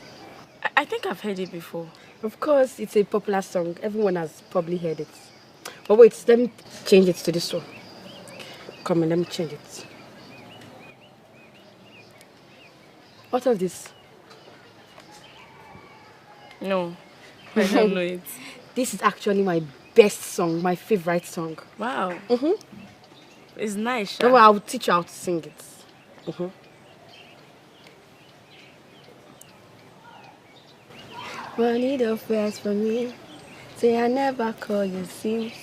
[SPEAKER 12] I think I've heard it before.
[SPEAKER 6] Of course, it's a popular song. Everyone has probably heard it. But wait, let me change it to this one. Come on, let me change it. What of this?
[SPEAKER 12] No, I don't know it.
[SPEAKER 6] This is actually my best song, my favorite song.
[SPEAKER 12] Wow. It's nice.
[SPEAKER 6] No, I'll teach you how to sing it.
[SPEAKER 12] Money don't fast for me. Say I never call you, see.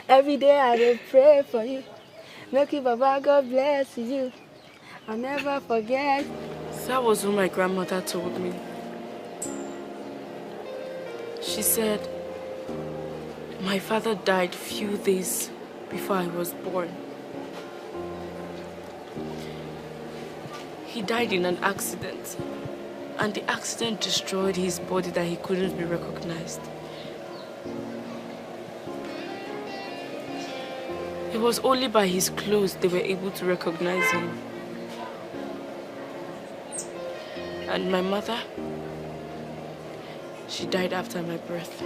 [SPEAKER 12] Every day I will pray for you. Make you, Baba, God bless you. I'll never forget.
[SPEAKER 16] That was what my grandmother told me. She said my father died few days before I was born. He died in an accident, and the accident destroyed his body that he couldn't be recognized. It was only by his clothes they were able to recognize him. And my mother, she died after my birth.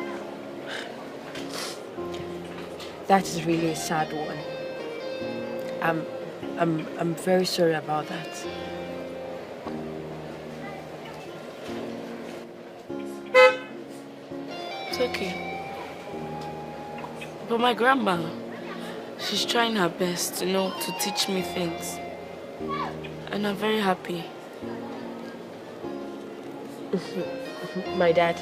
[SPEAKER 17] That is really a sad one. I'm very sorry about that.
[SPEAKER 16] It's okay. But my grandma, she's trying her best, to teach me things. And I'm very happy.
[SPEAKER 17] My dad.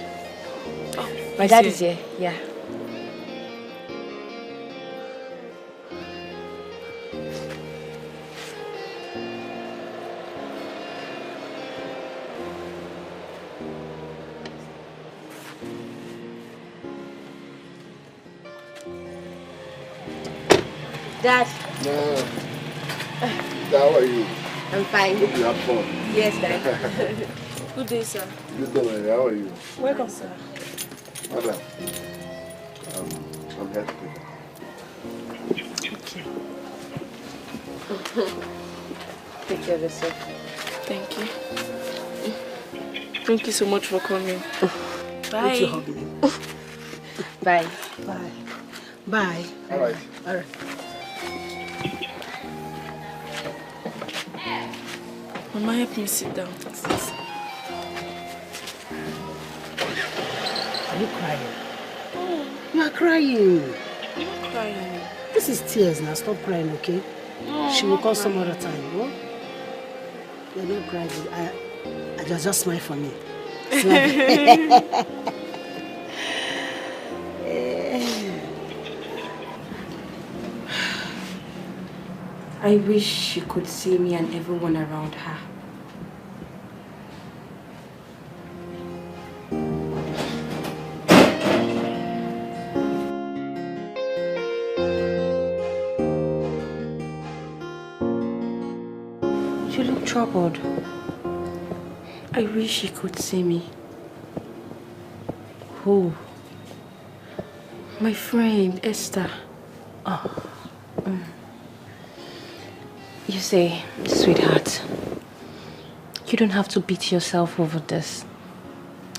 [SPEAKER 16] Oh,
[SPEAKER 17] my dad is here, yeah.
[SPEAKER 12] Dad.
[SPEAKER 3] No. How are you?
[SPEAKER 12] I'm fine.
[SPEAKER 3] Hope you have fun.
[SPEAKER 12] Yes, Dad.
[SPEAKER 16] Good day, sir.
[SPEAKER 3] Good day, how are you?
[SPEAKER 16] Welcome, sir.
[SPEAKER 3] Madam, I'm here to
[SPEAKER 17] Take care of yourself.
[SPEAKER 16] Thank you. Thank you so much for coming. Bye.
[SPEAKER 17] Bye.
[SPEAKER 15] Bye. Bye.
[SPEAKER 3] All right.
[SPEAKER 15] All right.
[SPEAKER 16] Mama, help me sit down.
[SPEAKER 15] Are you crying? You are crying.
[SPEAKER 16] I'm crying.
[SPEAKER 15] This is tears now. Stop crying, okay?
[SPEAKER 16] No,
[SPEAKER 15] she will
[SPEAKER 16] I'm
[SPEAKER 15] call
[SPEAKER 16] not
[SPEAKER 15] some other
[SPEAKER 16] crying.
[SPEAKER 15] time. What? You're not crying. I just smile for me. Smile.
[SPEAKER 6] I wish she could see me and everyone around her. She looked troubled. I wish she could see me. Who? My friend, Esther. Oh. You say, sweetheart, you don't have to beat yourself over this.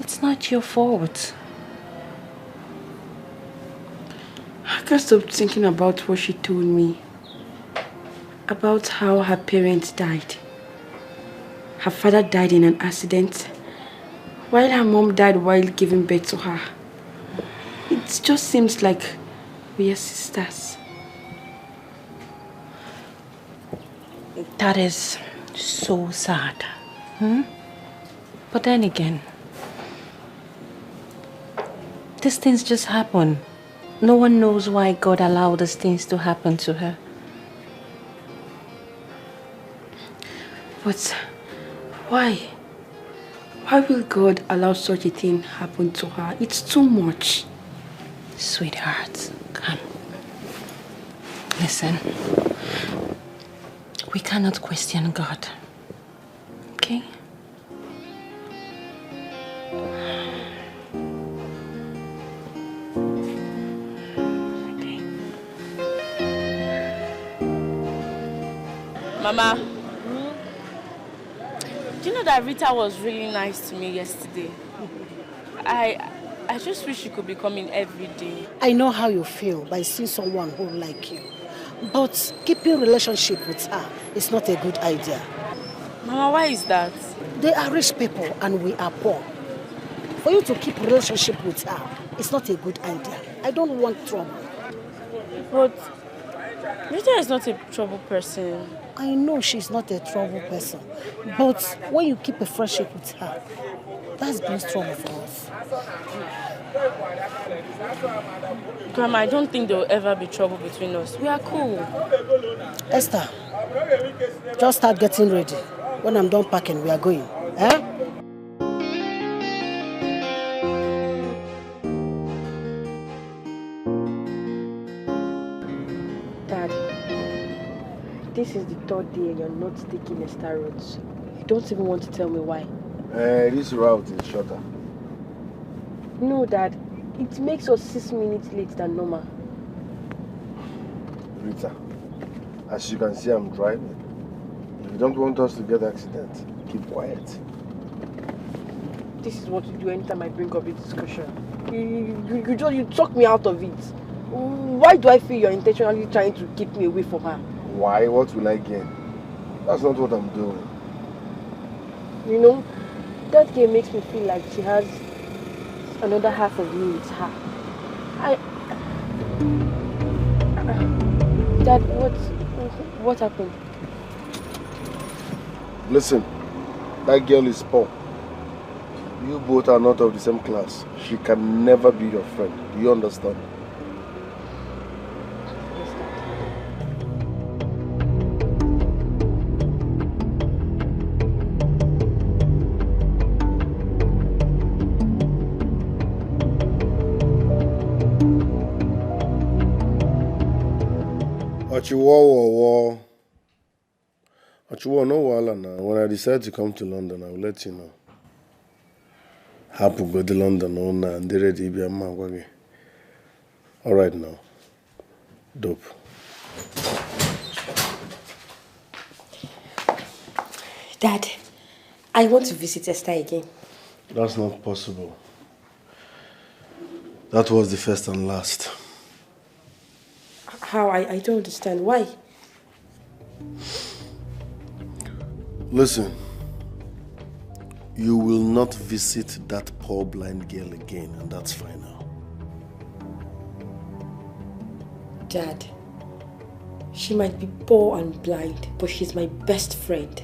[SPEAKER 6] It's not your fault. I can't stop thinking about what she told me. About how her parents died. Her father died in an accident, while her mom died while giving birth to her. It just seems like we are sisters. That is so sad. But then again, these things just happen. No one knows why God allowed these things to happen to her. But why? Why will God allow such a thing happen to her? It's too much. Sweetheart, come. Listen. We cannot question God. Okay?
[SPEAKER 16] Mama, do you know that Rita was really nice to me yesterday? I just wish she could be coming every day.
[SPEAKER 15] I know how you feel by seeing someone who like you. But keeping relationship with her is not a good idea.
[SPEAKER 16] Mama, why is that?
[SPEAKER 15] They are rich people and we are poor. For you to keep relationship with her, it's not a good idea. I don't want trouble.
[SPEAKER 16] But Rita is not a trouble person.
[SPEAKER 15] I know she's not a trouble person, but when you keep a friendship with her, that's brings trouble for us.
[SPEAKER 16] Grandma, I don't think there will ever be trouble between us. We are cool.
[SPEAKER 15] Esther, just start getting ready. When I'm done packing, we are going. Eh?
[SPEAKER 17] Dad, this is the third day and you're not taking Esther roads. You don't even want to tell me why.
[SPEAKER 3] This route is shorter.
[SPEAKER 17] No, Dad. It makes us 6 minutes late than normal.
[SPEAKER 3] Rita, as you can see, I'm driving. If you don't want us to get accident, keep quiet.
[SPEAKER 17] This is what you do anytime I bring up this discussion. You talk me out of it. Why do I feel you're intentionally trying to keep me away from her?
[SPEAKER 3] Why? What will I gain? That's not what I'm doing.
[SPEAKER 17] You know, that game makes me feel like she has another half of me with her. Dad, what happened?
[SPEAKER 3] Listen, that girl is poor. You both are not of the same class. She can never be your friend. Do you understand? Achiwo, no wahala now. When I decide to come to London, I will let you know. Happy go to London, and they ready be a man. All right now. Dope.
[SPEAKER 17] Dad, I want to visit Esther again.
[SPEAKER 3] That's not possible. That was the first and last.
[SPEAKER 17] How? I don't understand. Why?
[SPEAKER 3] Listen, you will not visit that poor blind girl again, and that's final.
[SPEAKER 17] Dad, she might be poor and blind, but she's my best friend.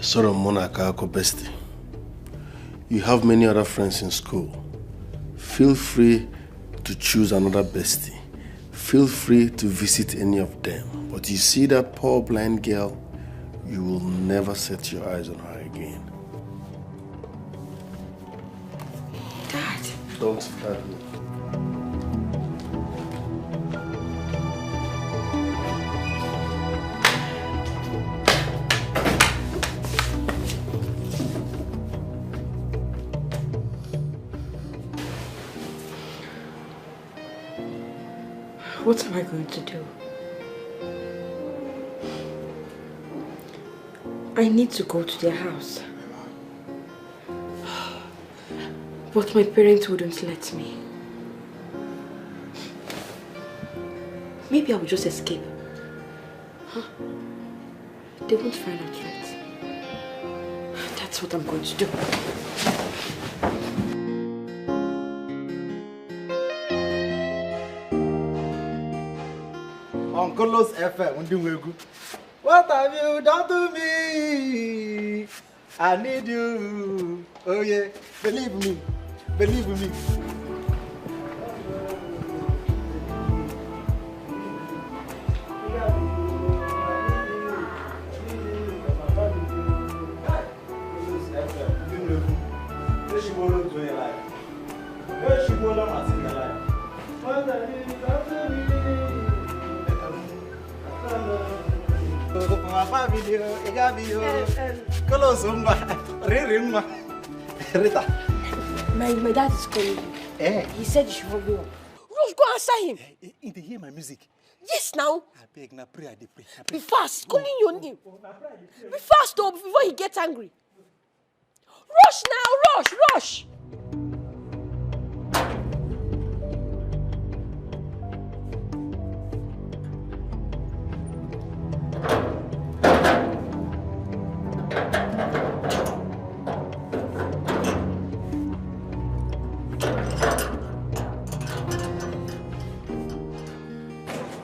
[SPEAKER 3] Sort of Monaka bestie. You have many other friends in school. Feel free to choose another bestie. Feel free to visit any of them. But you see that poor blind girl, you will never set your eyes on her again.
[SPEAKER 17] Dad.
[SPEAKER 3] Don't start me.
[SPEAKER 17] What am I going to do? I need to go to their house. But my parents wouldn't let me. Maybe I will just escape. Huh? They won't find out yet. That's what I'm going to do.
[SPEAKER 7] Uncle's FM, what have you done to me? I need you. Oh yeah, believe me, believe me.
[SPEAKER 17] Rita. My dad is calling you.
[SPEAKER 7] Eh?
[SPEAKER 17] He said you should hurry up.
[SPEAKER 10] Rush, go answer him.
[SPEAKER 7] Did you hear my music?
[SPEAKER 10] Yes, now.
[SPEAKER 7] I beg, na pray, I dey pray.
[SPEAKER 10] Be fast, calling your name. Be fast, though, before he gets angry. Rush now, rush, rush.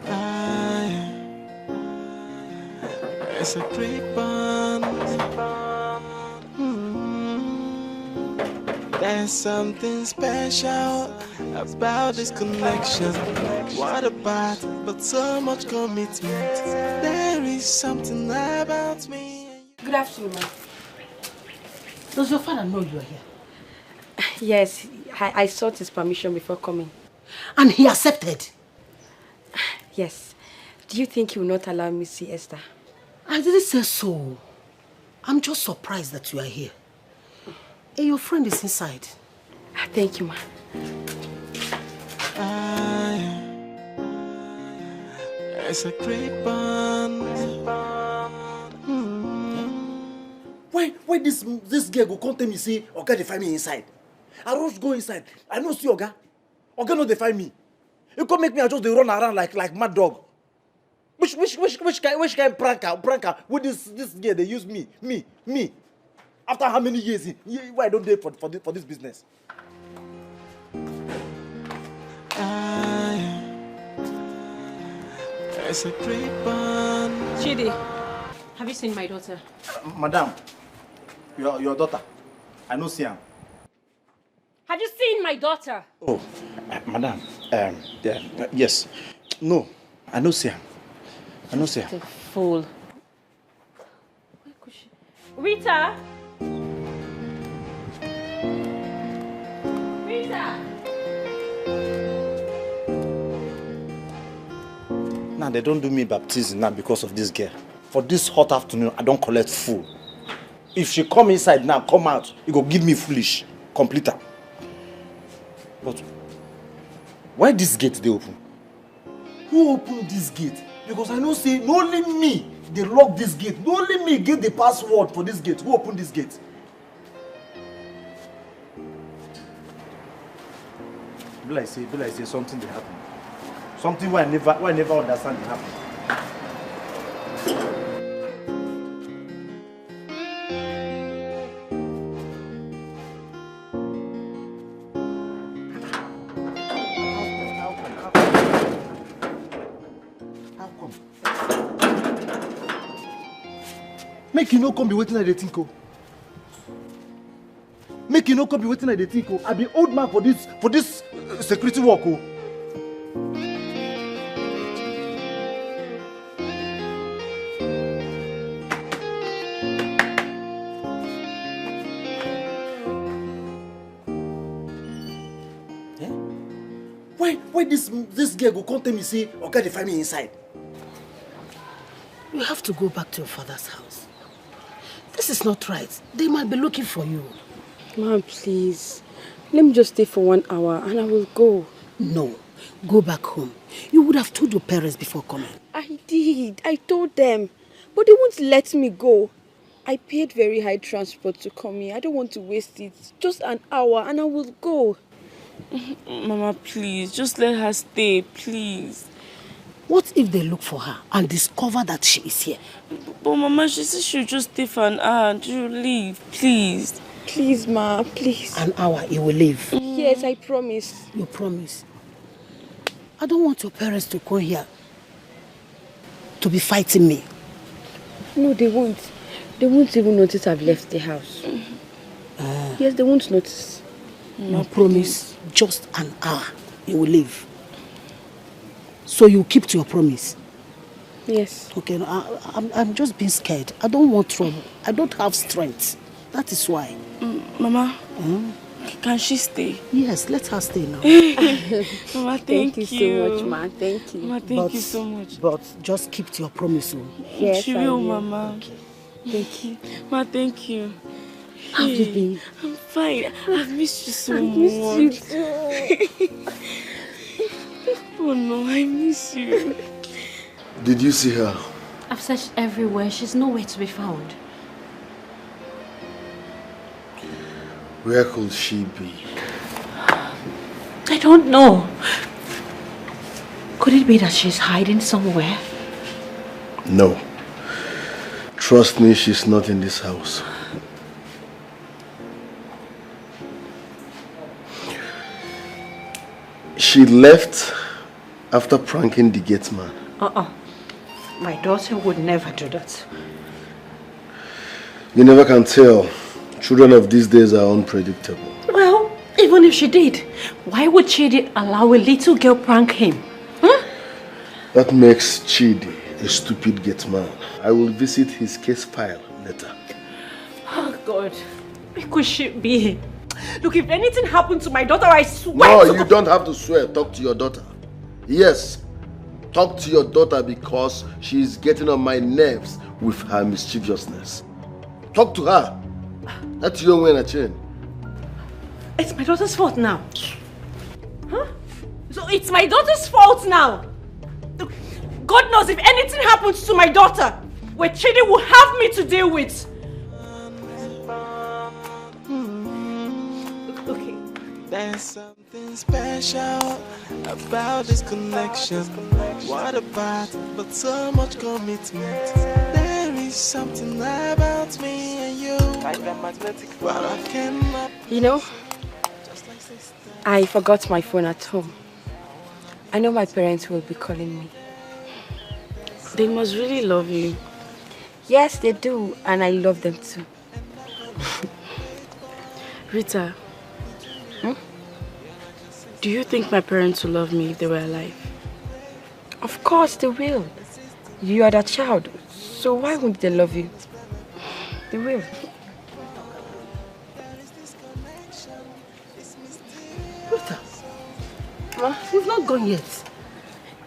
[SPEAKER 11] I There's something special about this connection. What about but so much commitment? There is something about me.
[SPEAKER 15] Good afternoon, ma'am. Does your father know you are here?
[SPEAKER 17] Yes, I sought his permission before coming.
[SPEAKER 15] And he accepted?
[SPEAKER 17] Yes. Do you think he will not allow me to see Esther?
[SPEAKER 15] I didn't say so. I'm just surprised that you are here. And your friend is inside.
[SPEAKER 17] Thank you, ma.
[SPEAKER 11] It's a great bond.
[SPEAKER 4] Why this girl go come tell me say Oga dey find me inside? I rush go inside. I no see Oga. Oga no dey find me. You come make me just dey run around like mad dog. Which kind pranker with this girl they use me? After how many years? Why don't they for this business?
[SPEAKER 11] It's a great bond.
[SPEAKER 6] Chidi, have you seen my daughter?
[SPEAKER 4] Madam, your daughter. I no see her.
[SPEAKER 6] Have you seen my daughter?
[SPEAKER 4] Oh, madam. Yes. No, I no see her. I no see her.
[SPEAKER 6] The fool. Where could she? Rita! Rita!
[SPEAKER 4] Now they don't do me baptism now because of this girl. For this hot afternoon, I don't collect food. If she come inside now, come out, you go give me foolish. Complete her. But why this gate they open? Who opened this gate? Because I know say not only me they lock this gate. Not only me get the password for this gate. Who opened this gate? Be like say something they happen. Something why I never understand it happen. Make you no come be waiting at the think. Make you no come be waiting at the think. I be old man for this security work. Why this girl go come tell me say Oga dey find me inside?
[SPEAKER 15] You have to go back to your father's house. This is not right. They might be looking for you.
[SPEAKER 17] Mom, please. Let me just stay for 1 hour and I will go.
[SPEAKER 15] No. Go back home. You would have told your parents before coming.
[SPEAKER 17] I did. I told them. But they won't let me go. I paid very high transport to come here. I don't want to waste it. Just 1 hour and I will go.
[SPEAKER 16] Mama, please. Just let her stay, please.
[SPEAKER 15] What if they look for her and discover that she is here?
[SPEAKER 16] But Mama, she said she'll just stay for an hour and she'll leave, please.
[SPEAKER 17] Please, Ma, please.
[SPEAKER 15] 1 hour, you will leave.
[SPEAKER 17] Yes, I promise.
[SPEAKER 15] You promise? I don't want your parents to come here to be fighting me.
[SPEAKER 17] No, they won't. They won't even notice I've left the house. Yes, they won't notice.
[SPEAKER 15] No, promise. Just 1 hour, you will leave. So you keep to your promise?
[SPEAKER 17] Yes.
[SPEAKER 15] Okay, no, I'm just being scared. I don't want trouble. I don't have strength. That is why.
[SPEAKER 16] Mama, can she stay?
[SPEAKER 15] Yes, let her stay now.
[SPEAKER 16] Mama, thank you
[SPEAKER 17] so much, Ma. Thank you.
[SPEAKER 16] Mama, thank you so much.
[SPEAKER 15] But just keep to your promise.
[SPEAKER 17] Yes,
[SPEAKER 16] she will, Mama.
[SPEAKER 15] Okay.
[SPEAKER 16] Thank you. Mama, thank you.
[SPEAKER 17] How have you been?
[SPEAKER 16] I'm fine. I've missed you so much.
[SPEAKER 17] I miss you too.
[SPEAKER 16] Oh no, I miss you.
[SPEAKER 3] Did you see her?
[SPEAKER 6] I've searched everywhere. She's nowhere to be found.
[SPEAKER 3] Where could she be?
[SPEAKER 6] I don't know. Could it be that she's hiding somewhere?
[SPEAKER 3] No. Trust me, she's not in this house. She left after pranking the gate man.
[SPEAKER 6] My daughter would never do that.
[SPEAKER 3] You never can tell. Children of these days are unpredictable.
[SPEAKER 6] Well,
[SPEAKER 14] Even if she did, why would Chidi allow a little girl prank him? Huh?
[SPEAKER 3] That makes Chidi a stupid gate man. I will visit his case file later.
[SPEAKER 14] Oh God, where could she be? Look, if anything happened to my daughter, I swear.
[SPEAKER 3] No, you don't have to swear. Talk to your daughter. Yes, talk to your daughter because she is getting on my nerves with her mischievousness. Talk to her. That's your way, Nachin.
[SPEAKER 14] It's my daughter's fault now. Huh? So it's my daughter's fault now. Look, God knows if anything happens to my daughter, where Chidi will have me to deal with. Okay.
[SPEAKER 11] There's something special about this connection. What about, but so much commitment. There is something about me and you. Well, I cannot.
[SPEAKER 17] You know, I forgot my phone at home. I know my parents will be calling me.
[SPEAKER 16] They must really love you.
[SPEAKER 17] Yes, they do, and I love them too.
[SPEAKER 16] Rita, do you think my parents would love me if they were alive?
[SPEAKER 17] Of course they will. You are their child, so why wouldn't they love you? They will.
[SPEAKER 15] Rita, Ma, we've not gone yet.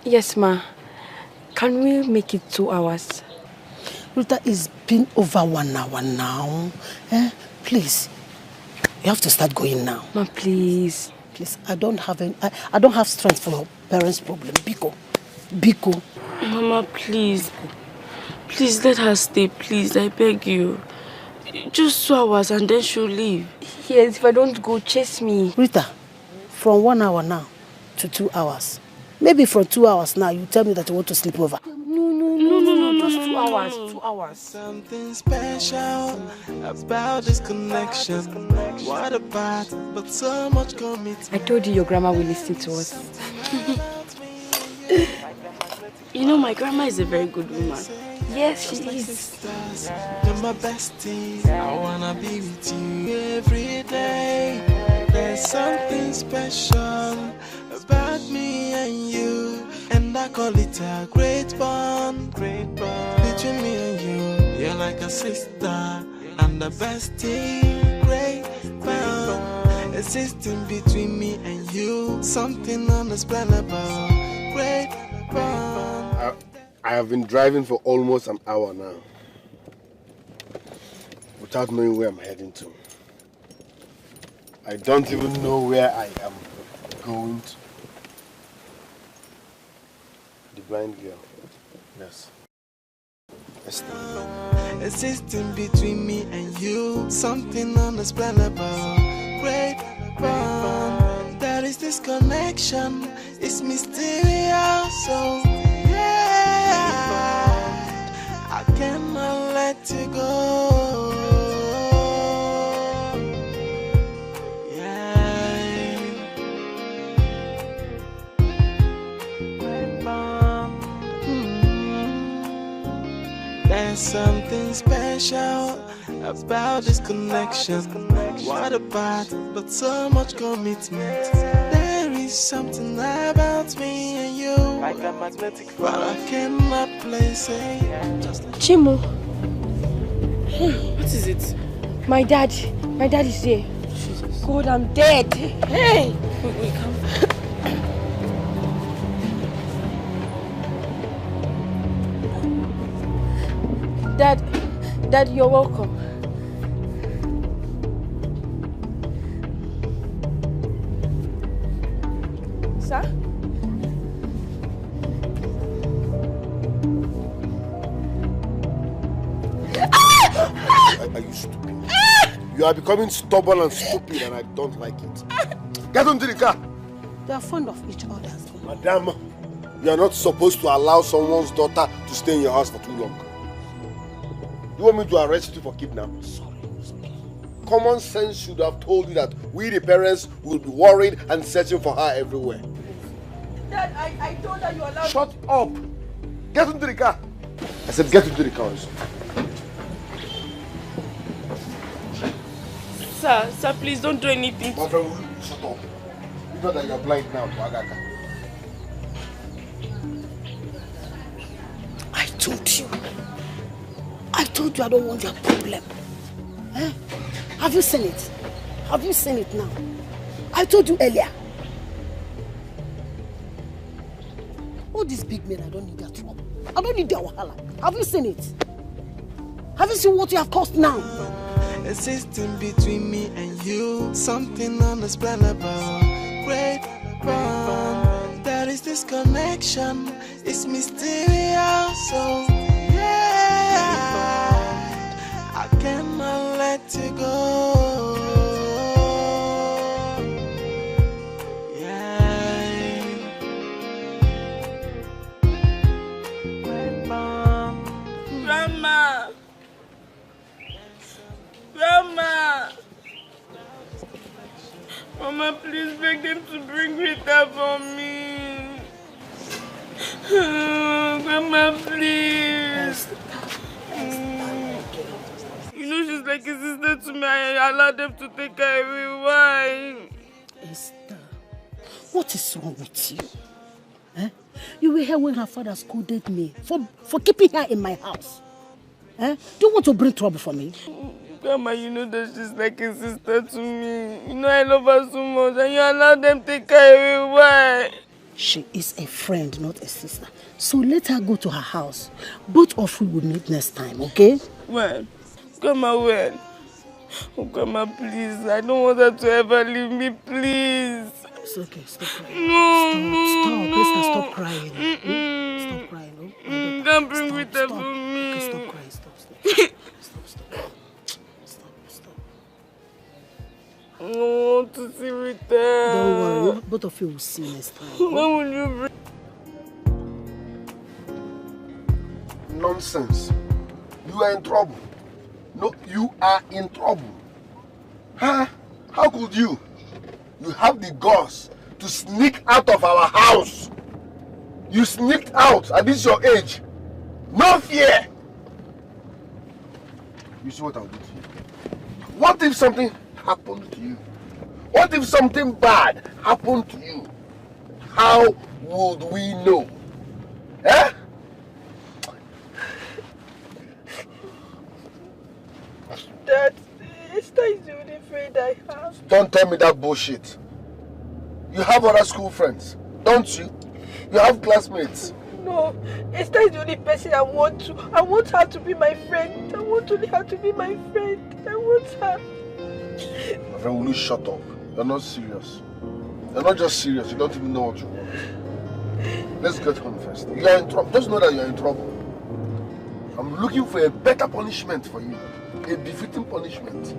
[SPEAKER 17] Yes, Ma. Can we make it 2 hours?
[SPEAKER 15] Rita, it's been over 1 hour now. Please, you have to start going now.
[SPEAKER 17] Ma, please.
[SPEAKER 15] Please, I don't have strength for parents' problem. Biko.
[SPEAKER 16] Mama, please. Please let her stay, please. I beg you. Just 2 hours and then she'll leave.
[SPEAKER 17] Yes, if I don't go, chase me.
[SPEAKER 15] Rita, from 1 hour now to 2 hours. Maybe from 2 hours now, you tell me that you want to sleep over.
[SPEAKER 17] No, just 2 hours. 2 hours.
[SPEAKER 11] Something special about this connection. What about, but so much commitment.
[SPEAKER 17] I told you your grandma will listen to us.
[SPEAKER 16] You know, my grandma is a very good woman.
[SPEAKER 17] Yes, she is.
[SPEAKER 11] You're my bestie. I wanna be with you every day. There's something special about me and you, and I call it a great bond between me and you. You're like a sister and a bestie. Great bond existing between me and you. Something unexplainable. Great bond.
[SPEAKER 3] I have been driving for almost an hour now without knowing where I'm heading to. I don't even know where I am going to. The blind girl. Yes.
[SPEAKER 11] Existing between me and you, something unexplainable. Great bond. There is this connection. It's mysterious. So I cannot let you go. Yeah. There's something special about this connection. What about, but so much commitment. There is something about me and you. Like a magnetic field. But I cannot place it.
[SPEAKER 17] Chimu.
[SPEAKER 16] Hey, what is it?
[SPEAKER 17] My dad is here. Jesus. God, I'm dead. Hey.
[SPEAKER 16] Wait, come.
[SPEAKER 17] Dad, you're welcome. Sir?
[SPEAKER 3] Are you stupid? You are becoming stubborn and stupid and I don't like it. Get into the car.
[SPEAKER 15] They are fond of each other.
[SPEAKER 3] Madam, you are not supposed to allow someone's daughter to stay in your house for too long. You want me to arrest you for kidnapping? Sorry. Common sense should have told you that we the parents will be worried and searching for her everywhere.
[SPEAKER 17] Dad, I told her you allowed.
[SPEAKER 3] Shut up! Get into the car! I said get into the car.
[SPEAKER 16] Sir, please don't do anything.
[SPEAKER 3] My friend, Shut up. You know that you're blind now to Agaka.
[SPEAKER 15] I told you I don't want your problem. Eh? Have you seen it? Have you seen it now? I told you earlier. All these big men, I don't need their trouble. I don't need their wahala. Have you seen it? Have you seen what you have caused now?
[SPEAKER 11] A system between me and you, something unexplainable. Great bond, there is this connection. It's mysterious, so yeah, I cannot let you go.
[SPEAKER 16] Grandma! Grandma! Mama, please beg them to bring Rita for me. Grandma, please. You know she's like a sister to me. I allowed them to take her away. Why?
[SPEAKER 15] Esther, what is wrong with you? Eh? You were here when her father scolded me for keeping her in my house. Eh? Do you want to bring trouble for me?
[SPEAKER 16] Grandma, you know that she's like a sister to me. You know I love her so much and you allowed them to take her away. Why?
[SPEAKER 15] She is a friend, not a sister. So let her go to her house. Both of you will meet next time, okay?
[SPEAKER 16] When? Grandma, when? Oh, Grandma, please. I don't want her to ever leave me, please.
[SPEAKER 15] It's okay, stop crying.
[SPEAKER 16] No,
[SPEAKER 15] Stop crying. Stop crying. Oh,
[SPEAKER 16] don't bring Rita for me.
[SPEAKER 15] Okay, stop crying. Stop.
[SPEAKER 16] I want to see Rita.
[SPEAKER 15] Don't worry, both of you will see next time.
[SPEAKER 16] When will you bring?
[SPEAKER 3] Nonsense. You are in trouble. No, you are in trouble. Huh? How could you? You have the guts to sneak out of our house. You sneaked out at this your age. No fear. You see what I'll do to you? What if something happened to you? What if something bad happened to you? How would we know? Eh?
[SPEAKER 16] Dad, Esther is the only friend I have.
[SPEAKER 3] Don't tell me that bullshit. You have other school friends, don't you? You have classmates.
[SPEAKER 16] No, Esther is the only person I want to. I want her to be my friend. I want only her to be my friend. I want her.
[SPEAKER 3] My friend, will you shut up? You're not serious. You're not just serious, you don't even know what you want. Let's get home first. You are in trouble. Just know that you're in trouble. I'm looking for a better punishment for you. A befitting punishment.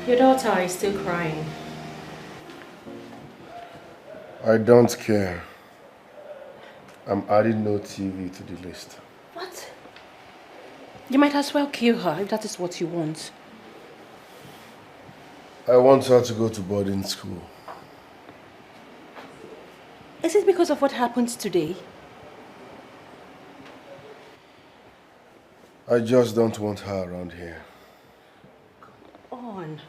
[SPEAKER 6] Your daughter is still crying.
[SPEAKER 3] I don't care. I'm adding no TV to the list.
[SPEAKER 6] What? You might as well kill her if that is what you want.
[SPEAKER 3] I want her to go to boarding school.
[SPEAKER 6] Is it because of what happened today?
[SPEAKER 3] I just don't want her around here.
[SPEAKER 6] On.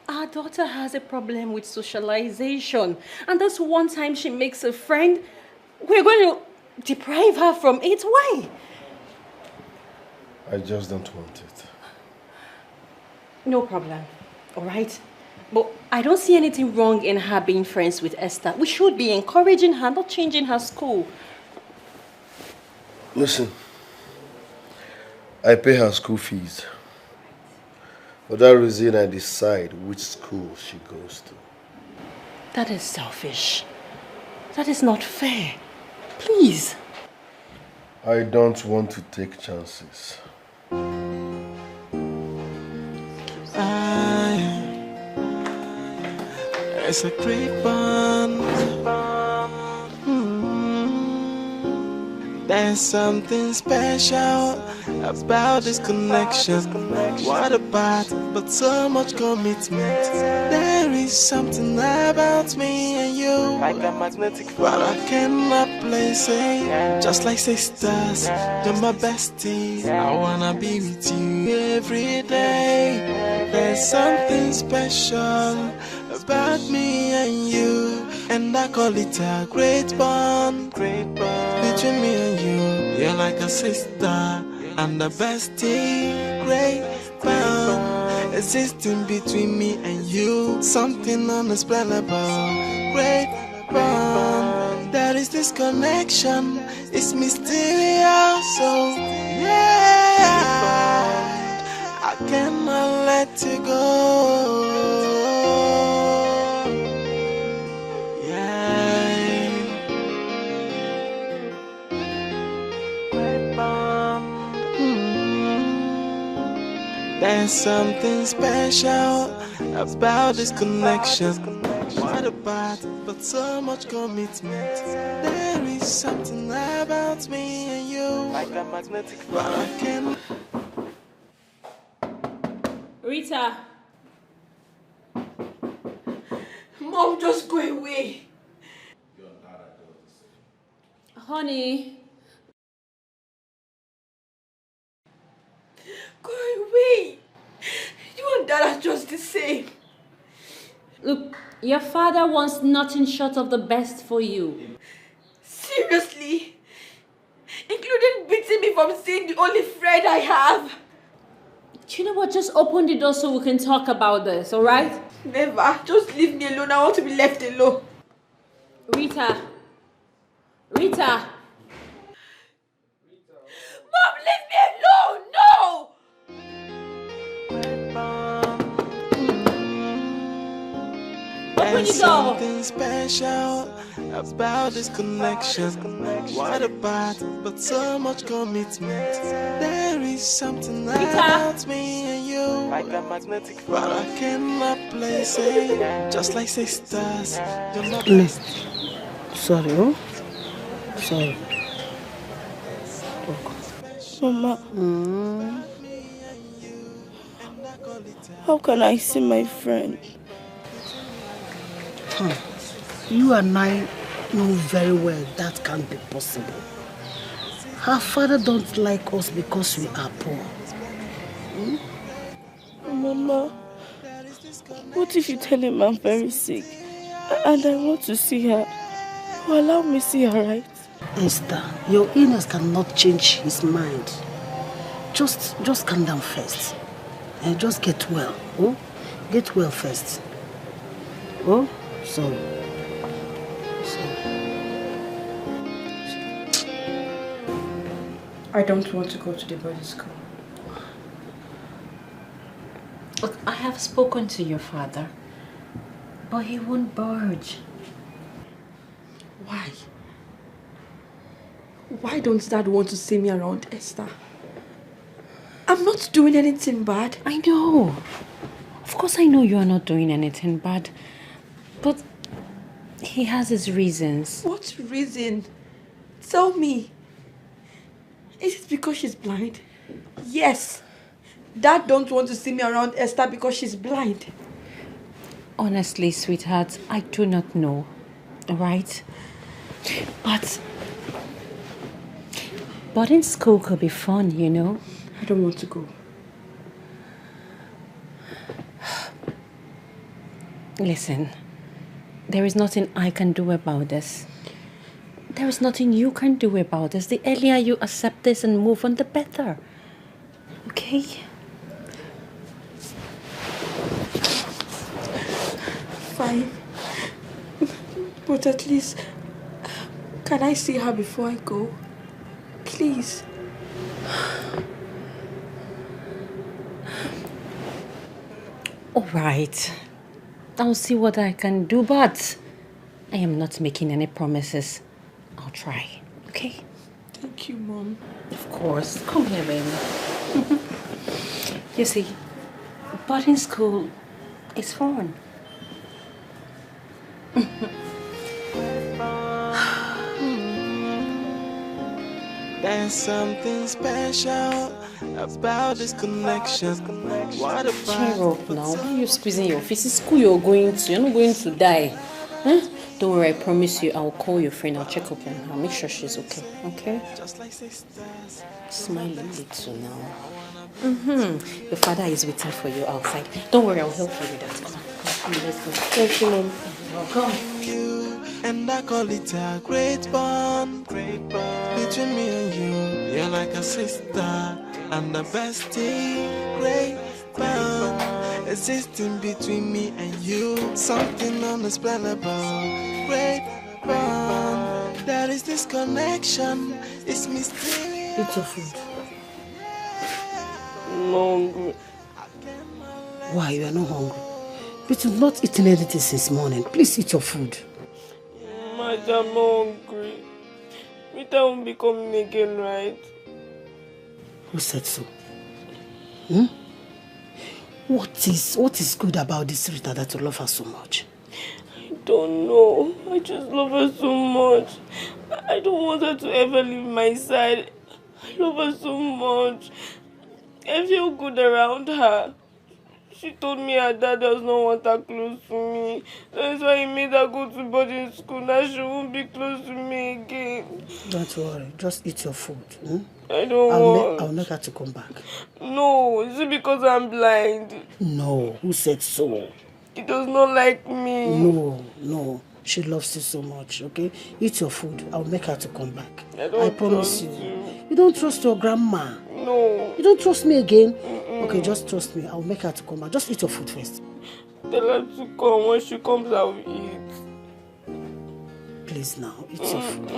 [SPEAKER 6] Our daughter has a problem with socialization, and that's one time she makes a friend, we're going to deprive her from it. Why?
[SPEAKER 3] I just don't want it.
[SPEAKER 6] No problem, all right? But I don't see anything wrong in her being friends with Esther. We should be encouraging her, not changing her school.
[SPEAKER 3] Listen, I pay her school fees. For that reason, I decide which school she goes to.
[SPEAKER 6] That is selfish. That is not fair. Please.
[SPEAKER 3] I don't want to take chances.
[SPEAKER 11] It's a great bond. There's something special about this connection. What about, but so much commitment. There is something about me and you, like a magnetic force, but I cannot place it. Just like sisters, you're my bestie. I wanna be with you every day. There's something special about me and you, and I call it a great bond between me and you. You're like a sister and a bestie. Great bond existing between me and you. Something unexplainable. Great bond. There is this connection. It's mysterious. So yeah, I cannot let you go. There's something special about this connection. What about, but so much commitment. There is something about me and you, like a magnetic force, but I can.
[SPEAKER 14] Rita. Mom, just go away. Honey. Go away. You and Dad are just the same.
[SPEAKER 6] Look, your father wants nothing short of the best for you.
[SPEAKER 14] Seriously? Including beating me from seeing the only friend I have.
[SPEAKER 6] You know what? Just open the door so we can talk about this, alright?
[SPEAKER 14] Never. Just leave me alone. I want to be left alone.
[SPEAKER 6] Rita. Rita.
[SPEAKER 14] Mom, leave me alone! No!
[SPEAKER 11] There's something special about this connection. What about, but so much commitment. There is something about me and you, like a magnetic force, but I cannot place it. Just like sisters, you're not.
[SPEAKER 15] Sorry, oh? Sorry.
[SPEAKER 16] Mama. How can I see my friend?
[SPEAKER 15] You and I know very well that can't be possible. Her father don't like us because we are poor.
[SPEAKER 16] Mama, what if you tell him I'm very sick and I want to see her? You allow me see her, right?
[SPEAKER 15] Esther, your illness cannot change his mind. Just calm down first. And just get well. Oh? Get well first. Oh? Sorry.
[SPEAKER 14] I don't want to go to the boarding school.
[SPEAKER 6] Look, I have spoken to your father, but he won't budge.
[SPEAKER 14] Why? Why don't Dad want to see me around Esther? I'm not doing anything bad.
[SPEAKER 6] I know. Of course I know you are not doing anything bad. But he has his reasons.
[SPEAKER 14] What reason? Tell me. Is it because she's blind? Yes. Dad don't want to see me around Esther because she's blind.
[SPEAKER 6] Honestly, sweetheart, I do not know. Alright? But boarding school could be fun, you know?
[SPEAKER 14] I don't want to go.
[SPEAKER 6] Listen, there is nothing I can do about this. There is nothing you can do about this. The earlier you accept this and move on, the better. Okay?
[SPEAKER 14] Fine. But at least, can I see her before I go? Please.
[SPEAKER 6] All right. I'll see what I can do, but I am not making any promises. I'll try, okay?
[SPEAKER 14] Thank you, Mom.
[SPEAKER 6] Of course. Come here, baby. You see, boarding school is fun.
[SPEAKER 11] There's something special about this connection. What about
[SPEAKER 17] cheer up now. Why are you squeezing your face? It's school you're going to. You're not going to die. Huh? Don't worry, I promise you, I'll call your friend. I'll check up on her. Make sure she's okay. Okay? Smile a little now. Your father is waiting for you outside. Don't worry, I'll help you with that. Come on, let's go. Thank you, Mom. Welcome.
[SPEAKER 11] And I call it a great bond between me and you. You're like a sister and a bestie. Great bond existing between me and you. Something unexplainable. Great bond. There is this connection. It's mysterious.
[SPEAKER 15] Eat your food.
[SPEAKER 16] I'm hungry.
[SPEAKER 15] Why? You are not hungry? But you've not eaten anything since morning. Please eat your food.
[SPEAKER 16] Madam, I'm hungry. Rita won't be coming again, right?
[SPEAKER 15] Who said so? What is good about this Rita that you love her so much?
[SPEAKER 16] I don't know. I just love her so much. I don't want her to ever leave my side. I love her so much. I feel good around her. She told me her dad does not want her close to me. That's why he made her go to boarding school. Now she won't be close to me again.
[SPEAKER 15] Don't worry. Just eat your food.
[SPEAKER 16] I don't want.
[SPEAKER 15] I'll make her to come back.
[SPEAKER 16] No, is it because I'm blind?
[SPEAKER 15] No. Who said so?
[SPEAKER 16] He does not like me.
[SPEAKER 15] No. She loves you so much, okay? Eat your food. I'll make her to come back.
[SPEAKER 16] I
[SPEAKER 15] promise you. You don't trust your grandma?
[SPEAKER 16] No.
[SPEAKER 15] You don't trust me again? Okay, just trust me. I'll make her to come back. Just eat your food first.
[SPEAKER 16] Tell her to come. When she comes, I will eat.
[SPEAKER 15] Please now, eat your food.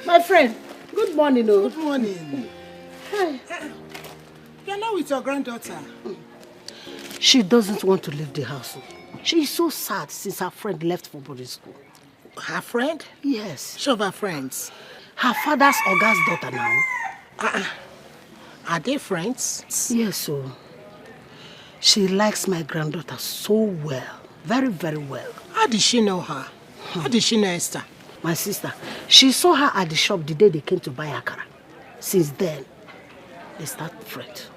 [SPEAKER 15] My friend, good morning.
[SPEAKER 18] Good morning. Hi. You're not with your granddaughter.
[SPEAKER 15] She doesn't want to leave the house. She is so sad since her friend left for boarding school.
[SPEAKER 18] Her friend?
[SPEAKER 15] Yes.
[SPEAKER 18] Show her friends.
[SPEAKER 15] Her father's Oga's daughter now.
[SPEAKER 18] Are they friends?
[SPEAKER 15] Yes, so. She likes my granddaughter so well. Very, very well.
[SPEAKER 18] How did she know her? How did she know Esther?
[SPEAKER 15] My sister, she saw her at the shop the day they came to buy akara. Since then, they start friends.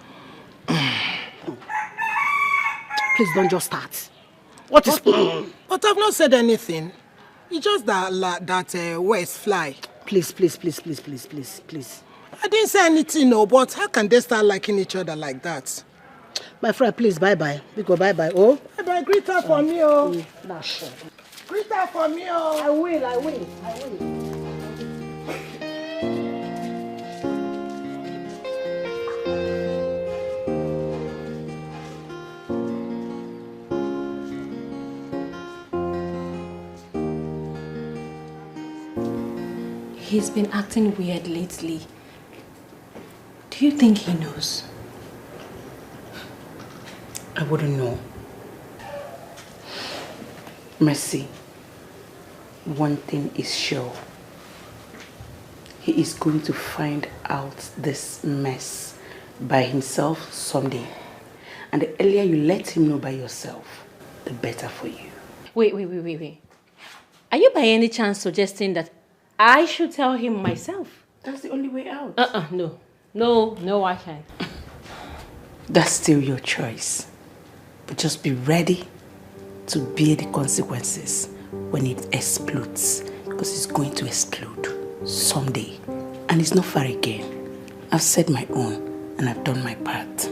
[SPEAKER 15] Please don't just start. What is...
[SPEAKER 18] But I've not said anything. It's just that words fly.
[SPEAKER 15] Please.
[SPEAKER 18] I didn't say anything, no, but how can they start liking each other like that?
[SPEAKER 15] My friend, please, bye-bye. We go bye-bye, oh?
[SPEAKER 18] Bye-bye, greet her for me, oh.
[SPEAKER 15] Nah, sure.
[SPEAKER 18] Greet her for me, oh.
[SPEAKER 15] I will.
[SPEAKER 6] He's been acting weird lately. Do you think he knows?
[SPEAKER 1] I wouldn't know. Mercy, one thing is sure. He is going to find out this mess by himself someday. And the earlier you let him know by yourself, the better for you.
[SPEAKER 6] Wait. Are you by any chance suggesting that I should tell him myself?
[SPEAKER 1] That's the only way out.
[SPEAKER 6] No, I can't.
[SPEAKER 1] That's still your choice. But just be ready to bear the consequences when it explodes. Because it's going to explode someday. And it's not far again. I've said my own and I've done my part.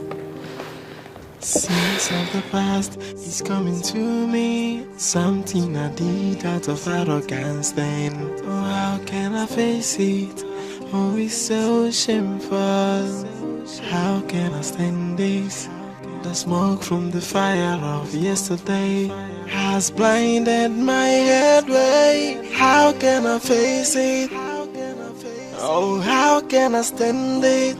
[SPEAKER 11] Sense of the past is coming to me. Something I did out of arrogance then. Oh, how can I face it? Oh, it's so shameful. How can I stand this? The smoke from the fire of yesterday has blinded my headway. How can I face it? Oh, how can I stand it?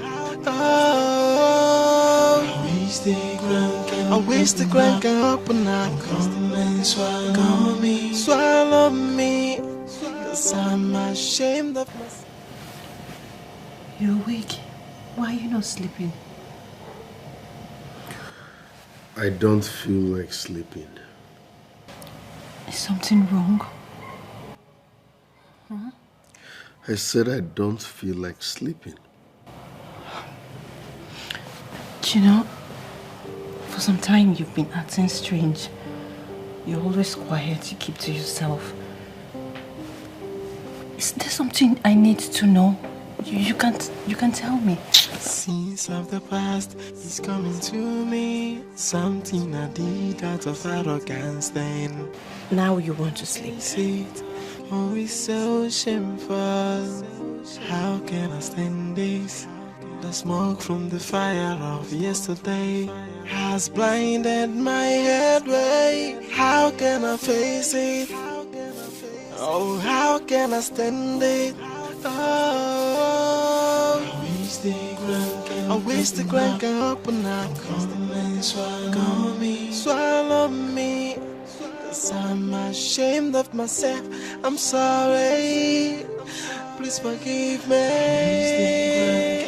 [SPEAKER 11] Oh, I wish the ground can open up. Come and swallow me. Swallow me. 'Cause I'm ashamed of myself.
[SPEAKER 15] You're awake. Why are you not sleeping?
[SPEAKER 3] I don't feel like sleeping.
[SPEAKER 15] Is something wrong? Huh?
[SPEAKER 3] I said I don't feel like sleeping.
[SPEAKER 15] You know, for some time you've been acting strange. You're always quiet, you keep to yourself. Is there something I need to know? You can tell me.
[SPEAKER 11] Scenes of the past is coming to me. Something I did out of arrogance then.
[SPEAKER 15] Now you want to sleep.
[SPEAKER 11] Oh, it's so shameful. How can I stand this? The smoke from the fire of yesterday has blinded my headway. How can I face it? Oh, how can I stand it? Oh, I wish the ground can open up. Come and swallow me. Swallow me. 'Cause I'm ashamed of myself. I'm sorry. Please forgive me.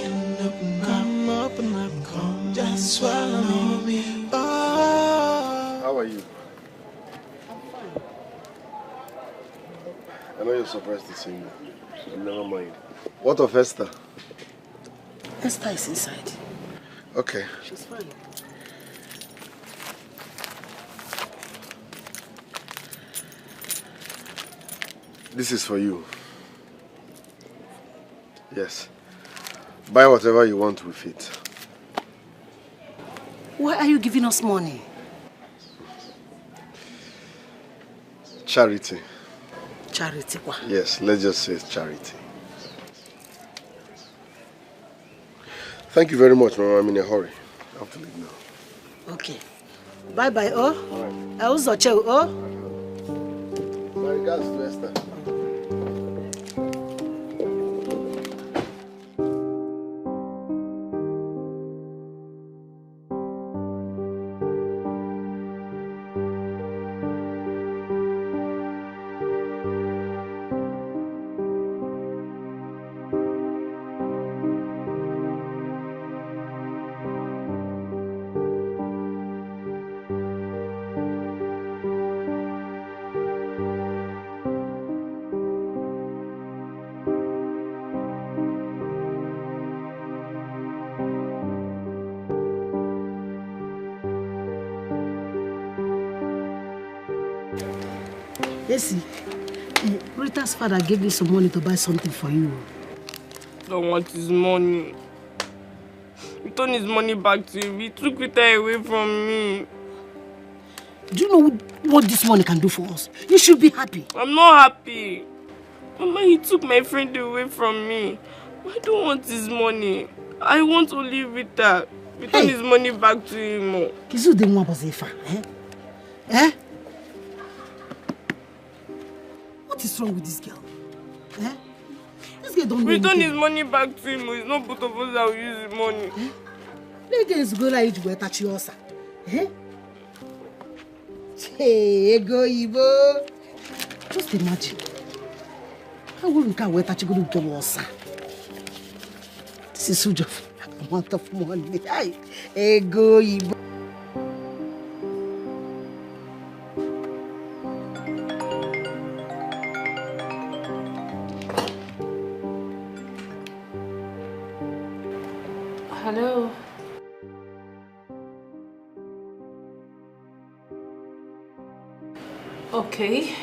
[SPEAKER 11] Come open up. Come just swallow me. Oh.
[SPEAKER 3] How are you?
[SPEAKER 11] I'm fine.
[SPEAKER 3] I know you're surprised to see me, so never mind. What of Esther?
[SPEAKER 15] Esther is inside.
[SPEAKER 3] Okay.
[SPEAKER 15] She's fine.
[SPEAKER 3] This is for you. Yes. Buy whatever you want with it.
[SPEAKER 15] Why are you giving us money?
[SPEAKER 3] Charity.
[SPEAKER 15] Charity.
[SPEAKER 3] Yes, let's just say it's charity. Thank you very much, Mama. I'm in a hurry. I have to leave now.
[SPEAKER 15] Okay. Bye-bye, oh. I also chill, oh.
[SPEAKER 3] My regards to Esther.
[SPEAKER 15] Yes, Rita's father gave me some money to buy something for you.
[SPEAKER 16] I don't want his money. Return his money back to him. He took Rita away from me.
[SPEAKER 15] Do you know what this money can do for us? You should be happy.
[SPEAKER 16] I'm not happy. Mama, he took my friend away from me. I don't want his money. I want only Rita. Return his money back to him.
[SPEAKER 15] Kizu de mwa bazefa, eh? Eh? What is wrong with this girl? Eh? This girl don't know
[SPEAKER 16] Return
[SPEAKER 15] anything.
[SPEAKER 16] his money back to him. It's not both of us that will use his money.
[SPEAKER 15] Let's go like you were touching us. Eh? Hey, go Ibo. Just imagine. How will we can wait that you go to get us? This is such a amount of money. Hey, go Ibo.
[SPEAKER 6] Hello. Okay.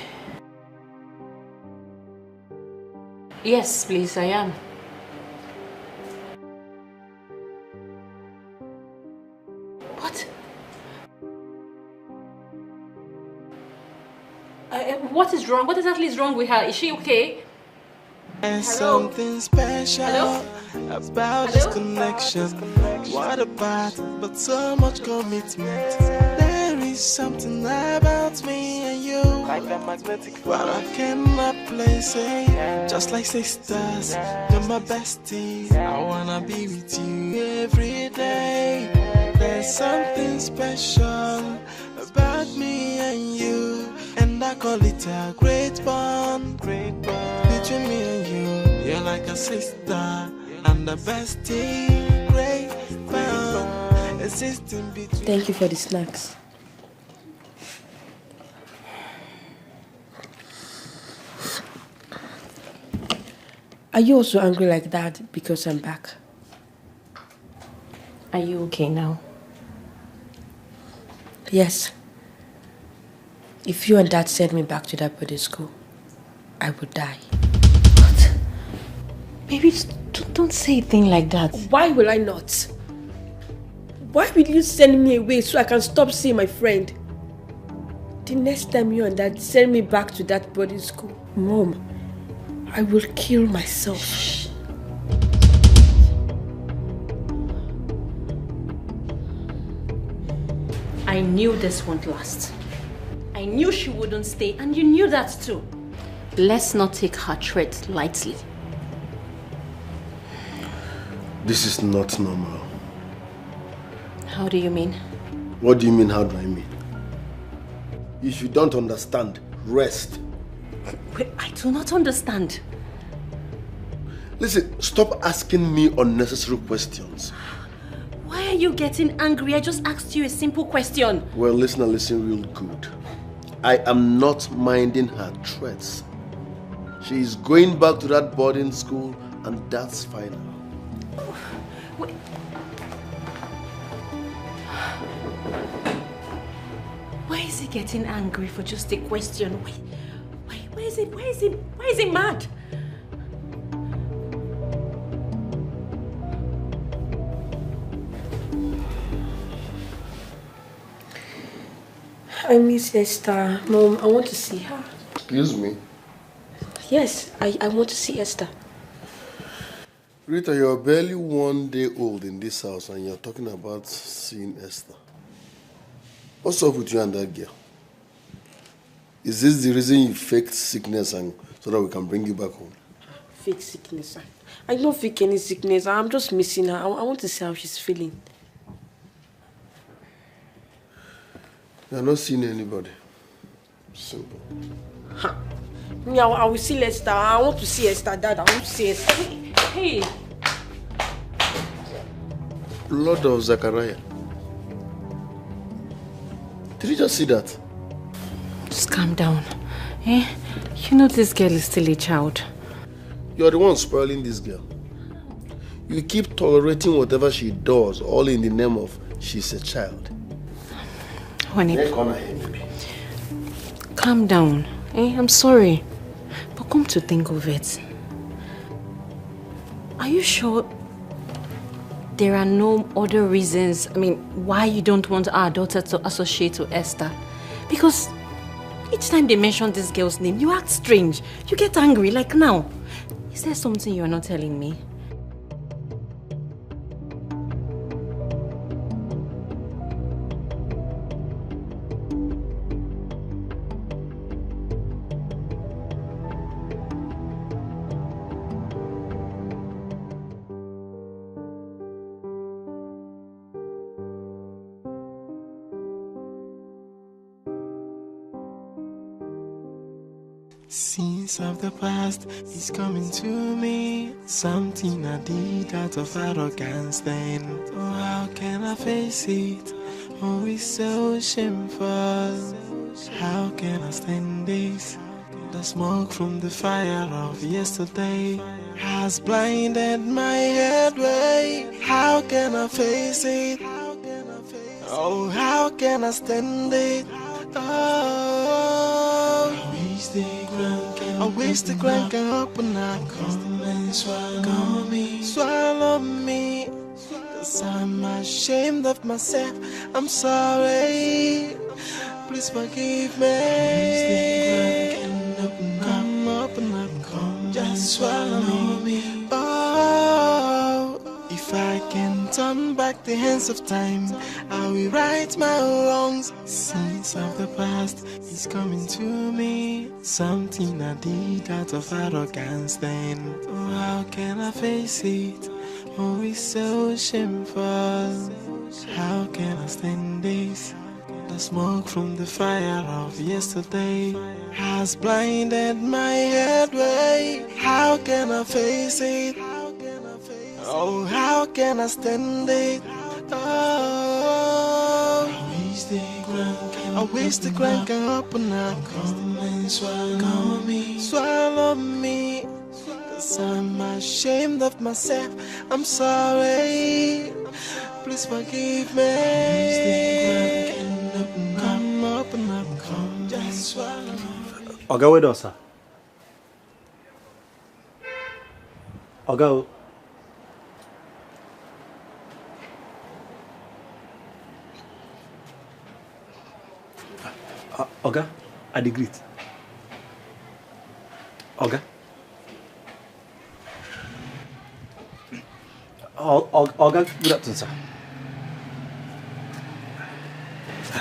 [SPEAKER 6] Yes, please, I am. What? What is wrong? What exactly is wrong with her? Is she okay?
[SPEAKER 11] There's something special about this connection. What about but so much commitment? There is something about me and you, like a magnetic field, but I cannot place it. Just like sisters, you're my bestie. I wanna be with you every day. There's There's something special about me and you, and I call it a great bond between me and you. You're like a sister and a bestie, great bond existing between.
[SPEAKER 17] Thank you for the snacks. Are you also angry like that because I'm back?
[SPEAKER 6] Are you okay now?
[SPEAKER 17] Yes. If you and Dad send me back to that boarding school, I would die.
[SPEAKER 6] What? Baby, don't say a thing like that.
[SPEAKER 17] Why will I not? Why will you send me away so I can stop seeing my friend? The next time you and Dad send me back to that boarding school, Mom, I will kill myself.
[SPEAKER 6] Shh. I knew this won't last. I knew she wouldn't stay, and you knew that too. Let's not take her threat lightly.
[SPEAKER 3] This is not normal.
[SPEAKER 6] How do you mean?
[SPEAKER 3] What do you mean, how do I mean? If you don't understand, rest.
[SPEAKER 6] Wait, I do not understand.
[SPEAKER 3] Listen, stop asking me unnecessary questions.
[SPEAKER 6] Why are you getting angry? I just asked you a simple question.
[SPEAKER 3] Well, listen real good. I am not minding her threats. She is going back to that boarding school, and that's final.
[SPEAKER 6] Wait. Why is he getting angry for just a question? Why is he mad?
[SPEAKER 17] I miss Esther. Mom, I want to see her.
[SPEAKER 3] Excuse me?
[SPEAKER 17] Yes, I want to see Esther.
[SPEAKER 3] Rita, you're barely 1 day old in this house and you're talking about seeing Esther. What's up with you and that girl? Is this the reason you faked sickness and so that we can bring you back home?
[SPEAKER 17] Fake sickness? I don't fake any sickness. I'm just missing her. I want to see how she's feeling.
[SPEAKER 3] You're not seeing anybody. Simple.
[SPEAKER 17] Huh. Yeah, I will see Esther. I want to see Esther, Dad. I want to see Esther.
[SPEAKER 6] Hey.
[SPEAKER 3] Blood of Zachariah. Did you just see that?
[SPEAKER 6] Just calm down. Eh? You know this girl is still a child.
[SPEAKER 3] You're the one spoiling this girl. You keep tolerating whatever she does, all in the name of she's a child.
[SPEAKER 6] Honey, calm down. Eh? I'm sorry. But come to think of it, are you sure there are no other reasons, why you don't want our daughter to associate with Esther? Because each time they mention this girl's name, you act strange. You get angry, like now. Is there something you're not telling me?
[SPEAKER 11] Scenes of the past is coming to me. Something I did out of arrogance then. Oh, how can I face it? Oh, it's so shameful. How can I stand this? The smoke from the fire of yesterday has blinded my headway. How can I face it? Oh, how can I stand it? Oh, I wish the ground can open up. Come and swallow me, swallow me. 'Cause I'm ashamed of myself. I'm sorry. Please forgive me. Come open up, come just swallow me. Oh, if I can turn back the hands of time, I will right my wrongs. Sins of the past is coming to me. Something I did out of arrogance then. Oh, how can I face it? Oh, it's so shameful. How can I stand this? The smoke from the fire of yesterday has blinded my headway. How can I face it? Oh, how can I stand it? Oh, I wish the ground can open up. Come and swallow me. Cause I'm ashamed of myself. I'm sorry. Please forgive me. Come open up, come just swallow me.
[SPEAKER 4] Oga, where does sir? Oga. Oga, I agree. Oga. Oga, good afternoon, sir.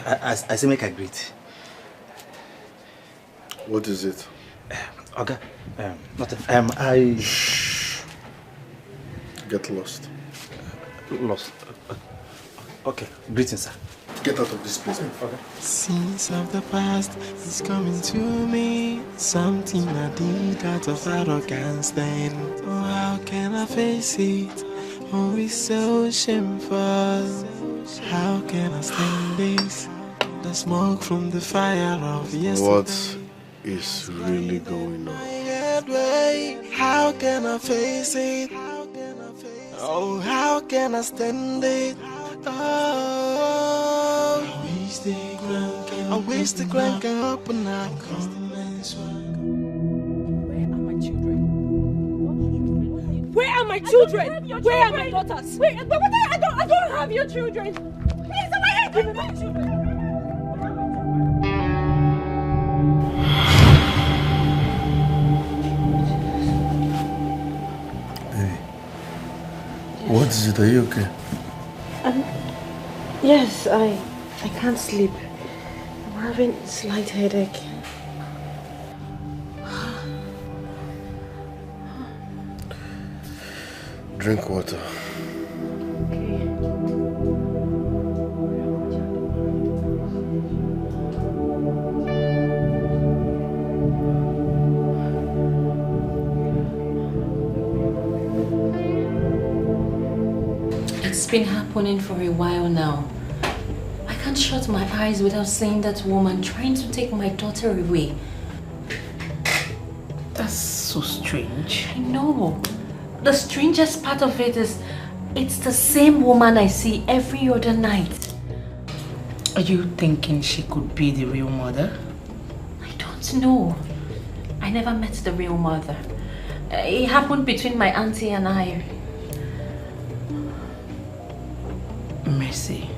[SPEAKER 4] I say make I greet.
[SPEAKER 3] What is it?
[SPEAKER 4] Oga, nothing. I...
[SPEAKER 3] Get lost.
[SPEAKER 4] Lost. Okay, greetings, sir.
[SPEAKER 3] Get out of this place.
[SPEAKER 4] Okay.
[SPEAKER 11] Scenes of the past is coming to me. Something I did out of arrogance then. Oh, how can I face it? Oh, it's so shameful. How can I stand this? The smoke from the fire of yesterday.
[SPEAKER 3] What is really going on?
[SPEAKER 11] How can I face it? Oh, how can I stand it? Oh, I wish the ground can open up.
[SPEAKER 17] Where are my children? Where are my daughters? Wait, but what I don't have your children. Please, give me my children.
[SPEAKER 3] Baby, what is it? Are you okay?
[SPEAKER 6] Yes, I can't sleep. I'm having a slight headache.
[SPEAKER 3] Drink water.
[SPEAKER 8] It's been happening for a while now. I can't shut my eyes without seeing that woman trying to take my daughter away.
[SPEAKER 1] That's so strange.
[SPEAKER 8] I know. The strangest part of it is it's the same woman I see every other night.
[SPEAKER 1] Are you thinking she could be the real mother?
[SPEAKER 8] I don't know. I never met the real mother. It happened between my auntie and I.
[SPEAKER 1] Mercy,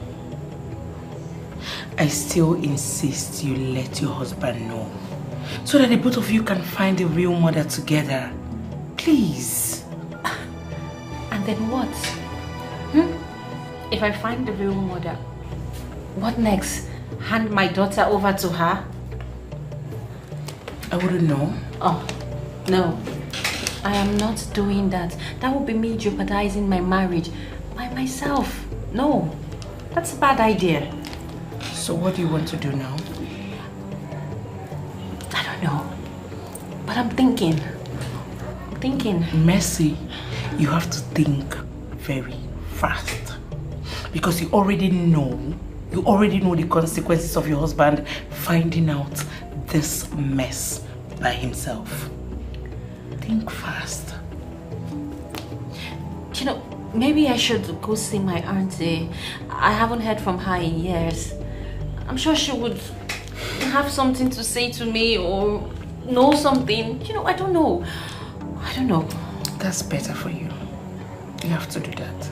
[SPEAKER 1] I still insist you let your husband know so that the both of you can find the real mother together. Please.
[SPEAKER 8] And then what? If I find the real mother, what next? Hand my daughter over to her?
[SPEAKER 1] I wouldn't know.
[SPEAKER 8] Oh, no. I am not doing that. That would be me jeopardizing my marriage by myself. No, that's a bad idea.
[SPEAKER 1] So what do you want to do now?
[SPEAKER 8] I don't know. But I'm thinking.
[SPEAKER 1] Mercy, you have to think very fast. Because you already know the consequences of your husband finding out this mess by himself. Think fast.
[SPEAKER 8] You know, maybe I should go see my auntie. I haven't heard from her in years. I'm sure she would have something to say to me or know something. You know, I don't know.
[SPEAKER 1] That's better for you. You have to do that.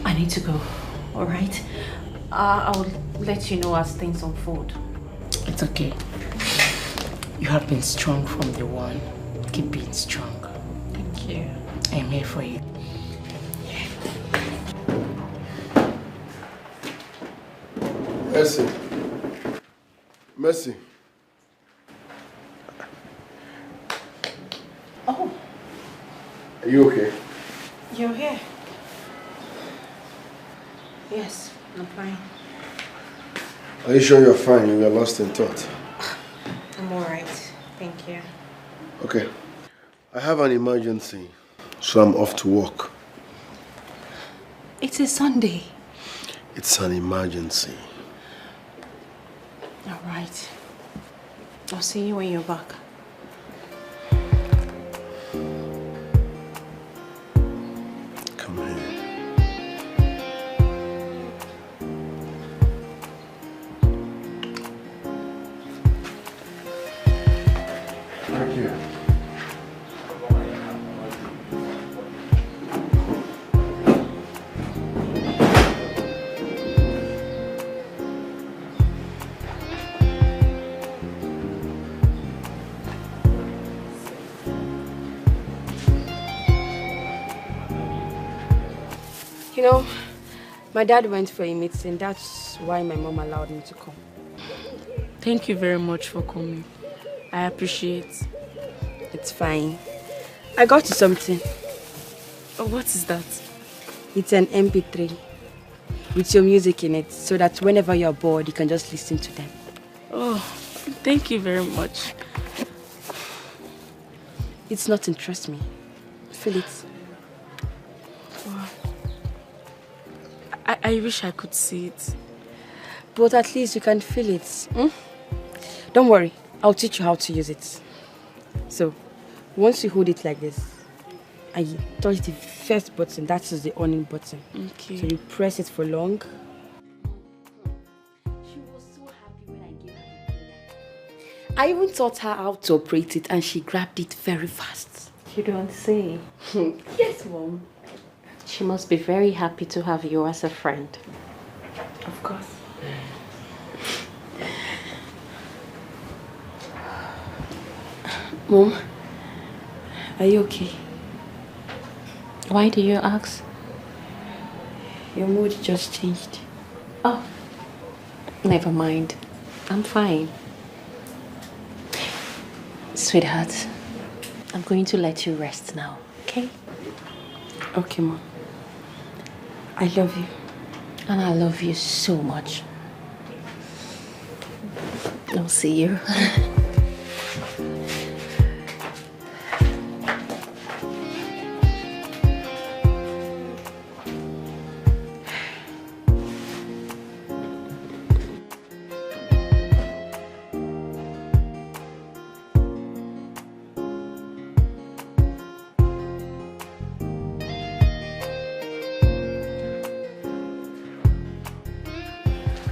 [SPEAKER 8] I need to go, alright? I will let you know as things unfold.
[SPEAKER 1] It's okay. You have been strong from the one. Keep being strong.
[SPEAKER 8] Thank you.
[SPEAKER 1] I'm here for you.
[SPEAKER 3] Mercy.
[SPEAKER 6] Oh.
[SPEAKER 3] Are you okay?
[SPEAKER 6] You're here? Yes, I'm fine.
[SPEAKER 3] Are you sure you're fine? You were lost in thought.
[SPEAKER 6] I'm alright. Thank you.
[SPEAKER 3] Okay. I have an emergency, so I'm off to work.
[SPEAKER 6] It's a Sunday.
[SPEAKER 3] It's an emergency.
[SPEAKER 6] Alright. I'll see you when you're back.
[SPEAKER 3] Come here. Thank you.
[SPEAKER 12] You know, my dad went for a meeting. That's why my mom allowed me to come.
[SPEAKER 16] Thank you very much for coming. I appreciate.
[SPEAKER 12] It's fine. I got you something.
[SPEAKER 16] Oh, what is that?
[SPEAKER 12] It's an MP3 with your music in it, so that whenever you're bored, you can just listen to them.
[SPEAKER 16] Oh, thank you very much.
[SPEAKER 12] It's nothing, trust me. Feel it.
[SPEAKER 16] Wow. I wish I could see it.
[SPEAKER 12] But at least you can feel it. Hmm? Don't worry, I'll teach you how to use it. So, once you hold it like this, and you touch the first button, that is the on button.
[SPEAKER 16] Okay.
[SPEAKER 12] So you press it for long. I even taught her how to operate it, and she grabbed it very fast.
[SPEAKER 6] You don't say.
[SPEAKER 12] Yes, Mom.
[SPEAKER 6] She must be very happy to have you as a friend.
[SPEAKER 12] Of course. Mom, are you okay?
[SPEAKER 6] Why do you ask?
[SPEAKER 12] Your mood just changed.
[SPEAKER 6] Oh, never mind. I'm fine. Sweetheart, I'm going to let you rest now, okay?
[SPEAKER 12] Okay, Mom. I love you.
[SPEAKER 6] And I love you so much. I'll see you.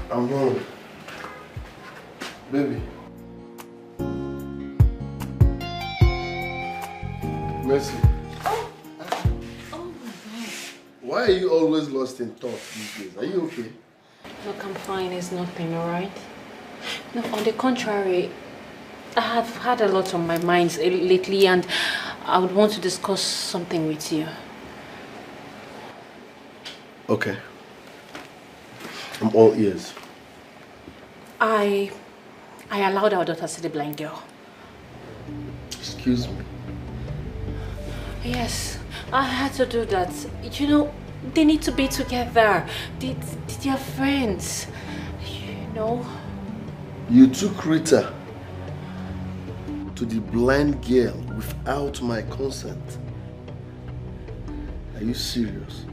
[SPEAKER 3] I'm home. Baby. Mercy.
[SPEAKER 6] Oh my God.
[SPEAKER 3] Why are you always lost in thought these days? Are you okay?
[SPEAKER 6] Look, I'm fine. It's nothing, alright? No, on the contrary, I have had a lot on my mind lately and I would want to discuss something with you.
[SPEAKER 3] Okay. I'm all ears.
[SPEAKER 6] I allowed our daughter to see the blind girl.
[SPEAKER 3] Excuse me.
[SPEAKER 6] Yes, I had to do that. You know, they need to be together. They're friends. You know.
[SPEAKER 3] You took Rita to the blind girl without my consent. Are you serious?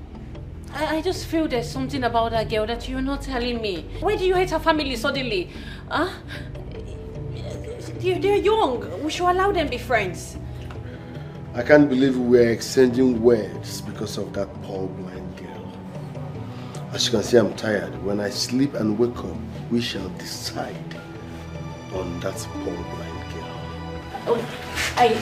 [SPEAKER 6] I just feel there's something about that girl that you're not telling me. Why do you hate her family suddenly? Huh? They're young. We should allow them be friends.
[SPEAKER 3] I can't believe we're exchanging words because of that poor blind girl. As you can see, I'm tired. When I sleep and wake up, we shall decide on that poor blind girl.
[SPEAKER 6] Oh, I'm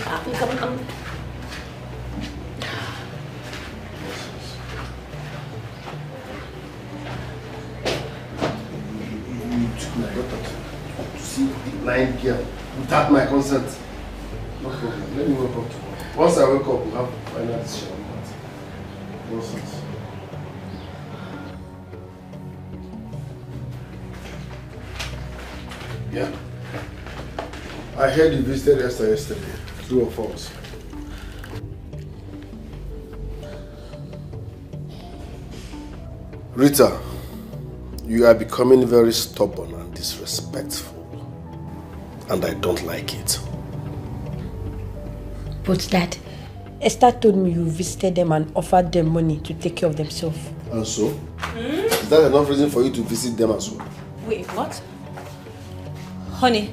[SPEAKER 3] My daughter to see the blind girl without my consent. No problem. Let me wake up tomorrow. Once I wake up, we'll have a final decision on that. Nonsense. Yeah. I heard you visited Esther yesterday. 2 of us. Rita, you are becoming very stubborn and disrespectful. And I don't like it.
[SPEAKER 17] But Dad, Esther told me you visited them and offered them money to take care of themselves.
[SPEAKER 3] And so? Is that enough reason for you to visit them as well?
[SPEAKER 8] Wait, what? Honey,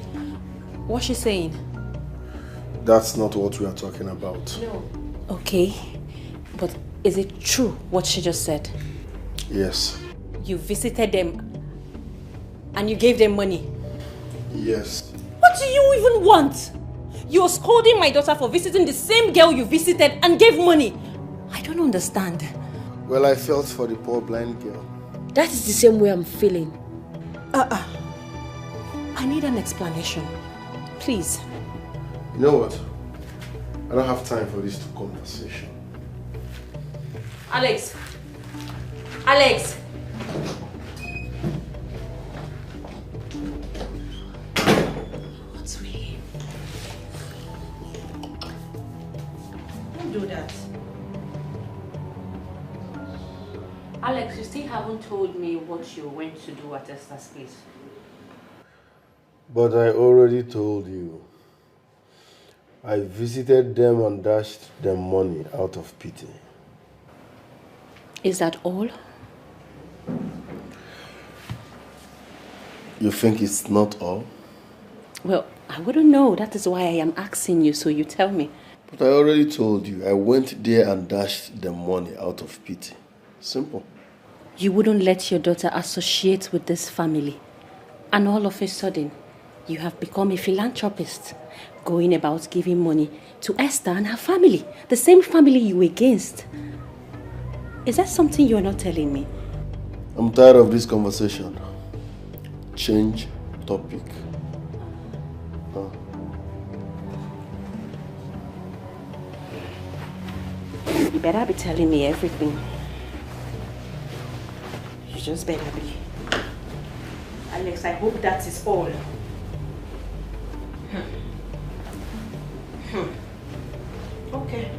[SPEAKER 8] what's she saying?
[SPEAKER 3] That's not what we are talking about.
[SPEAKER 8] No. Okay, but is it true what she just said?
[SPEAKER 3] Yes.
[SPEAKER 8] You visited them and you gave them money?
[SPEAKER 3] Yes.
[SPEAKER 8] What do you even want? You're scolding my daughter for visiting the same girl you visited and gave money. I don't understand.
[SPEAKER 3] Well, I felt for the poor blind girl.
[SPEAKER 17] That is the same way I'm feeling.
[SPEAKER 8] I need an explanation. Please.
[SPEAKER 3] You know what? I don't have time for this conversation.
[SPEAKER 8] Alex! Alex! What's with him? Don't do that. Alex, you still haven't told me what you went to do at Esther's place.
[SPEAKER 3] But I already told you. I visited them and dashed them money out of pity.
[SPEAKER 8] Is that all?
[SPEAKER 3] You think it's not all?
[SPEAKER 8] Well, I wouldn't know. That is why I am asking you, so you tell me.
[SPEAKER 3] But I already told you. I went there and dashed them money out of pity. Simple.
[SPEAKER 8] You wouldn't let your daughter associate with this family. And all of a sudden, you have become a philanthropist, going about giving money to Esther and her family, the same family you were against. Is that something you're not telling me?
[SPEAKER 3] I'm tired of this conversation. Change topic.
[SPEAKER 8] You better be telling me everything. You just better be. Alex, I hope that is all. Okay.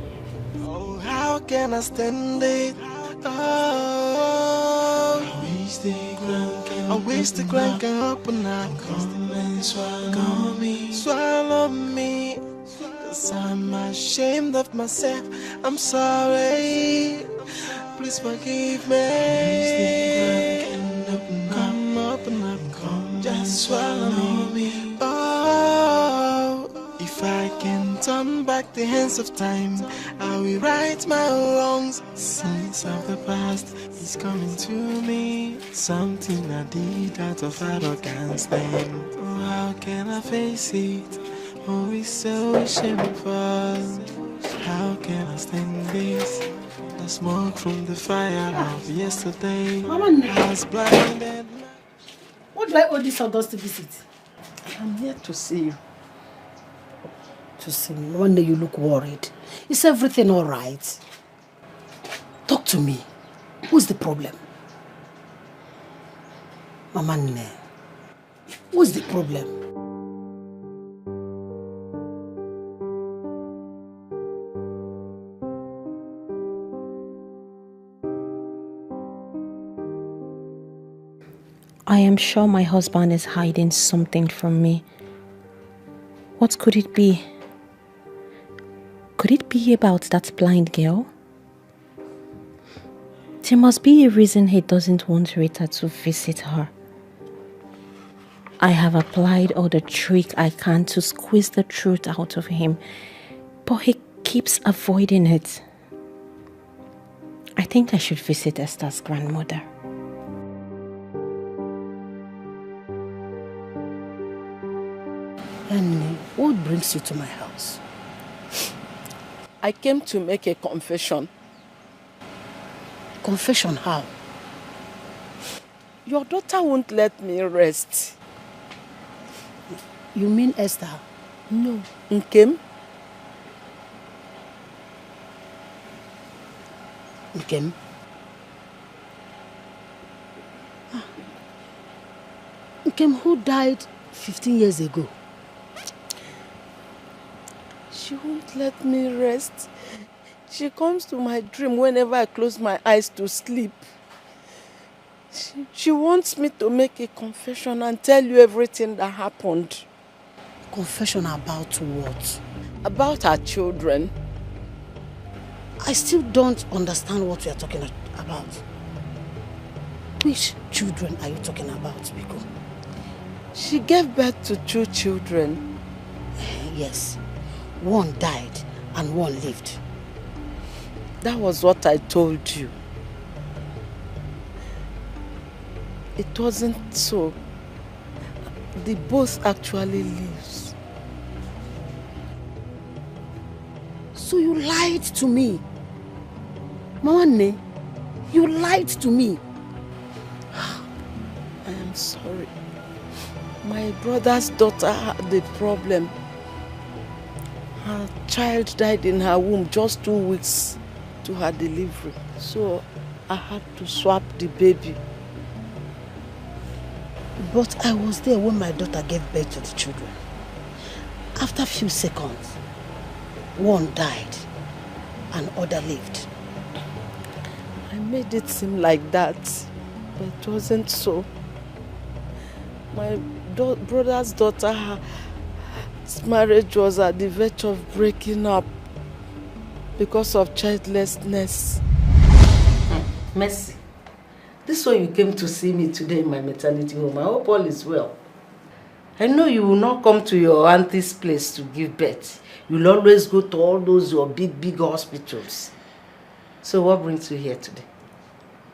[SPEAKER 11] Oh, how can I stand it? Oh, I wish the ground can open up. Come and swallow me. Cause I'm ashamed of myself. I'm sorry. Please forgive me. Come open up. Come just swallow me. Oh, if I can turn back the hands of time, I will right my wrongs. Sins of the past is coming to me. Something I did out of arrogance then. Oh, how can I face it? Oh, it's so shameful. How can I stand this? The smoke from the fire of yesterday has blinded.
[SPEAKER 15] What do I owe this August to visit?
[SPEAKER 11] I'm here to see you.
[SPEAKER 15] To see me? One day you look worried. Is everything all right? Talk to me. What's the problem? Mama Nne, what's the problem?
[SPEAKER 6] I am sure my husband is hiding something from me. What could it be? Could it be about that blind girl? There must be a reason he doesn't want Rita to visit her. I have applied all the trick I can to squeeze the truth out of him, but he keeps avoiding it. I think I should visit Esther's grandmother.
[SPEAKER 15] And what brings you to my house?
[SPEAKER 11] I came to make a confession.
[SPEAKER 15] Confession how?
[SPEAKER 11] Your daughter won't let me rest.
[SPEAKER 15] You mean Esther?
[SPEAKER 11] No. Nkem?
[SPEAKER 15] Nkem? Nkem, who died 15 years ago?
[SPEAKER 11] She won't let me rest. She comes to my dream whenever I close my eyes to sleep.
[SPEAKER 19] She wants me to make a confession and tell you everything that happened.
[SPEAKER 15] Confession about what?
[SPEAKER 19] About her children.
[SPEAKER 15] I still don't understand what we are talking about. Which children are you talking about, Biko?
[SPEAKER 19] She gave birth to 2 children.
[SPEAKER 15] Yes. One died and one lived.
[SPEAKER 19] That was what I told you. It wasn't so. They both actually lives.
[SPEAKER 15] So you lied to me. Mwane, you lied to me.
[SPEAKER 19] I am sorry. My brother's daughter had a problem. Her child died in her womb just 2 weeks to her delivery. So I had to swap the baby.
[SPEAKER 15] But I was there when my daughter gave birth to the children. After a few seconds, one died and other lived.
[SPEAKER 19] I made it seem like that, but it wasn't so. My brother's daughter, her marriage was at the verge of breaking up because of childlessness.
[SPEAKER 20] Mercy, this one you came to see me today in my maternity home. I hope all is well. I know you will not come to your auntie's place to give birth. You'll always go to all those your big hospitals. So what brings you here today?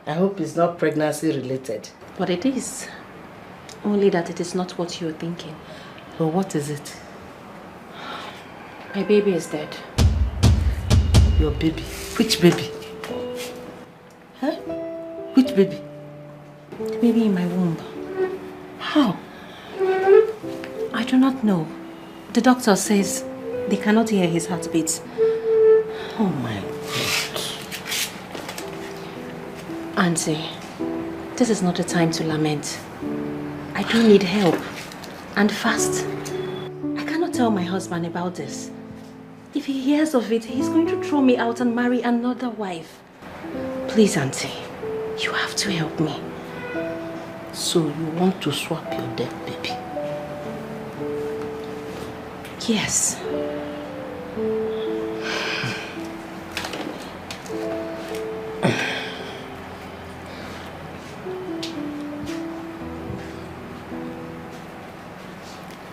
[SPEAKER 20] I hope it's not pregnancy related.
[SPEAKER 6] But it is. Only that it is not what you're thinking.
[SPEAKER 20] But what is it?
[SPEAKER 6] My baby is dead.
[SPEAKER 20] Your baby? Which baby? Huh? Which baby?
[SPEAKER 6] The baby in my womb.
[SPEAKER 20] How?
[SPEAKER 6] I do not know. The doctor says they cannot hear his heartbeat.
[SPEAKER 20] Oh my God.
[SPEAKER 6] Auntie, this is not the time to lament. I do need help. And fast. I cannot tell my husband about this. If he hears of it, he's going to throw me out and marry another wife. Please, Auntie, you have to help me.
[SPEAKER 20] So you want to swap your dead baby?
[SPEAKER 6] Yes.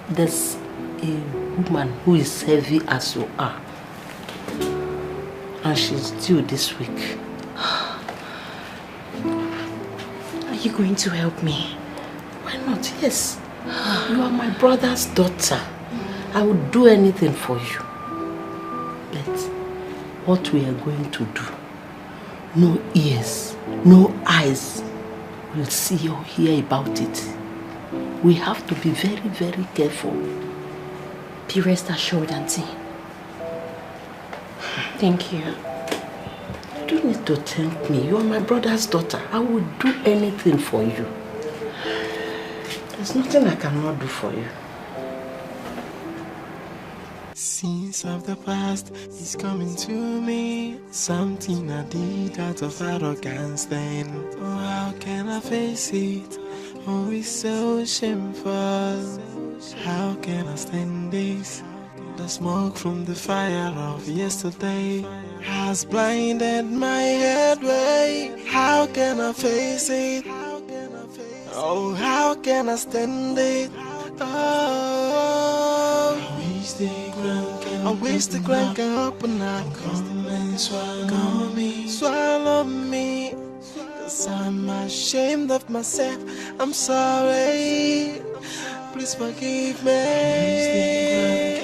[SPEAKER 20] There's a woman who is heavy as you are, and she's due this week.
[SPEAKER 6] Are you going to help me?
[SPEAKER 20] Why not? Yes. You are my brother's daughter. I would do anything for you. But what we are going to do, no ears, no eyes will see or hear about it. We have to be very, very careful.
[SPEAKER 6] Be rest assured, Auntie. Thank you.
[SPEAKER 20] You don't need to thank me. You are my brother's daughter. I will do anything for you. There's nothing I cannot do for you.
[SPEAKER 11] Scenes of the past is coming to me. Something I did out of arrogance then. Oh, how can I face it? Oh, it's so shameful. How can I stand this? The smoke from the fire of yesterday has blinded my headway. How can I face it? Oh, how can I stand it? Oh, I wish the ground can open up. Come and swallow me. Cause I'm ashamed of myself. I'm sorry. Please forgive me.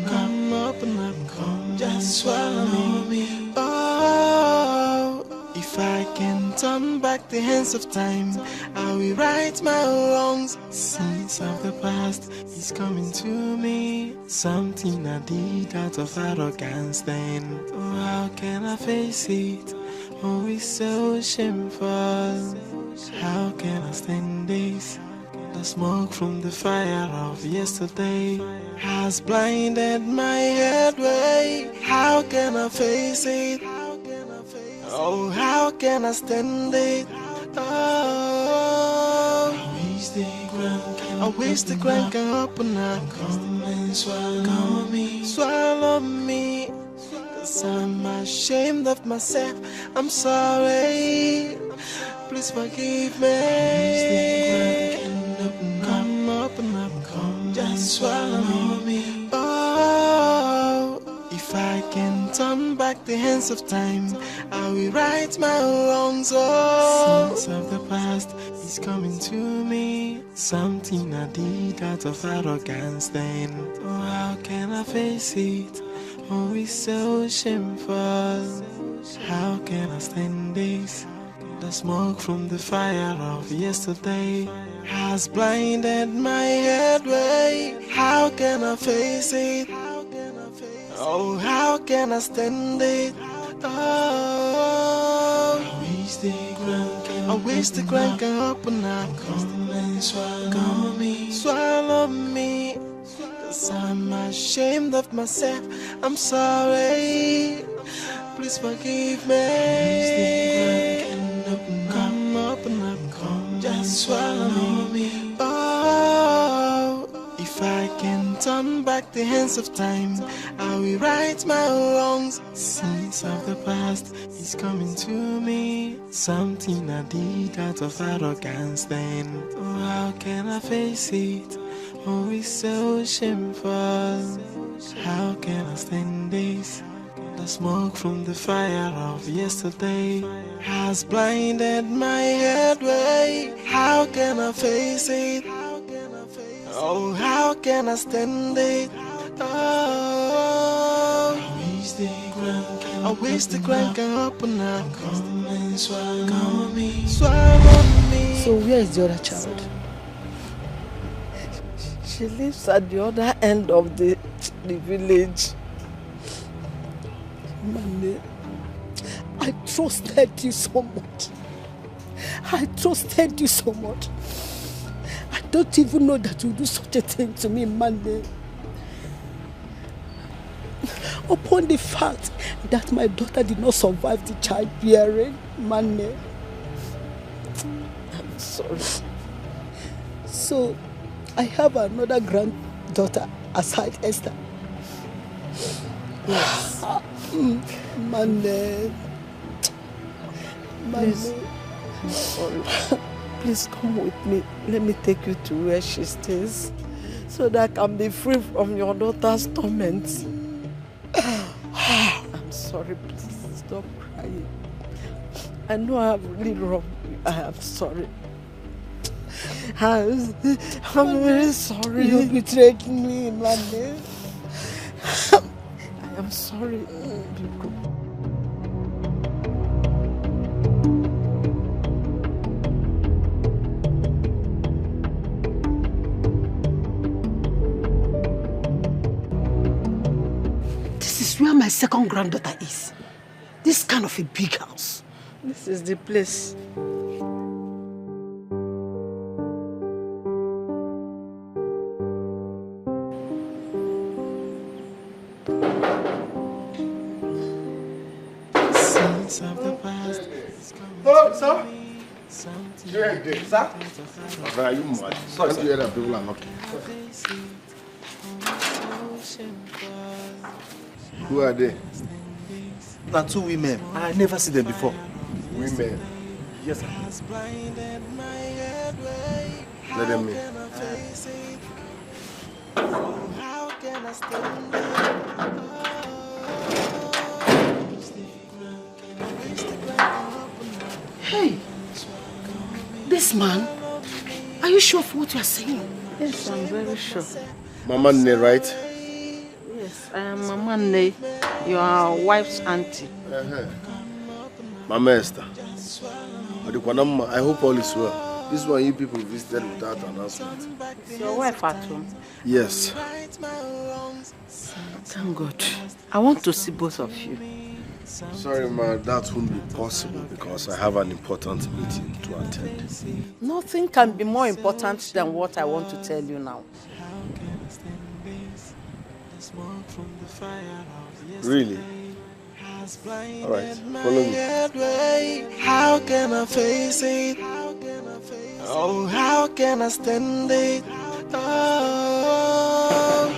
[SPEAKER 11] Come open up. Come just swallow me. Oh, if I can turn back the hands of time, I will right my wrongs. Sins of the past is coming to me. Something I did out of arrogance then. Oh, how can I face it? Oh, it's so shameful. How can I stand this? The smoke from the fire of yesterday has blinded my headway. How can I face it? Oh, how can I stand it? Oh, I wish the ground can open up. Come and swallow me. Cause I'm ashamed of myself. I'm sorry. Please forgive me. Come open up, come just swallow me. Oh, if I can turn back the hands of time, I will right my wrongs. Oh, sins of the past is coming to me. Something I did out of arrogance then. Oh, how can I face it? Oh, it's so shameful. How can I stand this? The smoke from the fire of yesterday has blinded my headway. How can I face it? Oh, how can I stand it? Oh, I wish the ground can open up. Come and swallow me. Cause I'm ashamed of myself. I'm sorry. Please forgive me. Come open up, come just swallow me. Oh, if I can turn back the hands of time, I will right my wrongs. Sins of the past is coming to me. Something I did out of arrogance then. Oh, how can I face it? Oh, it's so shameful. How can I stand this? The smoke from the fire of yesterday has blinded my headway. How can I face it? Oh, how can I stand it? Oh, I wish the ground can open up. Come and swallow me.
[SPEAKER 19] So where is the other child? She lives at the other end of the village. Mane, I trusted you so much. I trusted you so much. I don't even know that you do such a thing to me, Mane. Upon the fact that my daughter did not survive the childbearing, Mane, I'm sorry. So, I have another granddaughter aside Esther. Yes. Mane. Please, I'm sorry. Please come with me. Let me take you to where she stays so that I can be free from your daughter's torments. I'm sorry, please stop crying. I know I have really wronged you. I am sorry. I'm very sorry. You betrayed me, Mane. I am sorry.
[SPEAKER 15] This is where my second granddaughter is. This kind of a big house.
[SPEAKER 19] This is the place.
[SPEAKER 3] Oh, sir. Sir? Are you mad? Sorry, sir. You hear that people are knocking? Who are they?
[SPEAKER 5] Now, two women. I never see them before.
[SPEAKER 3] Women?
[SPEAKER 5] Yes, sir.
[SPEAKER 3] Let them in.
[SPEAKER 15] Hey, this man, are you sure of what you are saying?
[SPEAKER 19] Yes, I'm very sure.
[SPEAKER 3] Mama Ne, right?
[SPEAKER 19] Yes, I am Mama Ne, your wife's auntie.
[SPEAKER 3] Mama Esther. I hope all is well. This is why you people visited without announcement.
[SPEAKER 19] Is your wife at home?
[SPEAKER 3] Yes.
[SPEAKER 19] Thank God. I want to see both of you.
[SPEAKER 3] Sorry, ma, that won't be possible because I have an important meeting to attend.
[SPEAKER 19] Nothing can be more important than what I want to tell you now.
[SPEAKER 3] Really? All right, follow me.
[SPEAKER 11] How can I face it? Oh, how can I stand it? Oh,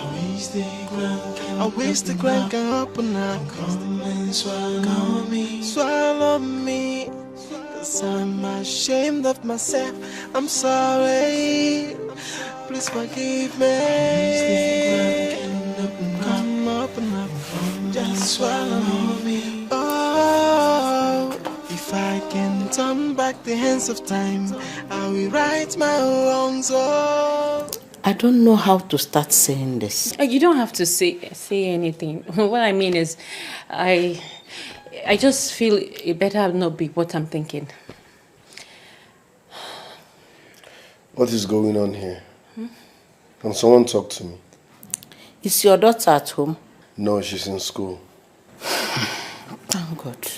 [SPEAKER 11] I wish the ground can open up. Come and swallow me. Cause I'm ashamed of myself. I'm sorry. Please forgive me. Come open up. Just swallow me. Oh, if I can turn back the hands of time, I will right my wrongs. Oh,
[SPEAKER 20] I don't know how to start saying this.
[SPEAKER 6] You don't have to say anything. What I mean is, I just feel it better not be what I'm thinking.
[SPEAKER 3] What is going on here? Can someone talk to me?
[SPEAKER 20] Is your daughter at home?
[SPEAKER 3] No, she's in school.
[SPEAKER 20] Thank God.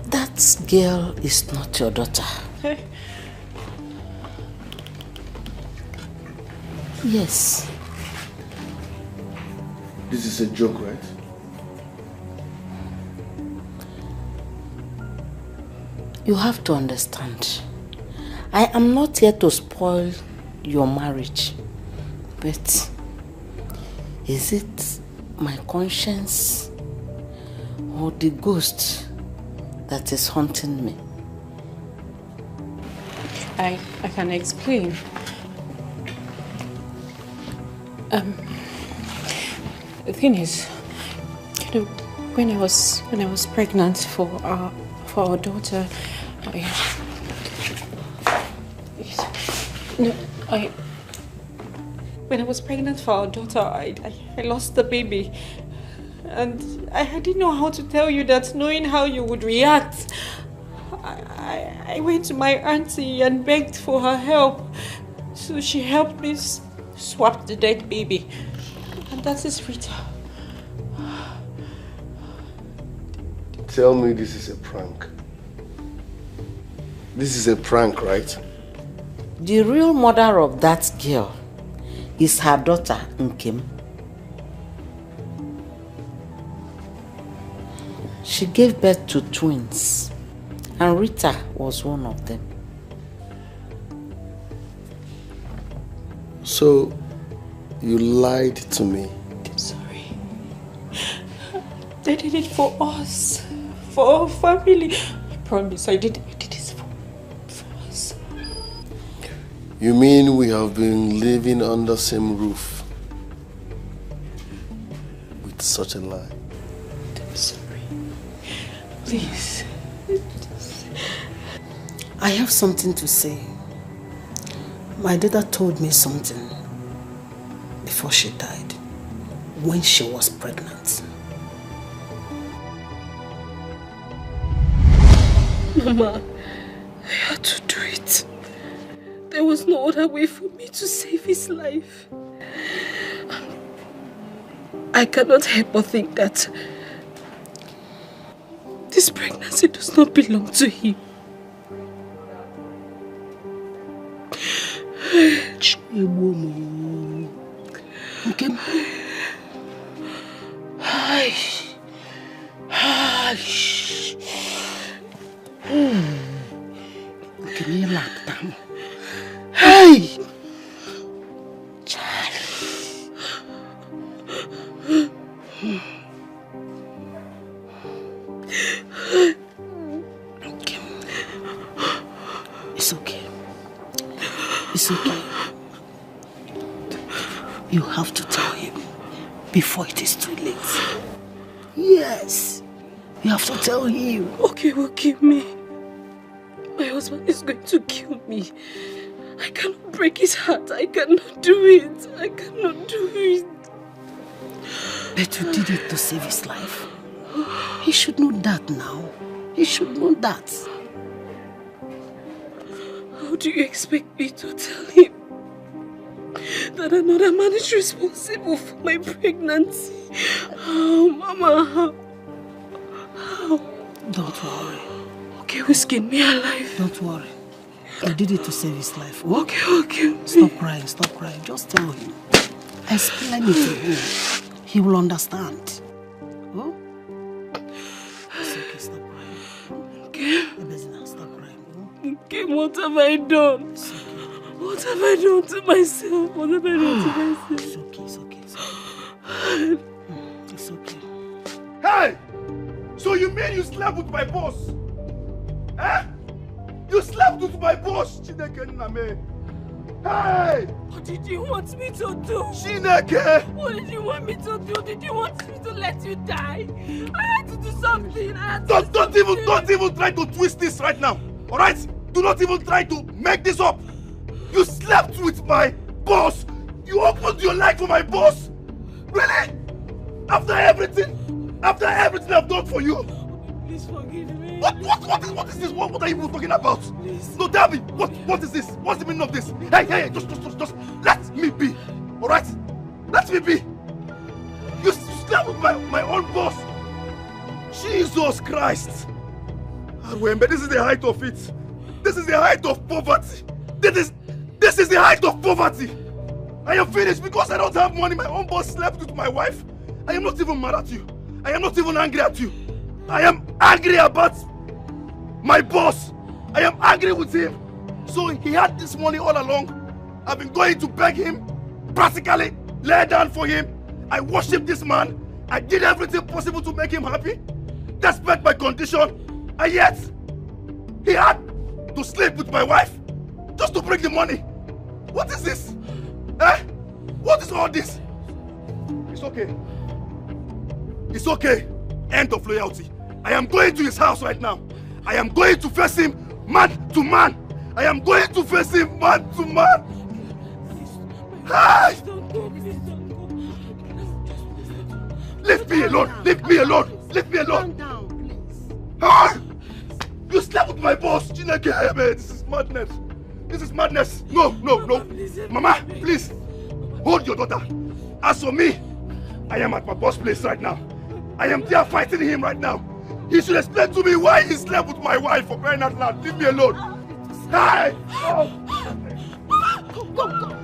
[SPEAKER 20] That girl is not your daughter.
[SPEAKER 6] Hey.
[SPEAKER 20] Yes.
[SPEAKER 3] This is a joke, right?
[SPEAKER 20] You have to understand. I am not here to spoil your marriage. But is it my conscience or the ghost that is haunting me?
[SPEAKER 6] I can explain. The thing is, you know, when I was pregnant for our daughter, when I was pregnant for our daughter, I lost the baby. And I didn't know how to tell you that, knowing how you would react. I went to my auntie and begged for her help. So she helped me swap the dead baby. And that is Rita.
[SPEAKER 3] Tell me this is a prank. This is a prank, right?
[SPEAKER 20] The real mother of that girl is her daughter, Nkem. She gave birth to twins, and Rita was one of them.
[SPEAKER 3] So, you lied to me.
[SPEAKER 6] I'm sorry. I did it for us, for our family. I promise I did this for us.
[SPEAKER 3] You mean we have been living under the same roof with such a lie?
[SPEAKER 6] I'm sorry. Please.
[SPEAKER 15] I have something to say. My daughter told me something before she died, when she was pregnant.
[SPEAKER 17] Mama, I had to do it. There was no other way for me to save his life. I cannot help but think that this pregnancy does not belong to him.
[SPEAKER 15] Okay. Okay, me like that. Hey! Okay. It's okay. It's okay. You have to tell him before it is too late. Yes. You have to tell him.
[SPEAKER 17] Okay, will kill me. My husband is going to kill me. I cannot break his heart. I cannot do it. I cannot do it.
[SPEAKER 15] But you did it to save his life. He should know that now. He should know that.
[SPEAKER 17] How do you expect me to tell him that another man is responsible for my pregnancy? How, Mama? How?
[SPEAKER 15] Don't worry.
[SPEAKER 17] Okay, who skinned me alive?
[SPEAKER 15] Don't worry. I did it to save his life.
[SPEAKER 17] Okay.
[SPEAKER 15] Stop crying, stop crying. Just tell him. Explain it to him. He will understand. Oh? It's okay, stop crying.
[SPEAKER 16] Okay.
[SPEAKER 15] Stop crying.
[SPEAKER 16] Okay, what have I done? What have I done to myself? What have I done to myself?
[SPEAKER 15] It's okay. It's okay.
[SPEAKER 3] Hey! So you mean you slept with my boss? Eh? You slept with my boss, Chineke Name. Hey!
[SPEAKER 16] What did you want me to do?
[SPEAKER 3] Chineke!
[SPEAKER 16] What did you want me to do? Did you want me to let you die? I had to do something.
[SPEAKER 3] Don't even try to twist this right now. Alright? Do not even try to make this up. You slept with my boss. You opened your life for my boss. Really? After everything I've done for you.
[SPEAKER 16] Please forgive me.
[SPEAKER 3] What is this? What are you even talking about? Please. No, tell me. What is this? What's the meaning of this? Hey, just let me be. Alright? Let me be. You slept with my own boss. Jesus Christ. Remember, this is the height of it. This is the height of poverty. This is the height of poverty. I am finished because I don't have money. My own boss slept with my wife. I am not even mad at you. I am not even angry at you. I am angry about my boss. I am angry with him. So he had this money all along. I've been going to beg him, practically lay down for him. I worship this man. I did everything possible to make him happy, despite my condition. And yet, he had to sleep with my wife just to bring the money. What is this? Eh? What is all this? It's okay. It's okay. End of loyalty. I am going to his house right now. I am going to face him man to man. I am going to face him man to man. Hey! Leave me alone. Leave me alone. Leave me alone. Hey! You slept with my boss. Chineke, this is madness. This is madness. No. Mama, please. Hold your daughter. As for me, I am at my boss' place right now. I am there fighting him right now. He should explain to me why he slept with my wife for crying out loud. Leave me alone. Hey! Go.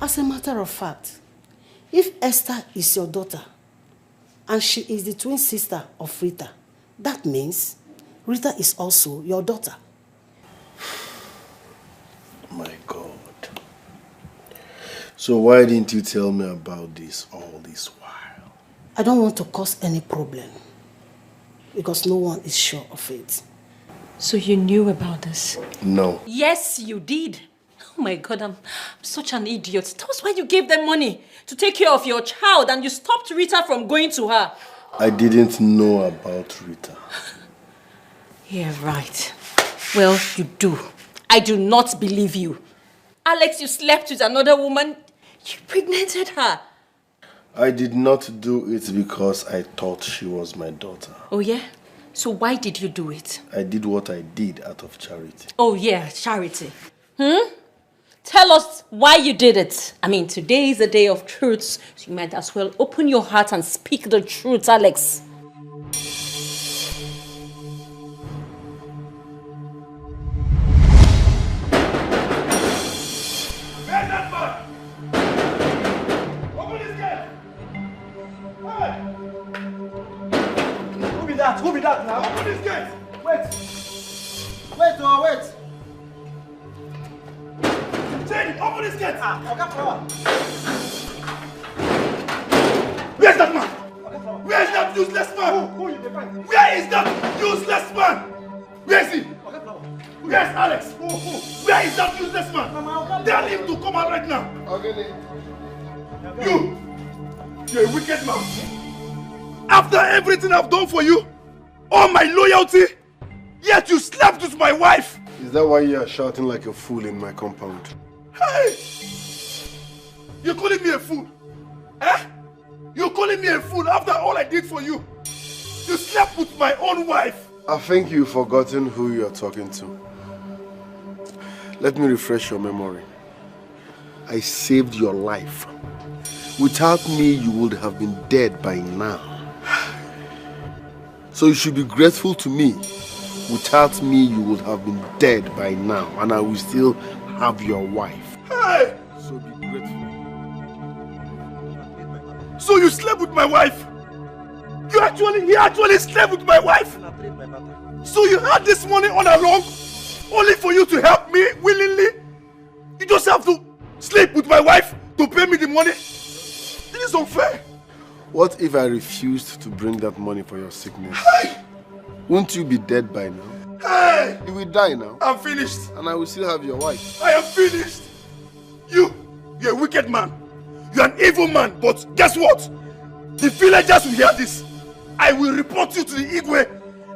[SPEAKER 15] As a matter of fact, if Esther is your daughter and she is the twin sister of Rita, that means Rita is also your daughter.
[SPEAKER 3] My God. So why didn't you tell me about this all this while?
[SPEAKER 15] I don't want to cause any problem because no one is sure of it.
[SPEAKER 14] So you knew about this?
[SPEAKER 3] No.
[SPEAKER 14] Yes, you did. Oh my God, I'm such an idiot. That was why you gave them money to take care of your child and you stopped Rita from going to her.
[SPEAKER 3] I didn't know about Rita.
[SPEAKER 14] Yeah, right. Well, you do. I do not believe you. Alex, you slept with another woman. You impregnated her.
[SPEAKER 3] I did not do it because I thought she was my daughter.
[SPEAKER 14] Oh yeah? So why did you do it?
[SPEAKER 3] I did what I did out of charity.
[SPEAKER 14] Oh yeah, charity. Tell us why you did it. I mean, today is a day of truth, so you might as well open your heart and speak the truth, Alex.
[SPEAKER 3] Where's that man? Open this gate! Hey!
[SPEAKER 7] Who be that now?
[SPEAKER 3] Open this gate!
[SPEAKER 7] Wait, wait.
[SPEAKER 3] Jenny, open this gate!
[SPEAKER 7] Oga Flower.
[SPEAKER 3] Where's that man? Where is that useless man?
[SPEAKER 7] Who you define?
[SPEAKER 3] Where is that useless man? Where is he? Where's Alex?
[SPEAKER 7] Who?
[SPEAKER 3] Where is that useless man? Tell him to come out right now. You're a wicked man. After everything I've done for you, all my loyalty, yet you slept with my wife.
[SPEAKER 21] Is that why you are shouting like a fool in my compound?
[SPEAKER 3] Hey! You're calling me a fool? Eh? You're calling me a fool after all I did for you? You slept with my own wife.
[SPEAKER 21] I think you've forgotten who you are talking to. Let me refresh your memory.
[SPEAKER 3] I saved your life. Without me, you would have been dead by now. So you should be grateful to me. Without me, you would have been dead by now, and I will still have your wife.
[SPEAKER 5] Hey!
[SPEAKER 3] So be grateful.
[SPEAKER 5] So you slept with my wife? He actually slept with my wife? So you had this money all along, only for you to help me willingly? You just have to sleep with my wife to pay me the money? This is unfair.
[SPEAKER 3] What if I refused to bring that money for your sickness?
[SPEAKER 5] Hey!
[SPEAKER 3] Won't you be dead by now?
[SPEAKER 5] Hey!
[SPEAKER 3] You will die now.
[SPEAKER 5] I'm finished.
[SPEAKER 3] And I will still have your wife.
[SPEAKER 5] I am finished. You're a wicked man. You're an evil man. But guess what? The villagers will hear this. I will report you to the Igwe.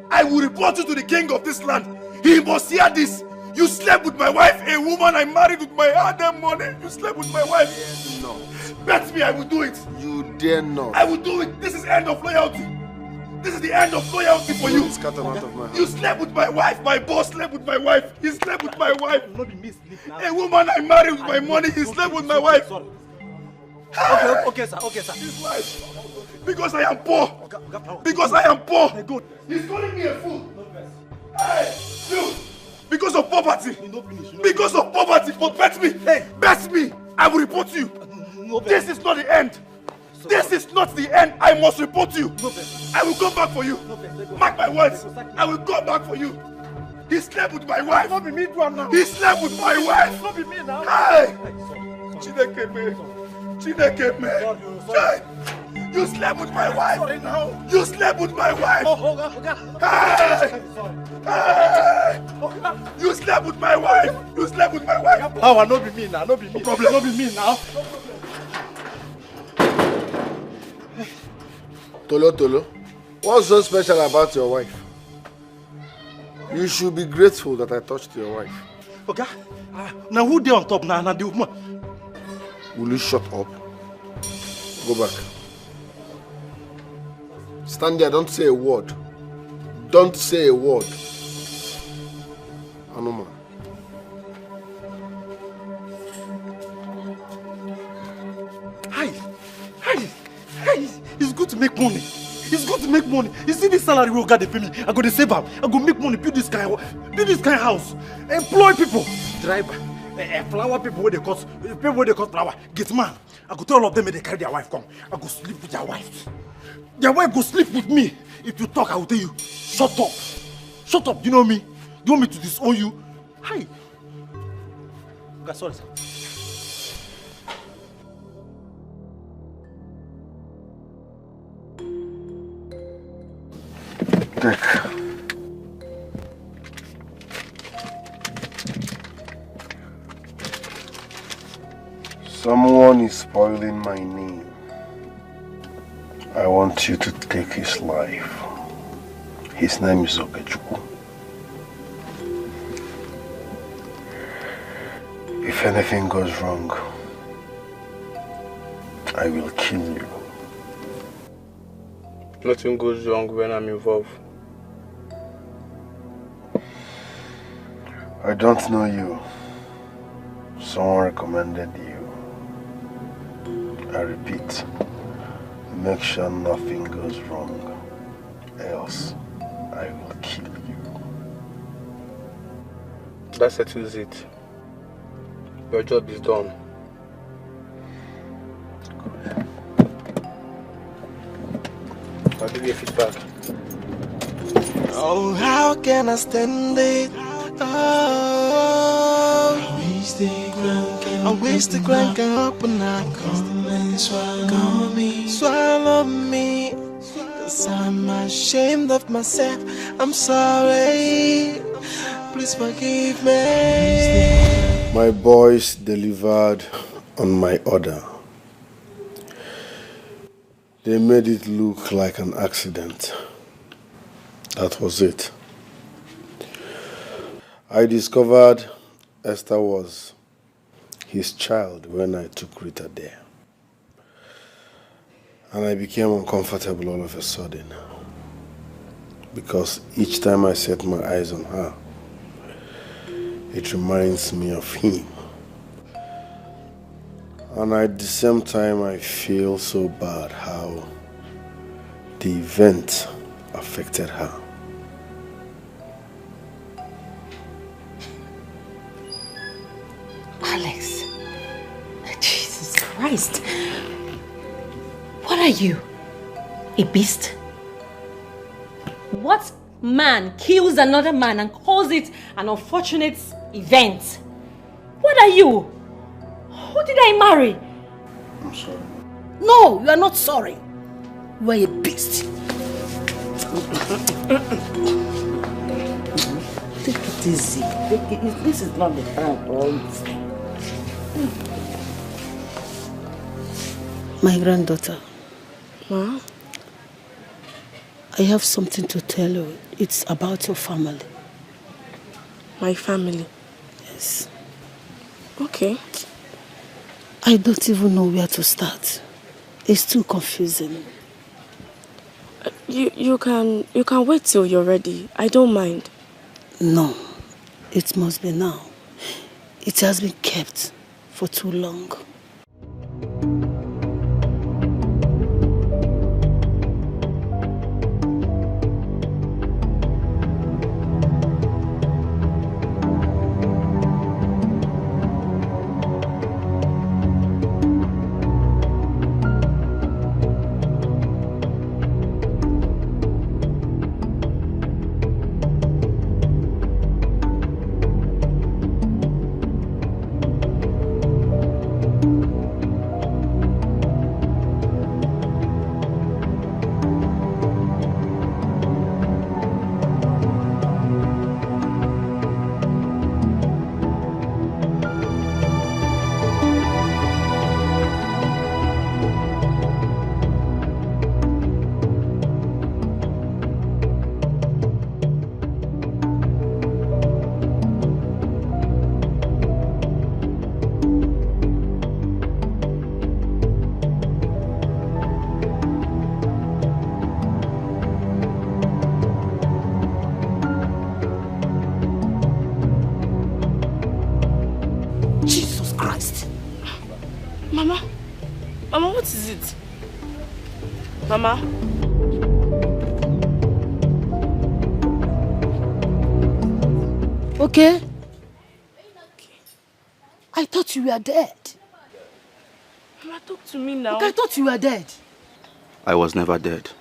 [SPEAKER 5] I will report you to the king of this land. He must hear this. You slept with my wife, a woman I married with my hard-earned money. You slept with my wife.
[SPEAKER 3] No.
[SPEAKER 5] Bet me I will do it.
[SPEAKER 3] You dare not.
[SPEAKER 5] I will do it. This is end of loyalty. This is the end of loyalty for you.
[SPEAKER 3] Out of my house.
[SPEAKER 5] You slept with my wife. My boss slept with my wife. He slept with my wife. A woman I married with my money. He slept with my wife.
[SPEAKER 7] Okay, sir.
[SPEAKER 5] His wife. Because I am poor. Because I am poor. He's calling me a fool. Hey, you. Because of poverty. Because of poverty. But bet me. Bet me. I will report you. This is not the end. This is not the end. I must report you. I will come back for you. Mark my words. I will come back for you. He slept with my wife. He slept with my wife. Hey! Chineke me. Hey! You slept with my wife. You slept with my wife. Hey! Hey! You slept with my wife. You slept with my wife.
[SPEAKER 7] How? Not be me now. Not be me. Problem. Not be me now.
[SPEAKER 3] Tolo, what's so special about your wife? You should be grateful that I touched your wife.
[SPEAKER 7] Okay. Now who there on top now? Now the woman.
[SPEAKER 3] Will you shut up? Go back. Stand there, don't say a word. Don't say a word. Anuma.
[SPEAKER 7] Hi. It's good to make money. It's good to make money. You see this salary we got to pay me. I go to save up. I go make money. Build this kind of house. Employ people. Driver. Flower people where they cut. People where they cut flower. Get man. I go tell all of them they carry their wife come. I go sleep with their wife. Their wife go sleep with me. If you talk, I will tell you. Shut up. Shut up. You know me. You want me to disown you? Hi. Okay, sorry, sir.
[SPEAKER 3] Someone is spoiling my name. I want you to take his life. His name is Okechukwu. If anything goes wrong, I will kill you.
[SPEAKER 9] Nothing goes wrong when I'm involved.
[SPEAKER 3] I don't know you. Someone recommended you. I repeat, make sure nothing goes wrong. Else, I will kill you.
[SPEAKER 9] That settles it. Your job is done. I'll give you a feedback.
[SPEAKER 11] Oh, how can I stand it? Oh, I wish the ground can open up. Come and swallow me. Cause I'm ashamed of myself. I'm sorry. Please forgive me.
[SPEAKER 3] My boys delivered on my order. They made it look like an accident. That was it. I discovered Esther was his child when I took Rita there. And I became uncomfortable all of a sudden. Because each time I set my eyes on her, it reminds me of him.
[SPEAKER 21] And at the same time, I feel so bad how the event affected her.
[SPEAKER 14] Alex. Jesus Christ. What are you? A beast? What man kills another man and calls it an unfortunate event? What are you? Who did I marry?
[SPEAKER 21] I'm sorry.
[SPEAKER 15] No, you are not sorry. You are a beast. Take it easy. This is not the time for it. My granddaughter.
[SPEAKER 12] Ma?
[SPEAKER 15] I have something to tell you. It's about your family.
[SPEAKER 12] My family?
[SPEAKER 15] Yes.
[SPEAKER 12] Okay.
[SPEAKER 15] I don't even know where to start. It's too confusing.
[SPEAKER 12] You can wait till you're ready. I don't mind.
[SPEAKER 15] No, it must be now. It has been kept for too long.
[SPEAKER 12] Mama, what is it? Mama?
[SPEAKER 15] Okay? I thought you were dead.
[SPEAKER 12] Mama, talk to me now.
[SPEAKER 15] Okay, I thought you were dead.
[SPEAKER 5] I was never dead.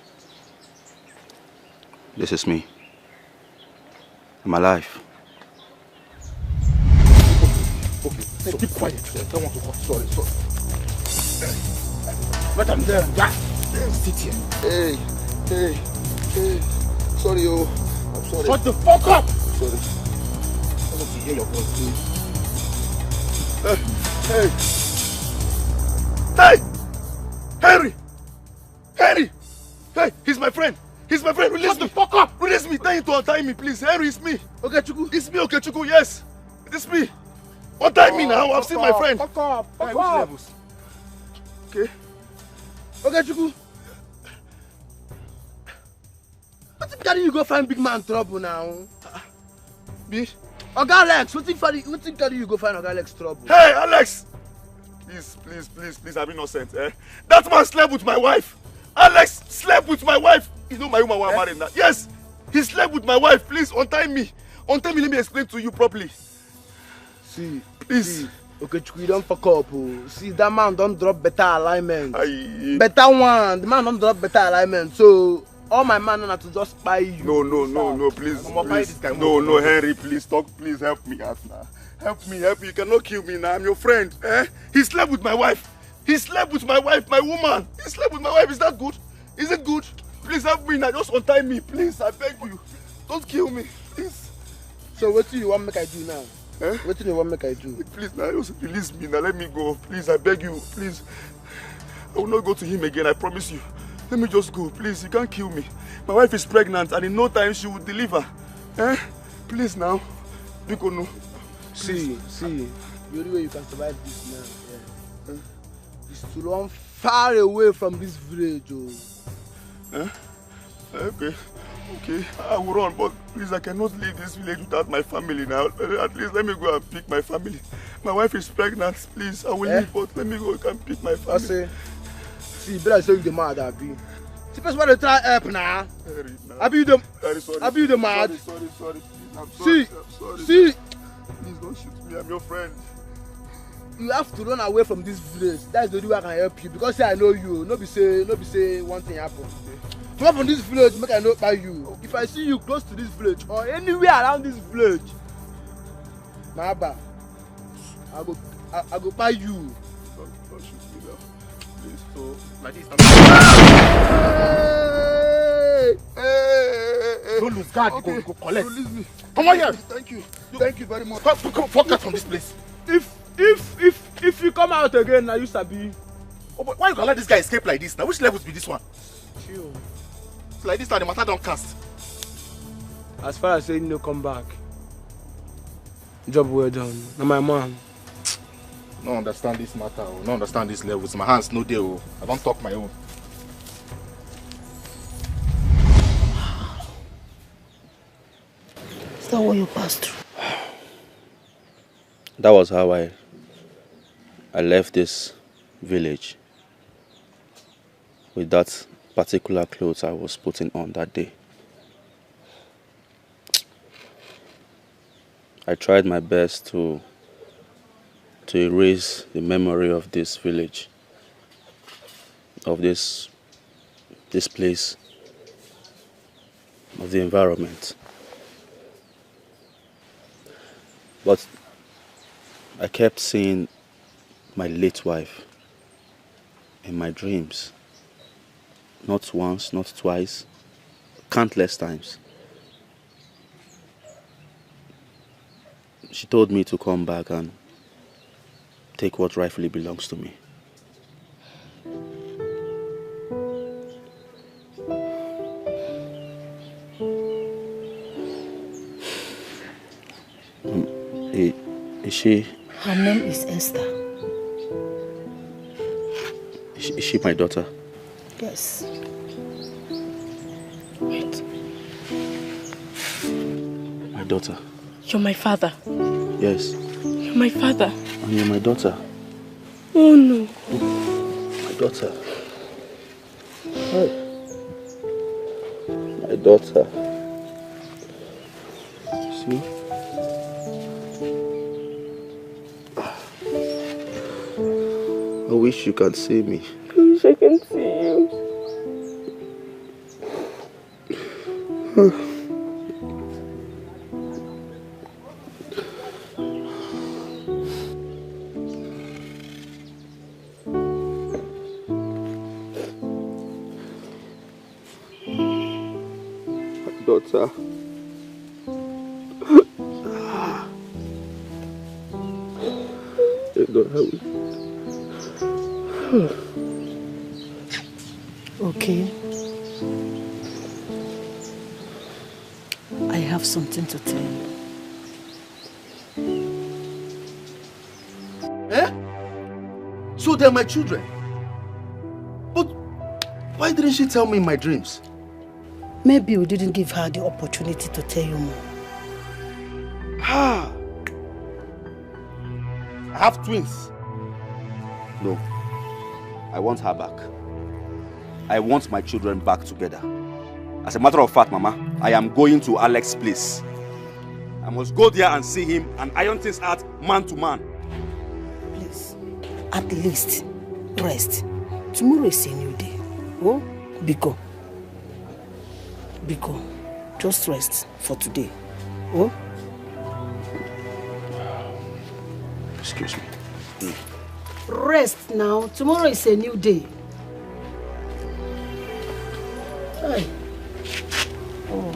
[SPEAKER 5] This is me. I'm alive.
[SPEAKER 4] Okay, keep quiet. I don't want to talk. Sorry. Let him there. Sit here.
[SPEAKER 3] Hey. Sorry, oh. I'm sorry.
[SPEAKER 4] Shut the fuck up!
[SPEAKER 3] Sorry.
[SPEAKER 4] I want to hear your voice, please.
[SPEAKER 3] Hey! Henry! Hey, he's my friend. Release
[SPEAKER 4] Shut
[SPEAKER 3] me.
[SPEAKER 4] the fuck up!
[SPEAKER 3] Release me. Tell him to untie me, please. Henry, it's me. Okay, Chuku. It's me, okay, Chuku. Yes. It's me. Untie me now. I've seen my friend.
[SPEAKER 4] Fuck up.
[SPEAKER 3] Which levels? Okay.
[SPEAKER 13] Okay, Chuku. What if carry you go find big man trouble now?
[SPEAKER 3] Me?
[SPEAKER 13] Oga Alex, what if carry you go find Oga Alex trouble?
[SPEAKER 3] Hey, Alex! Please, I'm innocent, eh? That man slept with my wife. Alex slept with my wife. You know my woman was married now. Yes, he slept with my wife. Please, untie me. Let me explain to you properly.
[SPEAKER 13] See,
[SPEAKER 3] please.
[SPEAKER 13] See. Okay, Chuku, you don't fuck up. Oh. See, that man don't drop better alignment. Better one. The man don't drop better alignment. So, all my man have to just spy you.
[SPEAKER 3] No, please. No, Henry, please talk. Please help me out now. Help me. You cannot kill me now. I'm your friend. Eh? He slept with my wife. My woman. He slept with my wife. Is that good? Is it good? Please help me now. Just untie me, please. I beg you. Don't kill me, please.
[SPEAKER 13] So what do you want make I do now? Eh? What do you want make I do?
[SPEAKER 3] Please now, just release me now. Let me go. Please, I beg you. Please. I will not go to him again. I promise you. Let me just go. Please, you can't kill me. My wife is pregnant and in no time she will deliver. Eh? Please now. Biko no.
[SPEAKER 13] See. The only way you can survive this now, is to run far away from this village. Oh.
[SPEAKER 3] Okay, I will run, but please, I cannot leave this village without my family now. At least let me go and pick my family.
[SPEAKER 5] My wife is pregnant, please. I will leave, but let me go and pick my family.
[SPEAKER 2] I say, see, better say you the mad, Abi. See, first one to try help now. Abi, you the mad.
[SPEAKER 5] Sorry, please. I'm
[SPEAKER 2] sorry.
[SPEAKER 5] sorry.
[SPEAKER 2] See.
[SPEAKER 5] Please don't shoot me. I'm your friend.
[SPEAKER 2] You have to run away from this village. That's the only way I can help you. Because say I know you. No be say one thing happen. Come from this village, make I know by you. Okay. If I see you close to this village or anywhere around this village, Maba, I go buy you.
[SPEAKER 5] Don't shoot me now. Please, so like this.
[SPEAKER 2] Hey. Don't lose guard.
[SPEAKER 5] Okay.
[SPEAKER 2] Go collect.
[SPEAKER 5] Release me.
[SPEAKER 2] Come on here.
[SPEAKER 5] Thank you very much.
[SPEAKER 2] Come fuck out from this place. If you come out again, now you sabi.
[SPEAKER 5] Oh, but why you gonna let this guy escape like this? Now which levels be this one?
[SPEAKER 2] Chill.
[SPEAKER 5] So like this now the matter don't cast.
[SPEAKER 2] As far as saying no come back. Job well done. Now my man.
[SPEAKER 5] No understand this matter. No understand this levels. My hands no deal. I don't talk my own.
[SPEAKER 15] Is that what you passed through?
[SPEAKER 5] That was how I left this village with that particular clothes I was putting on that day. I tried my best to erase the memory of this village, of this place, of the environment. But I kept seeing my late wife in my dreams. Not once, not twice, countless times. She told me to come back and take what rightfully belongs to me. Is she...
[SPEAKER 15] Her name is Esther.
[SPEAKER 5] Is she my daughter?
[SPEAKER 15] Yes.
[SPEAKER 16] Wait.
[SPEAKER 5] My daughter?
[SPEAKER 16] You're my father.
[SPEAKER 5] Yes.
[SPEAKER 16] You're my father.
[SPEAKER 5] And you're my daughter?
[SPEAKER 16] Oh no.
[SPEAKER 5] My daughter. My daughter. See? I wish you can see me.
[SPEAKER 16] I wish I can see you.
[SPEAKER 5] Daughter.
[SPEAKER 15] Okay. I have something to tell you.
[SPEAKER 5] Eh? So they're my children. But why didn't she tell me in my dreams?
[SPEAKER 15] Maybe we didn't give her the opportunity to tell you more.
[SPEAKER 5] I have twins. No. I want her back. I want my children back together. As a matter of fact, Mama, I am going to Alex's place. I must go there and see him and iron things out man to man.
[SPEAKER 15] Please, at least rest. Tomorrow is a new day. Oh, Biko. Biko, just rest for today. Oh?
[SPEAKER 5] Excuse me.
[SPEAKER 15] Rest now. Tomorrow is a new day. Hey. Oh.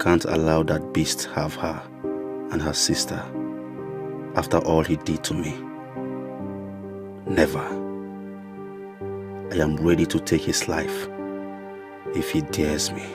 [SPEAKER 5] can't allow that beast have her and her sister after all he did to me. Never. I am ready to take his life if he dares me.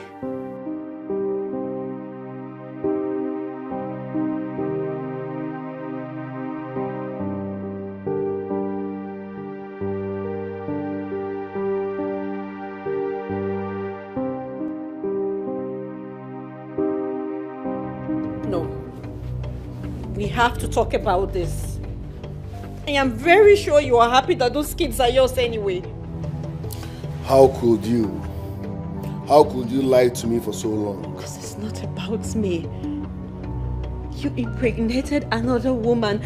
[SPEAKER 14] We have to talk about this. I am very sure you are happy that those kids are yours anyway.
[SPEAKER 3] How could you? How could you lie to me for so long?
[SPEAKER 14] Because it's not about me. You impregnated another woman.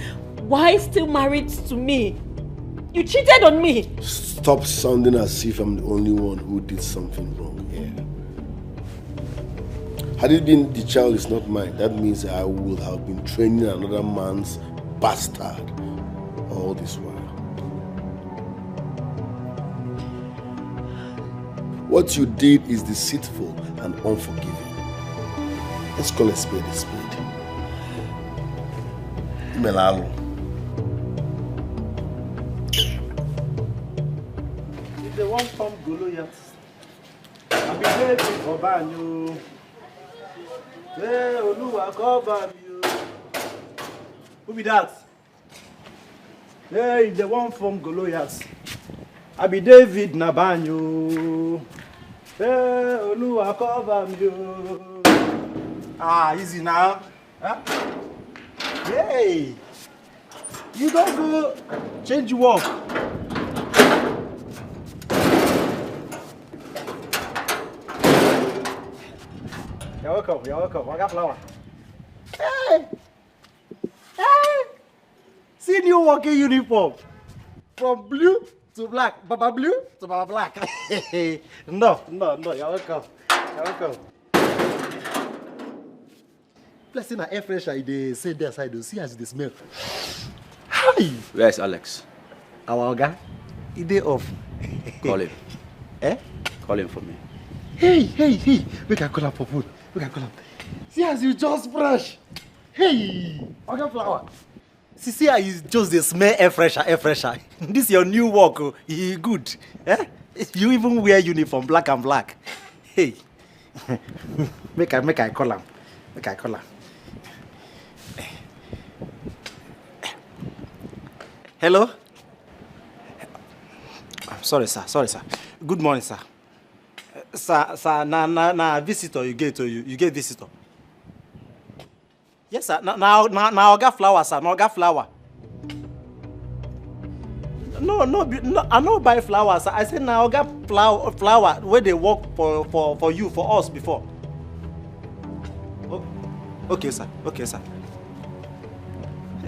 [SPEAKER 14] Why still married to me? You cheated on me.
[SPEAKER 3] Stop sounding as if I'm the only one who did something wrong here. Had it been the child is not mine, that means I would have been training another man's bastard all this while. What you did is deceitful and unforgiving. Let's call a spade a spade. Melalo.
[SPEAKER 7] If they want from Goliath, I'll be ready for Banyo. Hey, Oluwa, cover me. Who be that? Hey, if they want from Goliath, I be David Nabanyo. Hey, Oluwa, cover me. Ah, easy now. Huh? Hey, you don't go change your work. You're welcome, you're welcome. I got flower. Hey! Hey! See new working uniform. From blue to black. Baba blue to Baba black. No, you're welcome. You're welcome. Blessing an air fresher, they say there side, see as they smell. Hi!
[SPEAKER 5] Where's Alex?
[SPEAKER 7] Our guy? He day off.
[SPEAKER 5] Call him.
[SPEAKER 7] Eh?
[SPEAKER 5] Call him for me.
[SPEAKER 7] Hey. We can call him for food. We can call him. See as you just brush. Hey! Okay, flower. See how you just the smell air fresher. This is your new work. Oh. You good. Eh? You even wear uniform black and black. Hey. Make I call him. Make I call him. Hello? I'm sorry, sir. Good morning, sir. Sir, na visitor you get visitor. Yes, sir. Now I got flower, sir. Now I got flower. No, I no buy flowers, sir. I said now I got flower where they work for you, for us before. Okay, sir.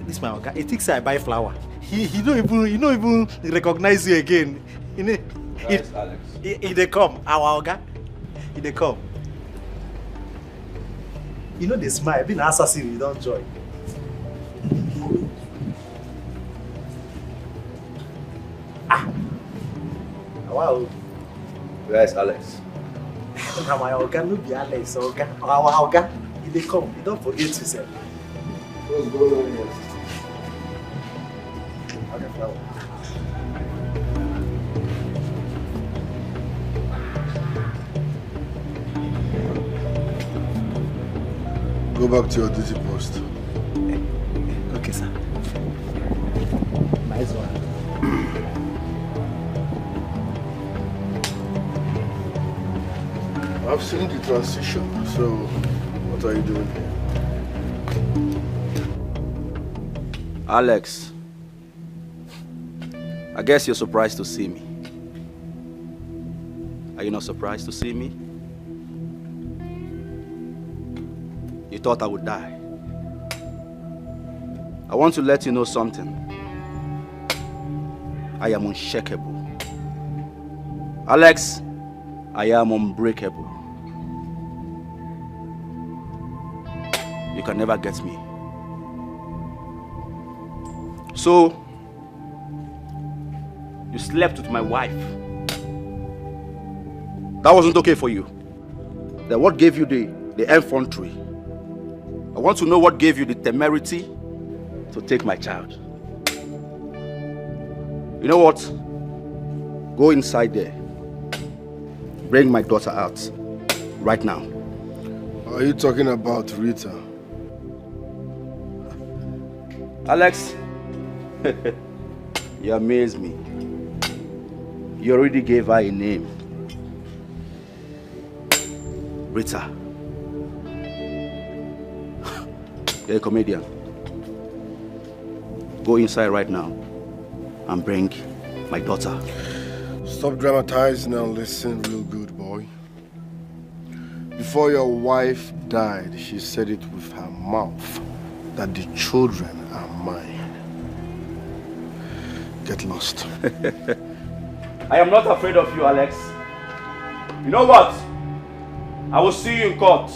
[SPEAKER 7] This my guy. He thinks I buy flower. He don't even recognize you again.
[SPEAKER 5] Where's Alex?
[SPEAKER 7] He they come, our guy. He they come. You know they smile. Being an assassin, you don't join. Wow.
[SPEAKER 5] Where's Alex?
[SPEAKER 7] Now my organ no be Alex, organ. Our organ. He they come. You don't forget yourself.
[SPEAKER 3] What's going on here?
[SPEAKER 7] Okay, flower.
[SPEAKER 3] Go back to your duty post.
[SPEAKER 7] Okay, sir. Nice one.
[SPEAKER 3] I've seen the transition, so what are you doing here?
[SPEAKER 5] Alex, I guess you're surprised to see me. Are you not surprised to see me? You thought I would die. I want to let you know something. I am unshakable. Alex, I am unbreakable. You can never get me. So, you slept with my wife. That wasn't okay for you. Then what gave you the the infantry. I want to know what gave you the temerity to take my child. You know what? Go inside there. Bring my daughter out. Right now.
[SPEAKER 21] Are you talking about Rita?
[SPEAKER 5] Alex, you amaze me. You already gave her a name. Rita. You're a comedian. Go inside right now and bring my daughter.
[SPEAKER 21] Stop dramatizing and listen real good, boy. Before your wife died, she said it with her mouth that the children are mine. Get lost.
[SPEAKER 5] I am not afraid of you, Alex. You know what? I will see you in court.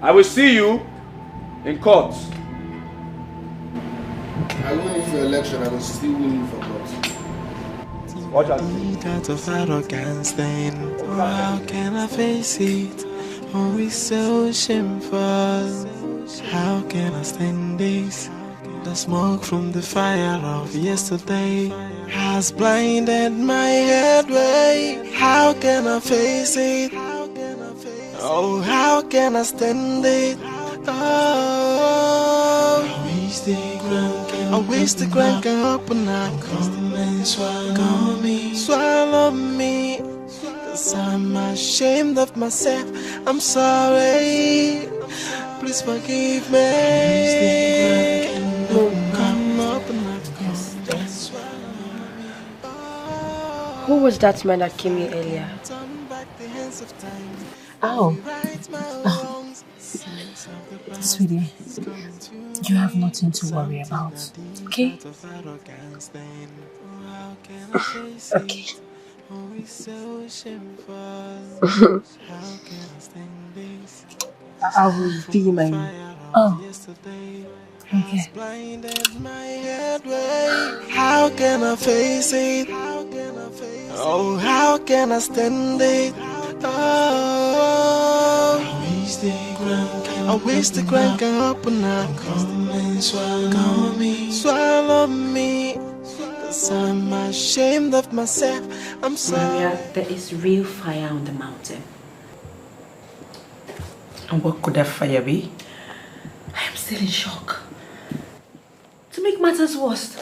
[SPEAKER 5] I will see you in court.
[SPEAKER 21] I win you for election, I will still win you for court.
[SPEAKER 5] Watch out.
[SPEAKER 11] Out of arrogance then, oh, how can I face it? Oh, it's so shameful. How can I stand this? The smoke from the fire of yesterday has blinded my headway. How can I face it? Oh, how can I stand it? Oh, I wish the ground can open up. Come and swallow me. Cause I'm ashamed of myself. I'm sorry. Please forgive me. Come open up.
[SPEAKER 17] Who was that man that came here earlier?
[SPEAKER 10] Oh. Sweetie, you have nothing to worry about, okay?
[SPEAKER 17] Okay. I will be my...
[SPEAKER 10] Oh. Okay.
[SPEAKER 11] How can I face it? Oh, how can I stand it? Oh, I wish the ground can open up. Come and swallow me. Cause I'm ashamed of myself. I'm sorry.
[SPEAKER 14] Maria, there is real fire on the mountain.
[SPEAKER 1] And what could that fire be?
[SPEAKER 14] I am still in shock. To make matters worse,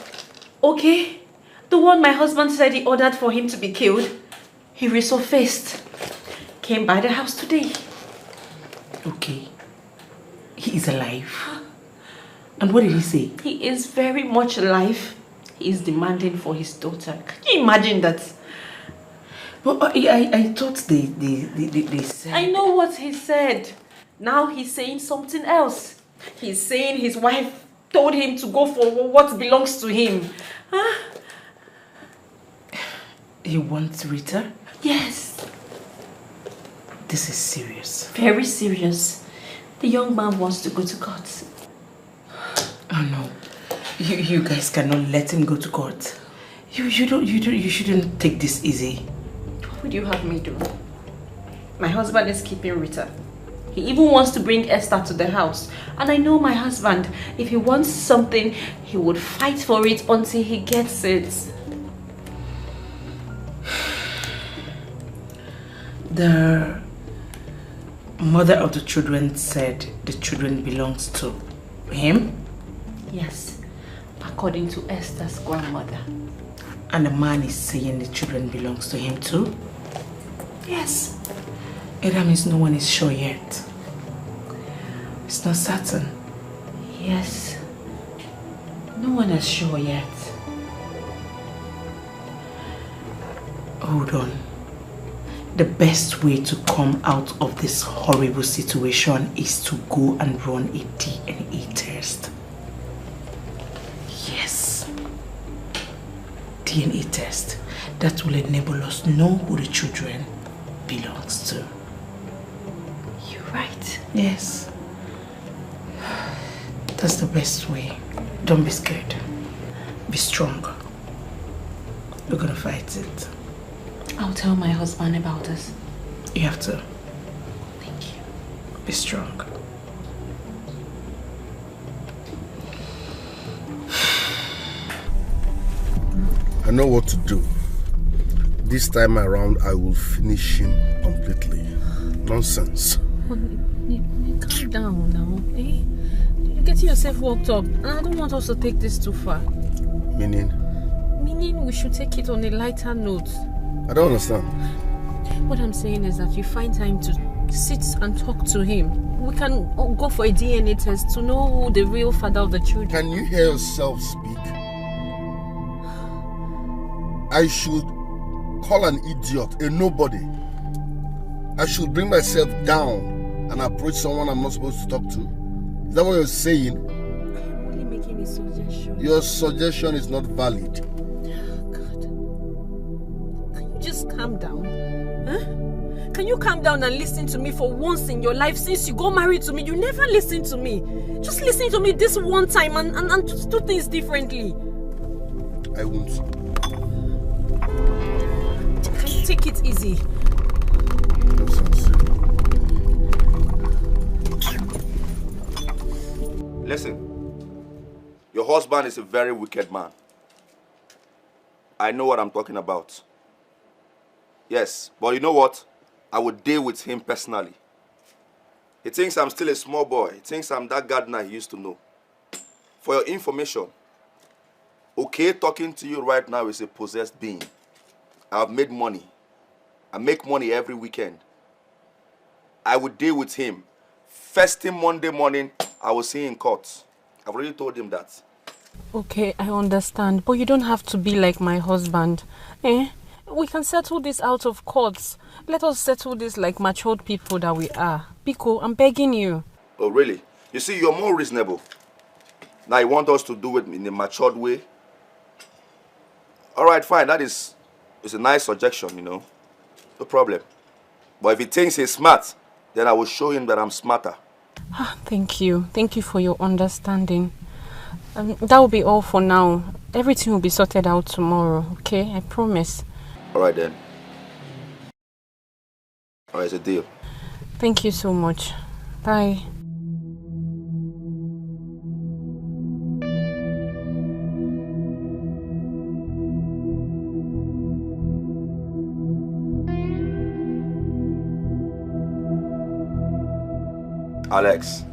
[SPEAKER 14] okay? The one my husband said he ordered for him to be killed, he resurfaced. Came by the house today.
[SPEAKER 1] Okay. He is alive. And what did he say?
[SPEAKER 14] He is very much alive. He is demanding for his daughter. Can you imagine that?
[SPEAKER 1] But I thought they said...
[SPEAKER 14] I know what he said. Now he's saying something else. He's saying his wife told him to go for what belongs to him. Huh?
[SPEAKER 1] He wants Rita?
[SPEAKER 14] Yes.
[SPEAKER 1] This is serious.
[SPEAKER 14] Very serious. The young man wants to go to court.
[SPEAKER 1] Oh no. You guys cannot let him go to court. You shouldn't take this easy.
[SPEAKER 14] What would you have me do? My husband is keeping Rita. He even wants to bring Esther to the house. And I know my husband, if he wants something, he would fight for it until he gets it.
[SPEAKER 1] The mother of the children said the children belongs to him?
[SPEAKER 14] Yes, according to Esther's grandmother.
[SPEAKER 1] And the man is saying the children belongs to him too?
[SPEAKER 14] Yes.
[SPEAKER 1] That means no one is sure yet. It's not certain.
[SPEAKER 14] Yes. No one is sure yet.
[SPEAKER 1] Hold on. The best way to come out of this horrible situation is to go and run a DNA test. Yes. DNA test. That will enable us to know who the children belongs to.
[SPEAKER 14] You're right.
[SPEAKER 1] Yes. That's the best way. Don't be scared. Be strong. We're gonna fight it.
[SPEAKER 14] I'll tell my husband about this.
[SPEAKER 1] You have to. Thank you. Be strong.
[SPEAKER 21] I know what to do. This time around, I will finish him completely. Nonsense.
[SPEAKER 6] Calm down now, eh? You're getting yourself worked up, and I don't want us to take this too far.
[SPEAKER 21] Meaning?
[SPEAKER 6] Meaning we should take it on a lighter note.
[SPEAKER 21] I don't understand.
[SPEAKER 6] What I'm saying is that you find time to sit and talk to him. We can go for a DNA test to know who the real father of the children.
[SPEAKER 21] Can you hear yourself speak? I should call an idiot, a nobody. I should bring myself down and approach someone I'm not supposed to talk to. Is that what you're saying?
[SPEAKER 6] I'm only making a suggestion.
[SPEAKER 21] Your suggestion is not valid.
[SPEAKER 6] God. Can you just calm down? Huh? Can you calm down and listen to me for once in your life? Since you got married to me, you never listen to me. Just listen to me this one time and just do things differently.
[SPEAKER 21] I won't.
[SPEAKER 6] Can you take it easy?
[SPEAKER 5] Listen, your husband is a very wicked man. I know what I'm talking about. Yes, but you know what? I would deal with him personally. He thinks I'm still a small boy. He thinks I'm that gardener he used to know. For your information, okay, talking to you right now is a possessed being. I've made money. I make money every weekend. I would deal with him. First thing Monday morning, I will see him in court. I've already told him that.
[SPEAKER 6] Okay, I understand. But you don't have to be like my husband. Eh? We can settle this out of courts. Let us settle this like matured people that we are. Biko, I'm begging you.
[SPEAKER 5] Oh, really? You see, you're more reasonable. Now you want us to do it in a matured way? All right, fine. That is a nice suggestion, you know. No problem. But if he thinks he's smart, then I will show him that I'm smarter.
[SPEAKER 6] Thank you. Thank you for your understanding. That will be all for now. Everything will be sorted out tomorrow, okay? I promise.
[SPEAKER 5] All right, then. All right, it's a deal.
[SPEAKER 6] Thank you so much. Bye.
[SPEAKER 5] Alex,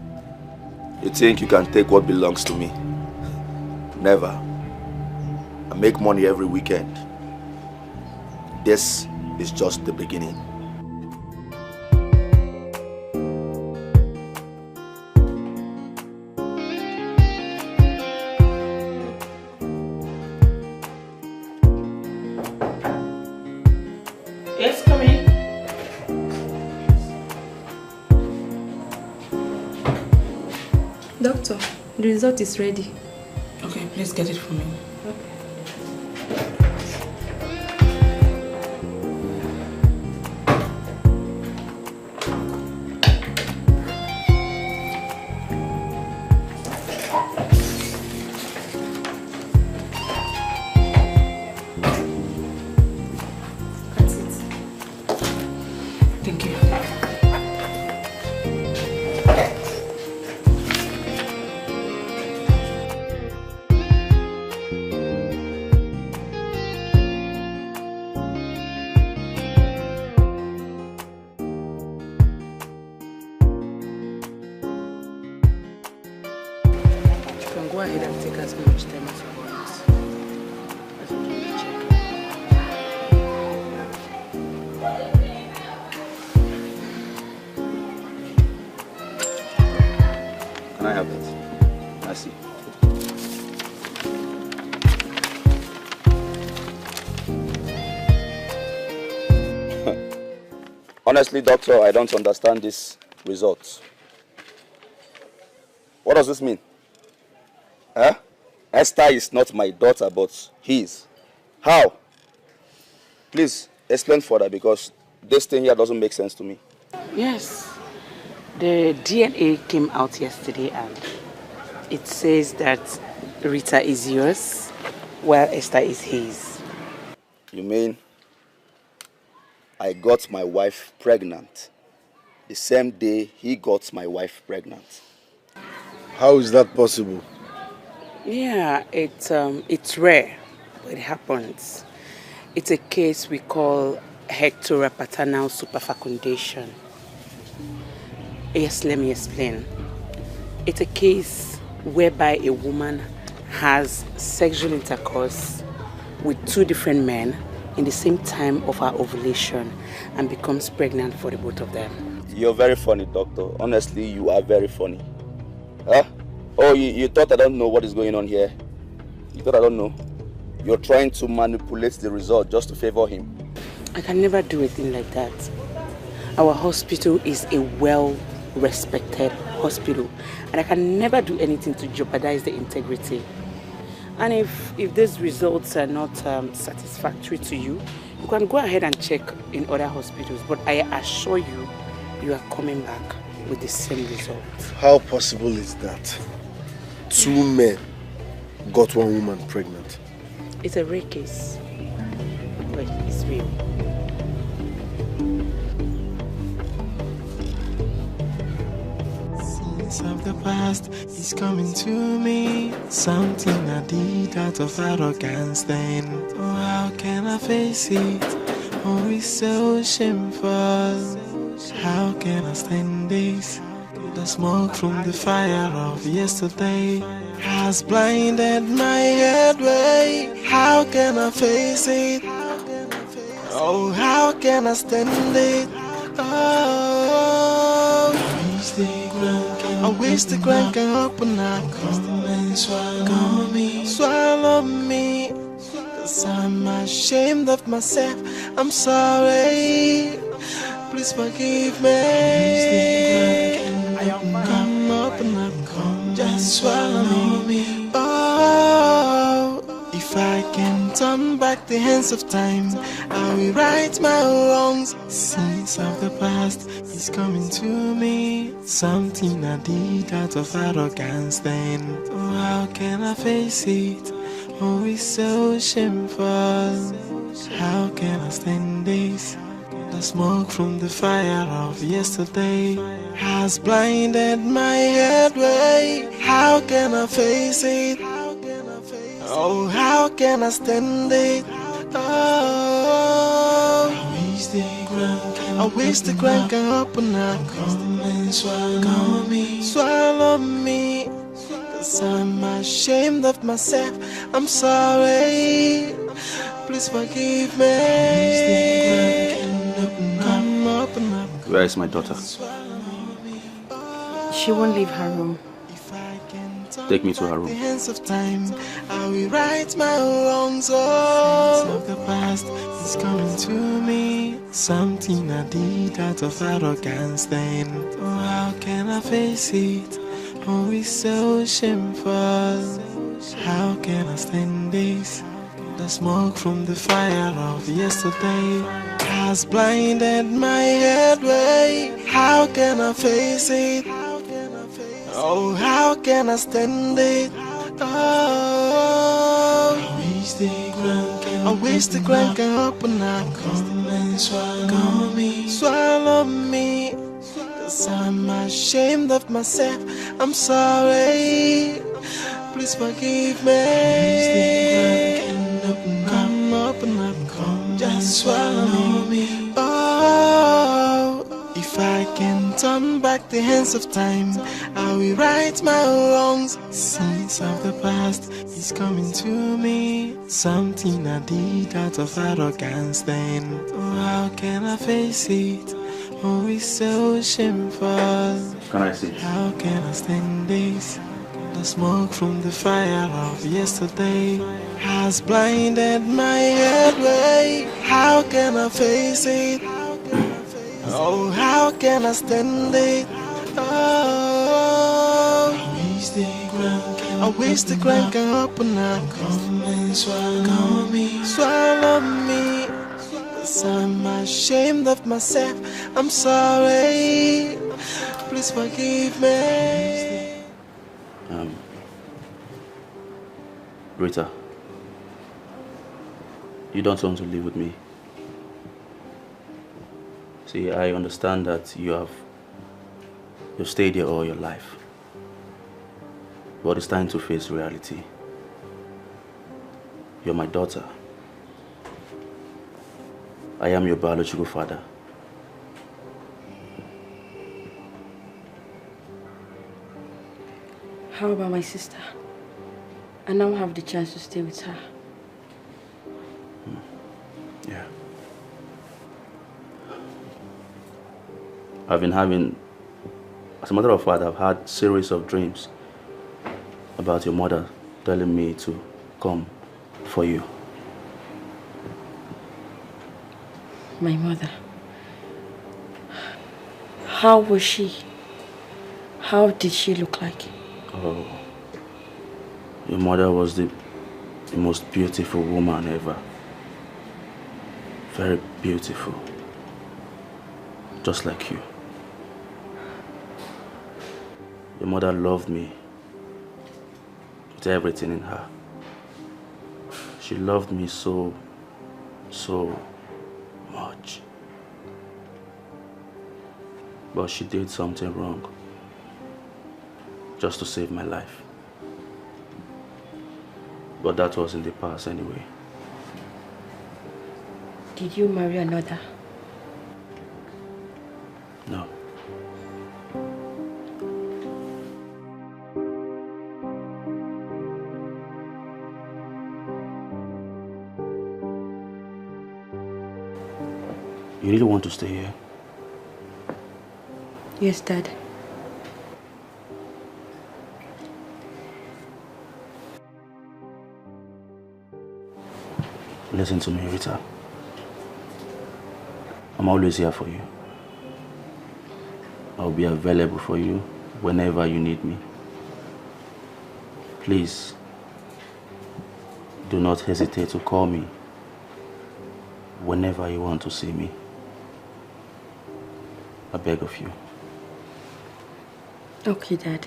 [SPEAKER 5] you think you can take what belongs to me? Never. I make money every weekend. This is just the beginning.
[SPEAKER 1] Yes, come in.
[SPEAKER 12] Doctor, the result is ready.
[SPEAKER 1] Okay, please get it for me. Thank you. You can go ahead and take as much time as you want. As you do the check.
[SPEAKER 5] Can I have that? I see. Honestly, doctor, I don't understand this result. What does this mean? Huh? Esther is not my daughter, but his. How? Please explain further, because this thing here doesn't make sense to me.
[SPEAKER 1] Yes. The DNA came out yesterday and it says that Rita is yours while Esther is his.
[SPEAKER 5] You mean I got my wife pregnant. The same day he got my wife pregnant.
[SPEAKER 21] How is that possible?
[SPEAKER 1] Yeah, it's rare, but it happens. It's a case we call heteropaternal superfecundation. Yes, let me explain. It's a case whereby a woman has sexual intercourse with two different men in the same time of her ovulation and becomes pregnant for the both of them.
[SPEAKER 5] You're very funny, doctor. Honestly, you are very funny. Huh? Oh, you thought I don't know what is going on here? You thought I don't know? You're trying to manipulate the result just to favor him.
[SPEAKER 1] I can never do a thing like that. Our hospital is a well-respected hospital, and I can never do anything to jeopardize the integrity. And if these results are not satisfactory to you, you can go ahead and check in other hospitals, but I assure you, you are coming back with the same result.
[SPEAKER 21] How possible is that? Two men got one woman pregnant.
[SPEAKER 1] It's a rare case, but it's real.
[SPEAKER 11] Scenes of the past is coming to me. Something I did out of arrogance then. Oh, how can I face it? Oh, it's so shameful. How can I stand this? The smoke from the fire of yesterday has blinded my headway. How can I face it? Oh, how can I stand it? Oh, I wish the ground can open up. Come and swallow me. Cause I'm ashamed of myself. I'm sorry. Please forgive me. Come open up, come just swallow me. Oh, if I can turn back the hands of time, I will right my wrongs. Sins of the past is coming to me. Something I did out of arrogance then. Oh, how can I face it? Oh, it's so shameful. How can I stand this? The smoke from the fire of yesterday has blinded my headway. How can I face it? Oh, how can I stand it? Oh, I wish the ground can open up. Come and swallow me. Cause I'm ashamed of myself. I'm sorry. Please forgive me.
[SPEAKER 5] Where is my daughter?
[SPEAKER 14] She won't leave her room.
[SPEAKER 5] Take me to her room.
[SPEAKER 11] The hands of time, I will right my wrongs. Oh, of the past is coming to me. Something I did out of arrogance then. Oh, how can I face it? Oh, it's so shameful. How can I stand this? The smoke from the fire of yesterday has blinded my headway. How can I face it? Oh, how can I stand it? Oh, I wish the ground can open up. Come and swallow me. Cause I'm ashamed of myself. I'm sorry. Please forgive me. Come open up, come just swallow me. Oh, if I can turn back the hands of time, I will right my wrongs. Sins of the past is coming to me. Something I did out of arrogance then. Oh, how can I face it? Oh, it's so shameful.
[SPEAKER 5] Can I see?
[SPEAKER 11] How can I stand this? The smoke from the fire of yesterday has blinded my headway. How can I face it? Oh, how can I stand it? Oh, I wish the ground can open up. Come and swallow me. Cause I'm ashamed of myself. I'm sorry. Please forgive me.
[SPEAKER 5] Rita, you don't want to live with me.
[SPEAKER 13] See, I understand that you've stayed here all your life. But it's time to face reality. You're my daughter. I am your biological father.
[SPEAKER 17] How about my sister? I now have the chance to stay with her.
[SPEAKER 13] Yeah. I've been having, as a matter of fact, I've had series of dreams about your mother telling me to come for you.
[SPEAKER 17] My mother. How was she? How did she look like?
[SPEAKER 13] Oh, your mother was the most beautiful woman ever. Very beautiful. Just like you. Your mother loved me with everything in her. She loved me so much. But she did something wrong just to save my life. But that was in the past anyway.
[SPEAKER 17] Did you marry another?
[SPEAKER 13] No. You really want to stay here?
[SPEAKER 17] Yes, Dad.
[SPEAKER 13] Listen to me, Rita. I'm always here for you. I'll be available for you whenever you need me. Please, do not hesitate to call me whenever you want to see me. I beg of you.
[SPEAKER 17] Okay, Dad.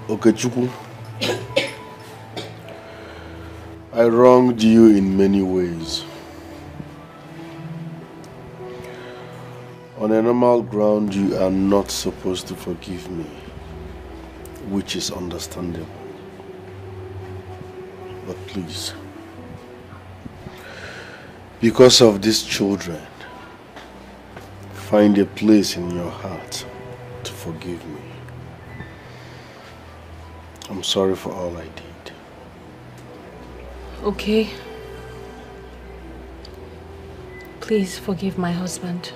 [SPEAKER 21] Okechukwu, I wronged you in many ways. On a normal ground, you are not supposed to forgive me, which is understandable. But please, because of these children, find a place in your heart to forgive me. I'm sorry for all I did.
[SPEAKER 6] Okay. Please forgive my husband.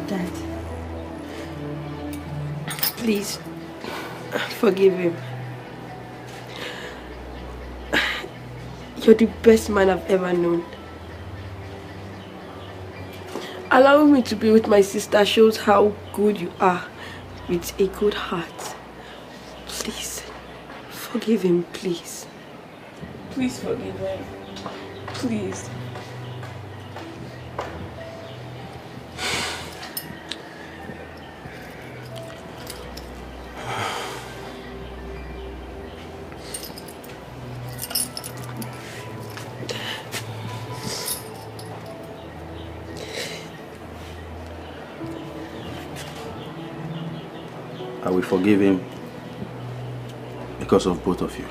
[SPEAKER 17] Dad. Please, forgive him. You're the best man I've ever known. Allowing me to be with my sister shows how good you are with a good heart. Please, forgive him, please.
[SPEAKER 16] Please forgive him. Please.
[SPEAKER 13] I will forgive him because of both of you.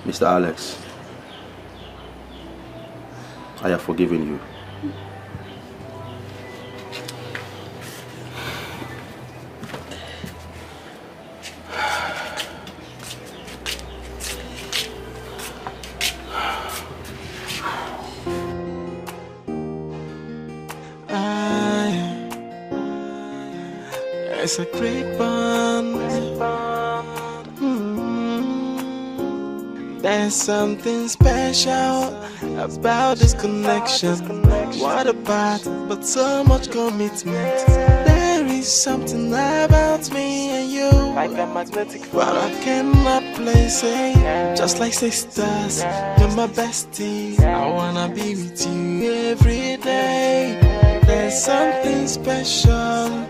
[SPEAKER 13] Mr. Alex, I have forgiven you.
[SPEAKER 11] It's a great bond. There's something special about this connection. What about, but so much commitment. There is something about me and you, like a magnetic field, but I cannot place it. Just like sisters, you're my bestie. I wanna be with you every day. There's something special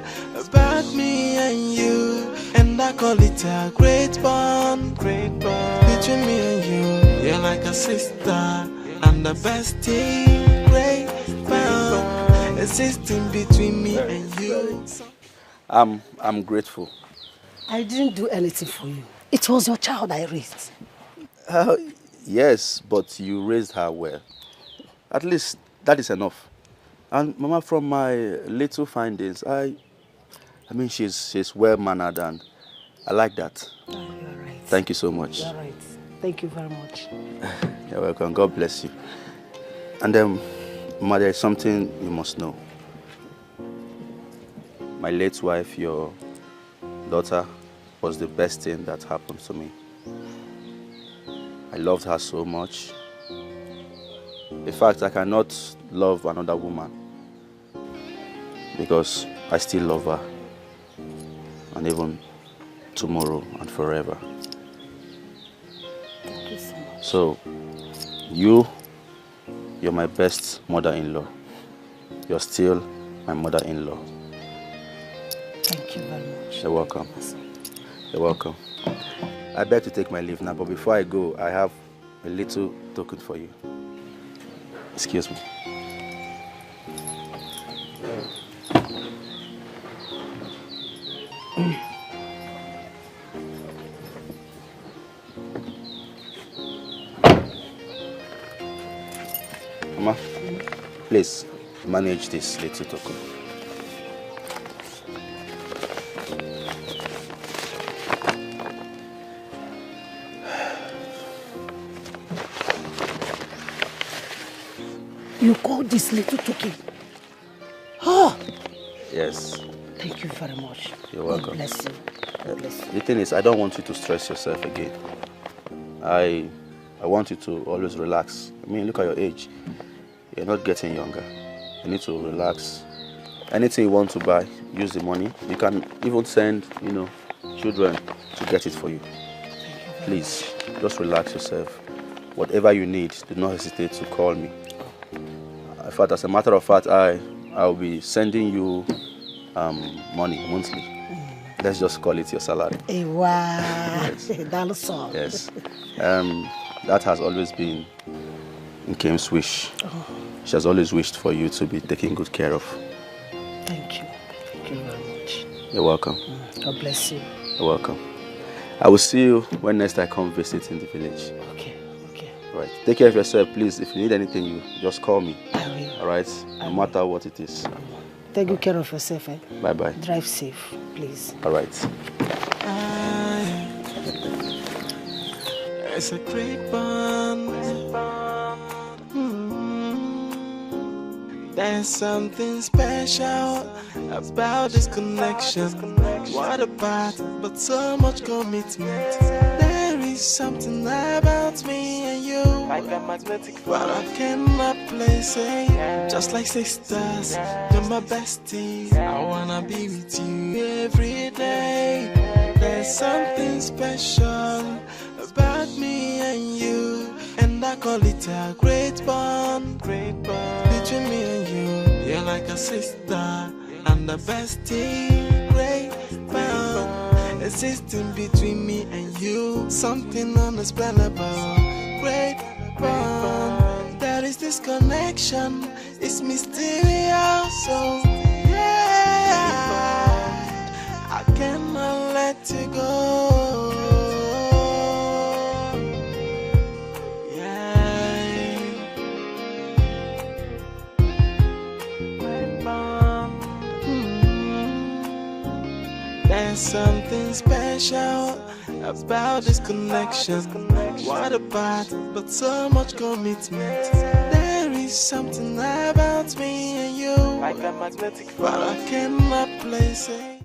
[SPEAKER 11] about me and you, and I call it a great bond. Great bond between me and you. You're like a sister and a bestie. Great bond existing between me and you.
[SPEAKER 5] I'm grateful.
[SPEAKER 15] I didn't do anything for you. It was your child I raised.
[SPEAKER 5] Yes, but you raised her well. At least that is enough. And Mama, from my little findings, I mean, she's well-mannered, and I like that.
[SPEAKER 15] Oh, you're right.
[SPEAKER 5] Thank you so much.
[SPEAKER 15] You're right. Thank you very much.
[SPEAKER 5] You're welcome. God bless you. And then, Mama, there is something you must know. My late wife, your daughter, was the best thing that happened to me. I loved her so much. In fact, I cannot love another woman because I still love her, and even tomorrow and forever.
[SPEAKER 15] Thank you so much.
[SPEAKER 5] So, you're my best mother-in-law. You're still my mother-in-law.
[SPEAKER 15] Thank you very much.
[SPEAKER 5] You're welcome. You're welcome. I beg to take my leave now, but before I go, I have a little token for you. Excuse me. Mama, please manage this little token.
[SPEAKER 15] You call this little token? Oh!
[SPEAKER 5] Yes.
[SPEAKER 15] Thank you very much.
[SPEAKER 5] You're welcome.
[SPEAKER 15] God bless you. God bless you.
[SPEAKER 5] The thing is, I don't want you to stress yourself again. I want you to always relax. I mean, look at your age. You're not getting younger. You need to relax. Anything you want to buy, use the money. You can even send, children to get it for you. Please, just relax yourself. Whatever you need, do not hesitate to call me. In fact, as a matter of fact, I'll be sending you money monthly. Let's just call it your salary.
[SPEAKER 15] Wow.
[SPEAKER 5] Yes.
[SPEAKER 15] That's all.
[SPEAKER 5] Yes. That has always been Nkem's wish.
[SPEAKER 15] Oh.
[SPEAKER 5] She has always wished for you to be taken good care of.
[SPEAKER 15] Thank you. Thank you very much.
[SPEAKER 5] You're welcome.
[SPEAKER 15] God bless you.
[SPEAKER 5] You're welcome. I will see you when next I come visit in the village.
[SPEAKER 15] Okay. Okay.
[SPEAKER 5] All right. Take care of yourself, please. If you need anything, you just call me.
[SPEAKER 15] I will.
[SPEAKER 5] All right? No matter what it is.
[SPEAKER 15] Take good care of yourself. Eh?
[SPEAKER 5] Bye-bye.
[SPEAKER 15] Drive safe, please.
[SPEAKER 5] All right.
[SPEAKER 11] It's a great bond. There's something special about this connection. What about, but so much commitment. There is something about me and you, like a magnetic field, but I cannot place it. Just like sisters, you're my bestie. I wanna be with you every day. There's something special about me and you, and I call it a great bond. Great bond between me and you. You're like a sister and a bestie. Great bond existing between me and you. Something unexplainable. Great bond. There is this connection. It's mysterious. So yeah, I cannot let you go. There's something special about this connection. What about, but so much commitment. There is something about me and you, like a magnetic field, but I cannot place it.